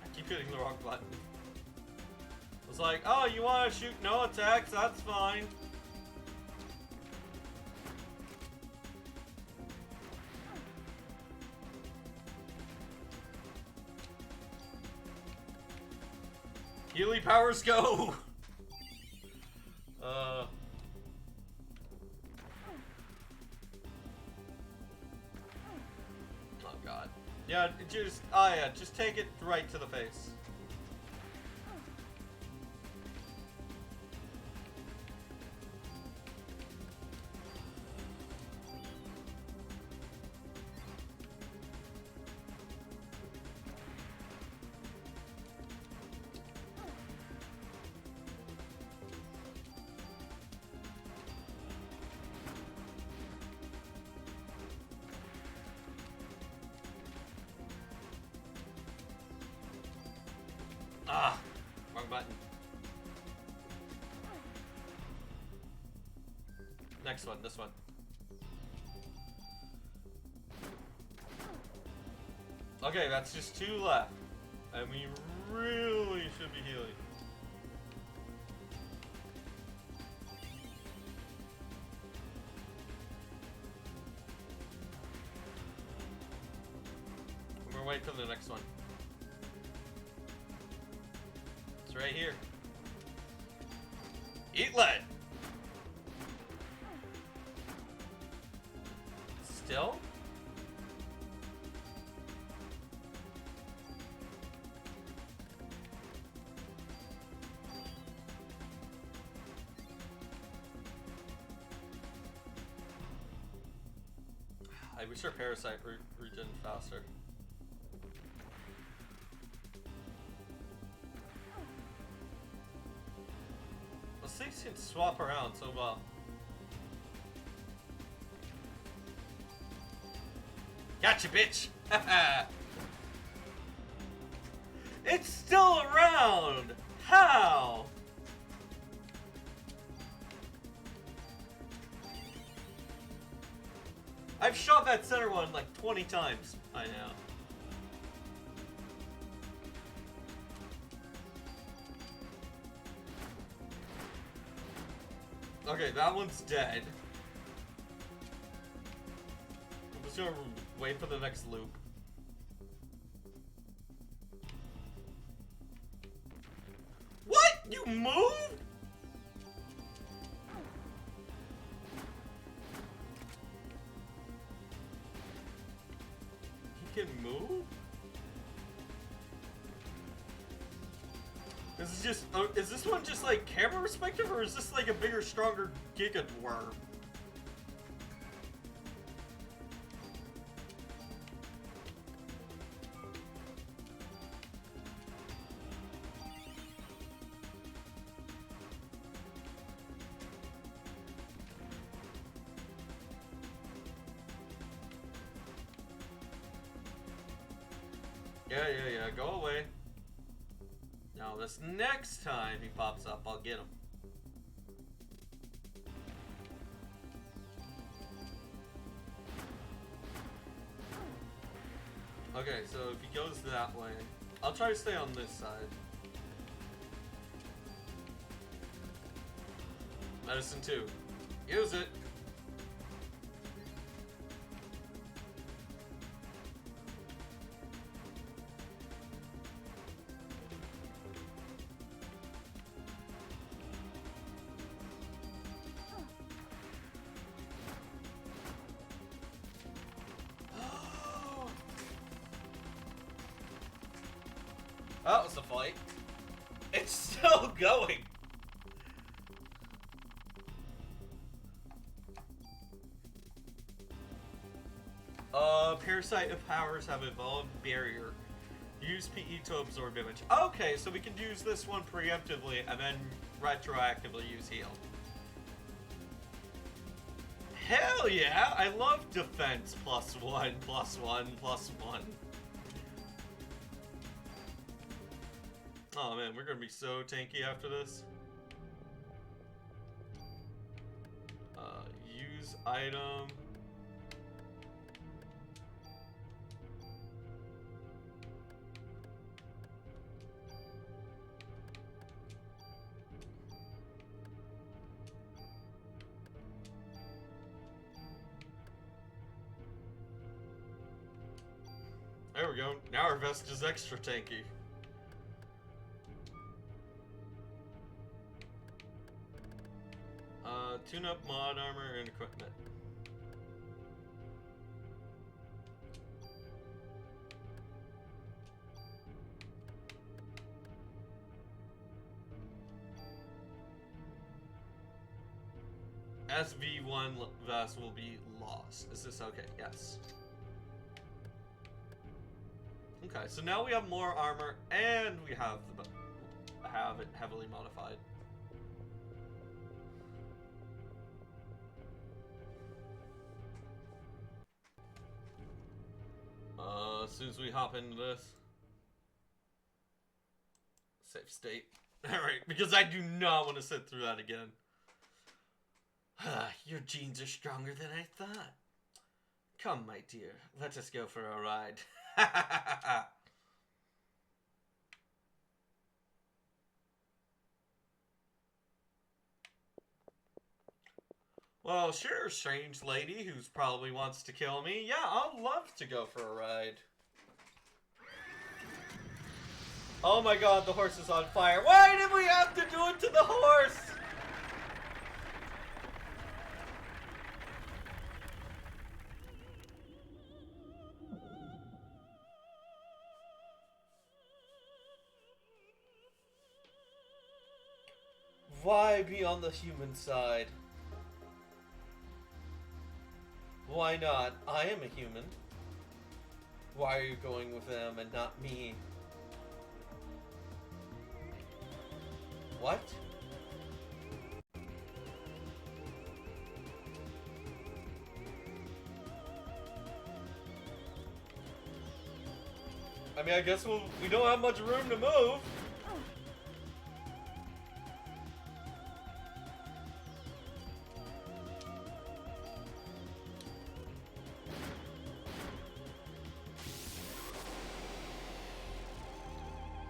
Speaker 1: I keep hitting the wrong button. It's like, oh, you want to shoot no attacks? That's fine. Healy powers go! Oh god. Yeah, just take it right to the face. Ah, wrong button. Next one, this one. Okay, that's just 2 left. And we really should be healing. I'm gonna wait till the next one. It's right here. Eat lead! Still? I wish our Parasite regen faster. Those things can swap around so well. Gotcha, bitch! It's still around! How? I've shot that center one like 20 times by now. Okay, that one's dead. I'm just gonna wait for the next loop. What? You moved? He can move? Is this one just like camera perspective, or is this like a bigger, stronger Giga Dwarf? Yeah, go away. Now this next time he pops up, I'll get him. Okay, so if he goes that way, I'll try to stay on this side. Medicine 2. Use it! That was a fight. It's still going. Parasite powers have evolved barrier. Use PE to absorb damage. Okay, so we can use this one preemptively and then retroactively use heal. Hell yeah! I love defense +1, +1, +1. Oh man, we're gonna be so tanky after this. Use item. There we go. Now our vest is extra tanky. Tune up mod armor and equipment. SV1 vest will be lost. Is this okay? Yes. Okay, so now we have more armor and we have it heavily modified. As soon as we hop into this, save state. Alright, because I do not want to sit through that again. Your genes are stronger than I thought. Come, my dear, let us go for a ride. Well, sure, strange lady who's probably wants to kill me. Yeah, I'll love to go for a ride. Oh my god, the horse is on fire. Why did we have to do it to the horse? Why be on the human side? Why not? I am a human. Why are you going with them and not me? What? I mean, I guess we don't have much room to move.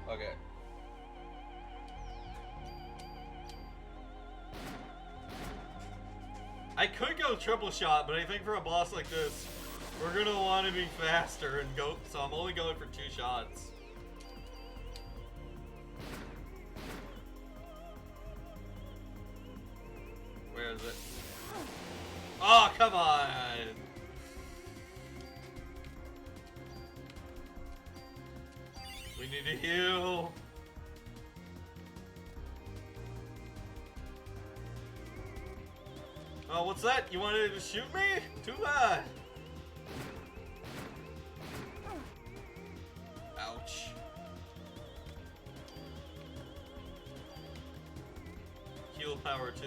Speaker 1: Okay. I could go triple shot, but I think for a boss like this, we're gonna want to be faster and go. So I'm only going for 2 shots. Where is it? Oh, come on! We need to heal. Oh, what's that? You wanted to shoot me? Too bad. Ouch. Heal power 2.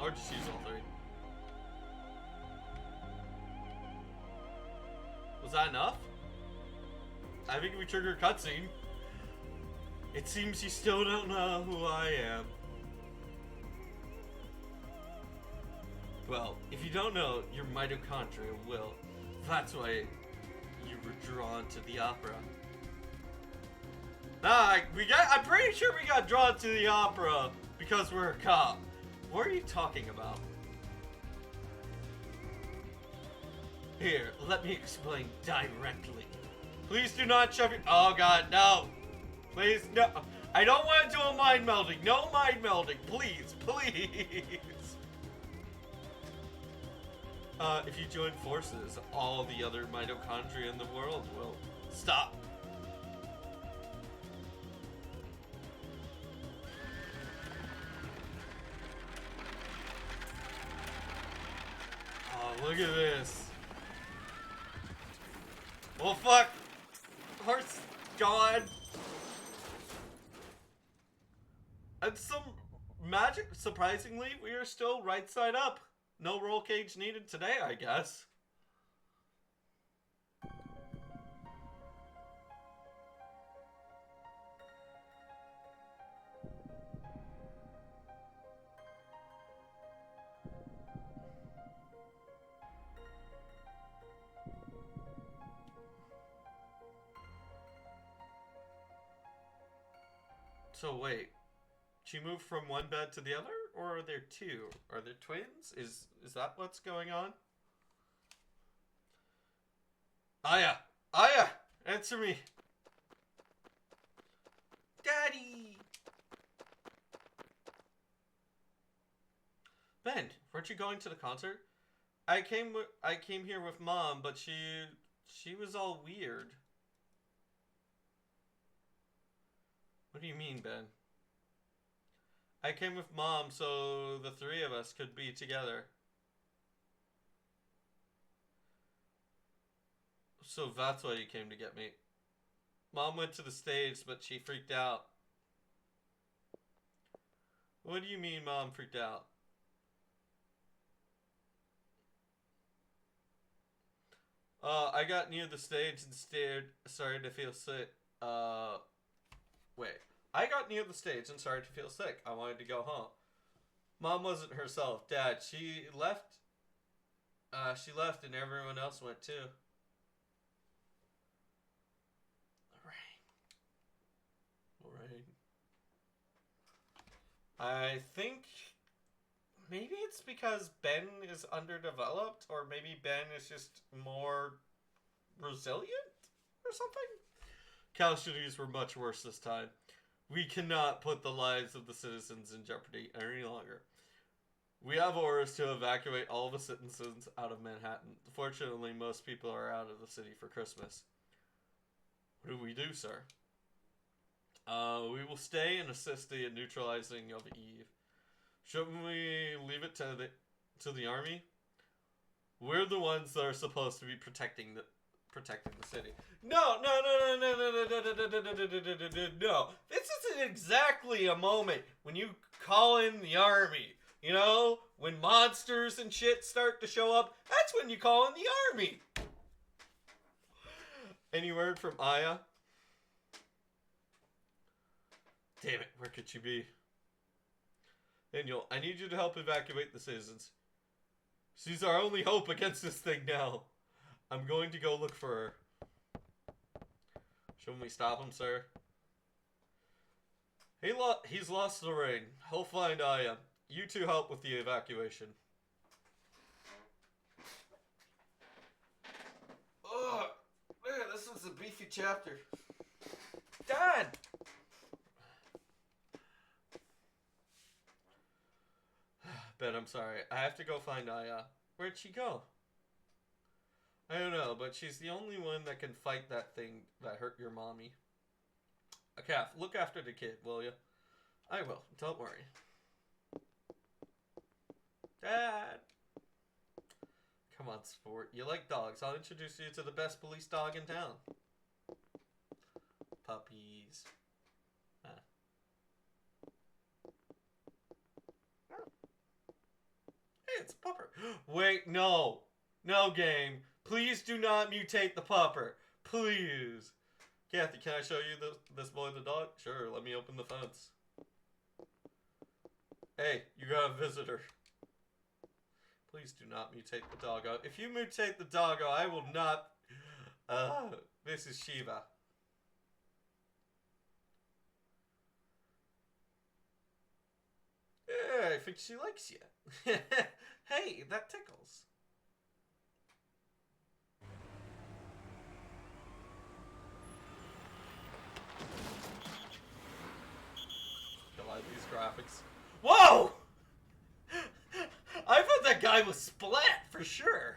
Speaker 1: Or just use all 3. Was that enough? I think we trigger cutscene. It seems you still don't know who I am. Well, if you don't know, your mitochondria will. That's why you were drawn to the opera. Nah, I'm pretty sure we got drawn to the opera because we're a cop. What are you talking about? Here, let me explain directly. Please do not shove your— Oh god, no! Please, no! I don't want to do a mind melding! No mind melding! Please, please! If you join forces, all the other mitochondria in the world will— Stop! Oh, look at this. Well, fuck. Heart's gone. And some magic, surprisingly, we are still right side up. No roll cage needed today, I guess. So wait, she moved from one bed to the other, or are there 2? Are there twins? Is that what's going on? Aya! Aya! Answer me! Daddy! Ben, weren't you going to the concert? I came here with Mom, but she was all weird. What do you mean, Ben? I came with Mom so the 3 of us could be together. So that's why you came to get me. Mom went to the stage, but she freaked out. What do you mean Mom freaked out? I got near the stage and started to feel sick. Wait. I got near the stage and started to feel sick. I wanted to go home. Mom wasn't herself. Dad, she left. She left and everyone else went too. Alright. I think maybe it's because Ben is underdeveloped, or maybe Ben is just more resilient or something? Casualties were much worse this time. We cannot put the lives of the citizens in jeopardy any longer. We have orders to evacuate all the citizens out of Manhattan. Fortunately, most people are out of the city for Christmas. What do we do, sir? We will stay and assist the neutralizing of Eve. Shouldn't we leave it to the army? We're the ones that are supposed to be protecting protecting the city. No, no, no, no, no, no, no, no, no, no, no, no, no, no, no, no. This isn't exactly a moment when you call in the army. You know, when monsters and shit start to show up, that's when you call in the army. Any word from Aya? Damn it, where could she be? Daniel, I need you to help evacuate the citizens. She's our only hope against this thing now. I'm going to go look for her. Shouldn't we stop him, sir? He's lost the ring. He'll find Aya. You two help with the evacuation. Oh, man, this was a beefy chapter. Dad! Ben, I'm sorry. I have to go find Aya. Where'd she go? I don't know, but she's the only one that can fight that thing that hurt your mommy. A calf, look after the kid, will you? I will. Don't worry. Dad! Come on, sport. You like dogs. I'll introduce you to the best police dog in town. Puppies. Hey, it's a pupper. Wait, no. No, game. Please do not mutate the pupper. Please. Kathy, can I show you this boy the dog? Sure, let me open the fence. Hey, you got a visitor. Please do not mutate the doggo. If you mutate the doggo, I will not... this is Shiva. Yeah, I think she likes you. Hey, that tickles. I like these graphics. Whoa! I thought that guy was splat for sure.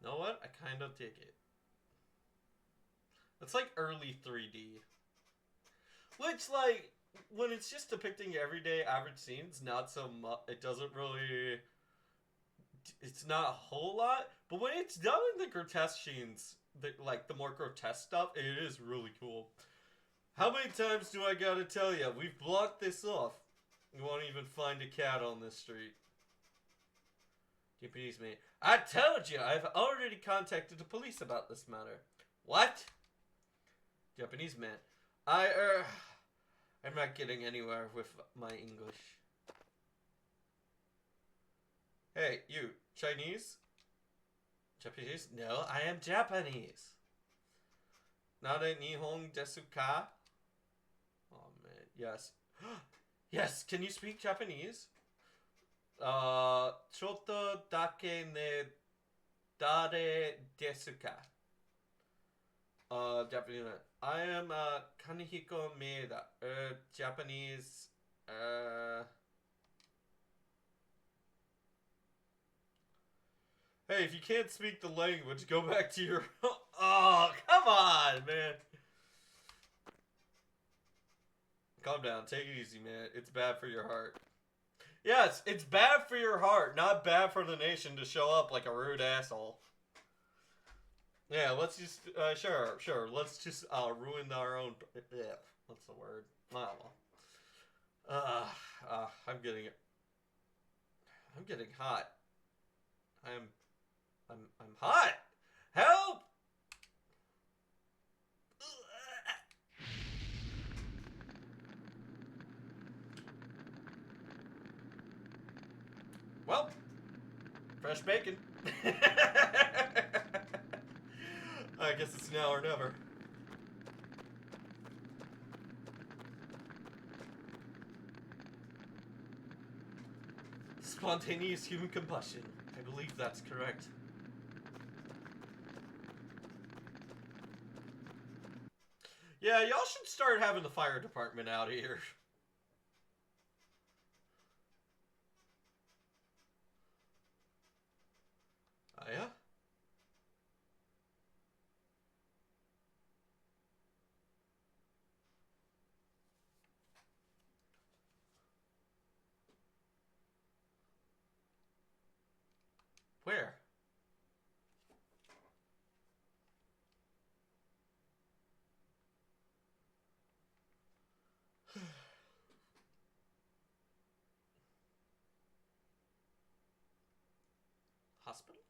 Speaker 1: Know what? I kind of dig it. It's like early 3D. Which, like, when it's just depicting everyday average scenes, not so much. It doesn't really. It's not a whole lot. But when it's done in the grotesque scenes, like the more grotesque stuff, it is really cool. How many times do I gotta tell you? We've blocked this off. You won't even find a cat on this street. Japanese man. I told you, I've already contacted the police about this matter. What? Japanese man. I'm not getting anywhere with my English. Hey, you, Chinese? Japanese? No, I am Japanese. Nare Nihon desu ka? Oh man, yes. Yes, can you speak Japanese? Chotto dake ne dare desu ka? Japanese. I am Kanehiko Maeda. Japanese. Hey, if you can't speak the language, go back to your. Oh, come on, man. Calm down. Take it easy, man. It's bad for your heart. Yes, it's bad for your heart, not bad for the nation to show up like a rude asshole. Yeah, let's just, sure, let's just, ruin our own, what's the word? Oh, well. I'm getting hot. I'm hot! Help! Well, fresh bacon. I guess it's now or never. Spontaneous human combustion. I believe that's correct. Yeah, y'all should start having the fire department out here. Oh, yeah? Hospital?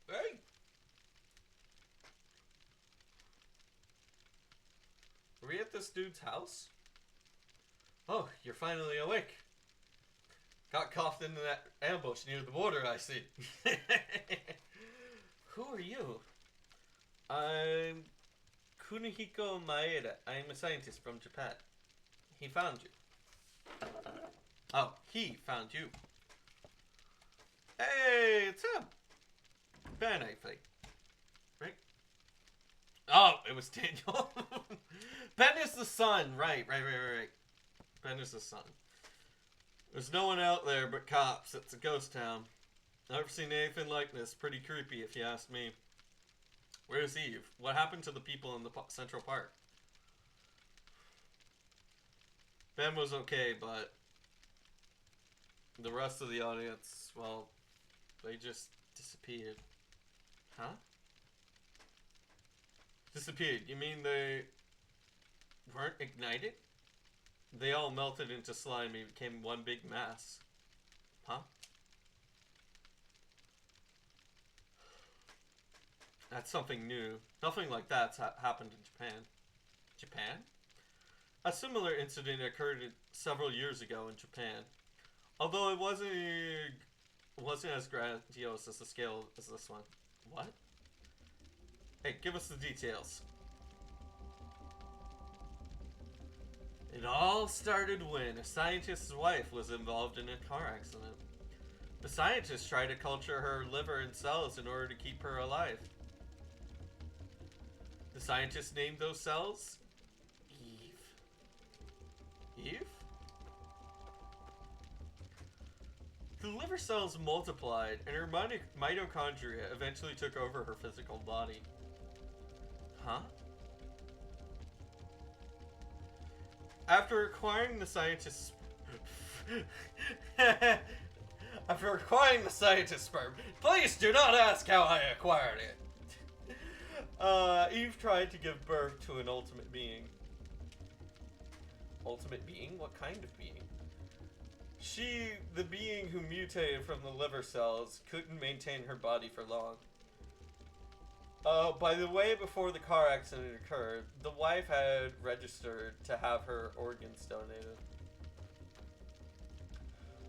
Speaker 1: Hey! Are we at this dude's house? Oh, you're finally awake. Got coughed into that ambush near the border, I see. Who are you? I'm Kunihiko Maeda. I'm a scientist from Japan. He found you. Oh, he found you. Hey, it's him. Ben, I think. Right? Oh, it was Daniel. Ben is the son. Right. Ben is the son. There's no one out there but cops. It's a ghost town. Never seen anything like this. Pretty creepy, if you ask me. Where's Eve? What happened to the people in the Central Park? Ben was okay, but the rest of the audience, well, they just disappeared. Huh? Disappeared. You mean they weren't ignited? They all melted into slime and became one big mass. Huh? That's something new. Nothing like that's happened in Japan. Japan? A similar incident occurred several years ago in Japan. Although it wasn't as grandiose as the scale as this one. What? Hey, give us the details. It all started when a scientist's wife was involved in a car accident. The scientist tried to culture her liver and cells in order to keep her alive. The scientist named those cells Eve. Eve? The liver cells multiplied, and her mitochondria eventually took over her physical body. Huh? After acquiring the scientist's sperm, please do not ask how I acquired it. Eve tried to give birth to an ultimate being. Ultimate being? What kind of being? She, the being who mutated from the liver cells, couldn't maintain her body for long. By the way, before the car accident occurred, the wife had registered to have her organs donated.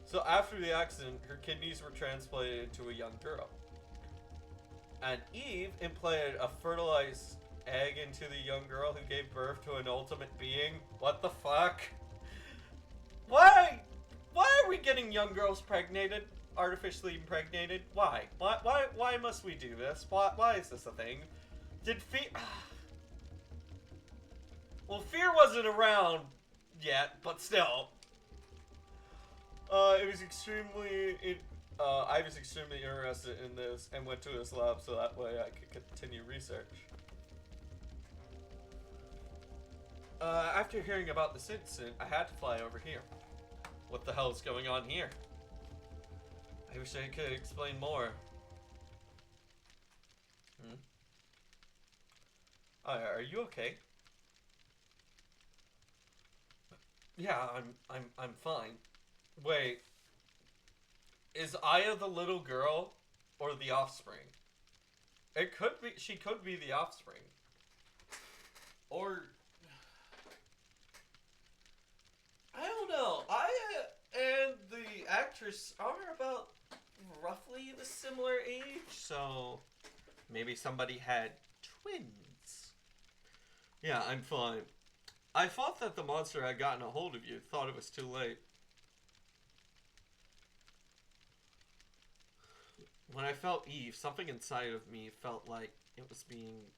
Speaker 1: So after the accident, her kidneys were transplanted to a young girl. And Eve implanted a fertilized egg into the young girl who gave birth to an ultimate being. What the fuck? Why? Why are we getting young girls pregnated? Artificially impregnated? Why? Why must we do this? Why is this a thing? Did fear... Well, fear wasn't around yet, but still. It was extremely... I was extremely interested in this and went to his lab so that way I could continue research. After hearing about this incident, I had to fly over here. What the hell is going on here? I wish I could explain more. Are you okay? Yeah, I'm fine. Wait. Is Aya the little girl or the offspring? It could be, she could be the offspring. Or I don't know. Aya and the actress are about roughly the similar age, so maybe somebody had twins. Yeah, I'm fine. I thought that the monster had gotten a hold of you. Thought it was too late. When I felt Eve, something inside of me felt like it was being...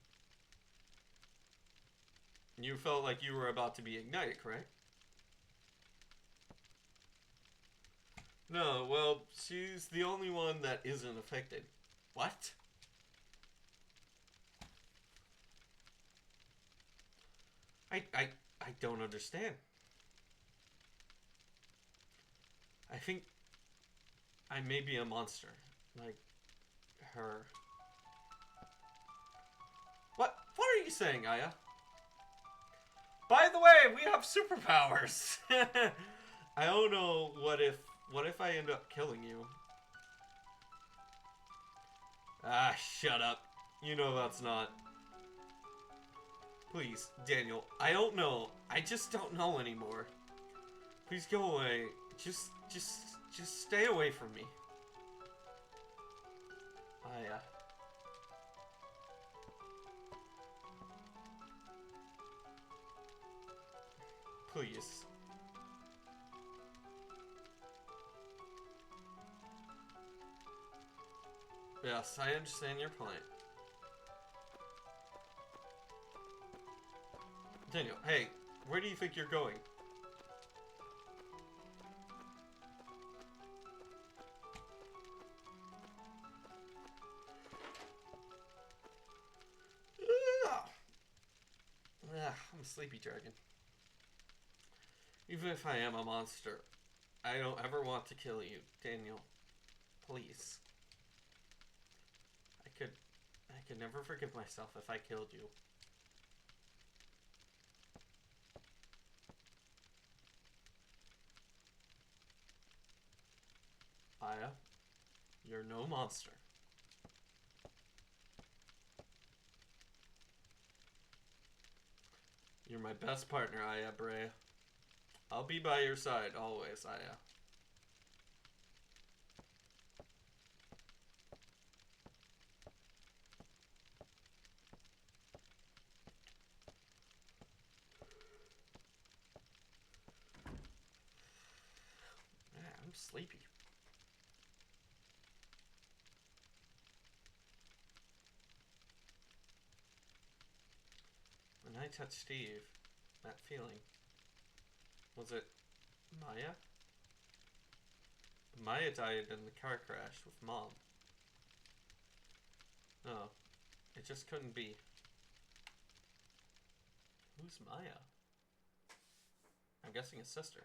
Speaker 1: You felt like you were about to be ignited, correct? No, well, she's the only one that isn't affected. What? I don't understand. I think I may be a monster. Like her. What are you saying, Aya? By the way, we have superpowers! I don't know what if I end up killing you? Ah, shut up. You know that's not. Please, Daniel, I don't know. I just don't know anymore. Please go away. Just stay away from me. Aya. Please. Yes, I understand your point. Daniel, hey, where do you think you're going? I'm a sleepy dragon. Even if I am a monster, I don't ever want to kill you, Daniel. Please. I could never forgive myself if I killed you. Aya, you're no monster. You're my best partner, Aya Brea. I'll be by your side always, Aya. Man, I'm sleepy. When I touched Steve, that feeling, was it Maya? Maya died in the car crash with Mom. No, it just couldn't be. Who's Maya? I'm guessing his sister.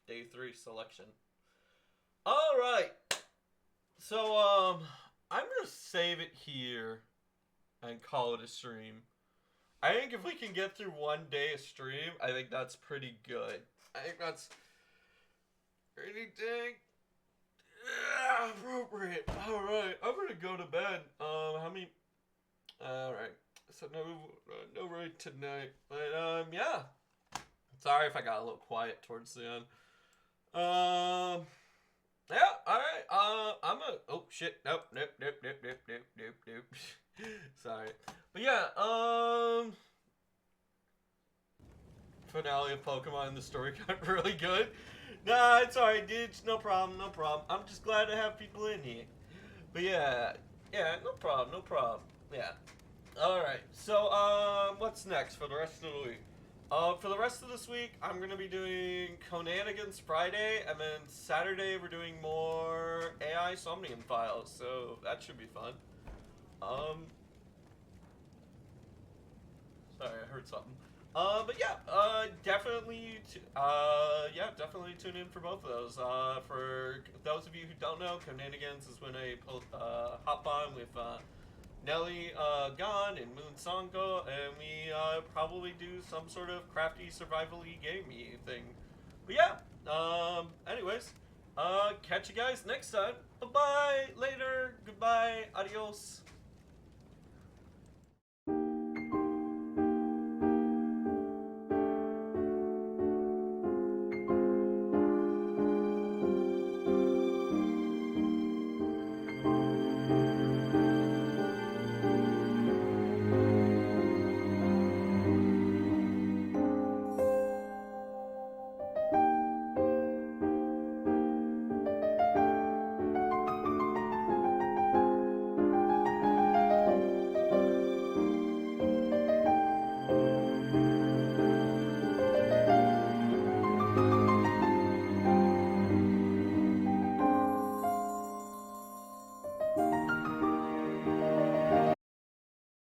Speaker 1: Day 3 selection. Alright. So, I'm gonna save it here and call it a stream. I think if we can get through one day of stream, I think that's pretty good. I think that's pretty dang appropriate. Alright, I'm gonna go to bed. How many? Alright. So no raid tonight. But, yeah. Sorry if I got a little quiet towards the end. Yeah, alright, I'm a, oh shit, nope. Sorry. But yeah, finale of Pokemon, the story got really good. Nah, it's alright, dudes, no problem. I'm just glad to have people in here. But yeah, no problem. Yeah. Alright, so, what's next for the rest of the week? For the rest of this week, I'm going to be doing Conanigans Friday, and then Saturday we're doing more AI Somnium Files, so that should be fun. Sorry, I heard something. But yeah, definitely tune in for both of those. For those of you who don't know, Conanigans is when I hop on with, Nelly, Gon, and Moon Songo, and we, probably do some sort of crafty survival-y gamey thing. But yeah, anyways, catch you guys next time. Bye-bye, later, goodbye, adios.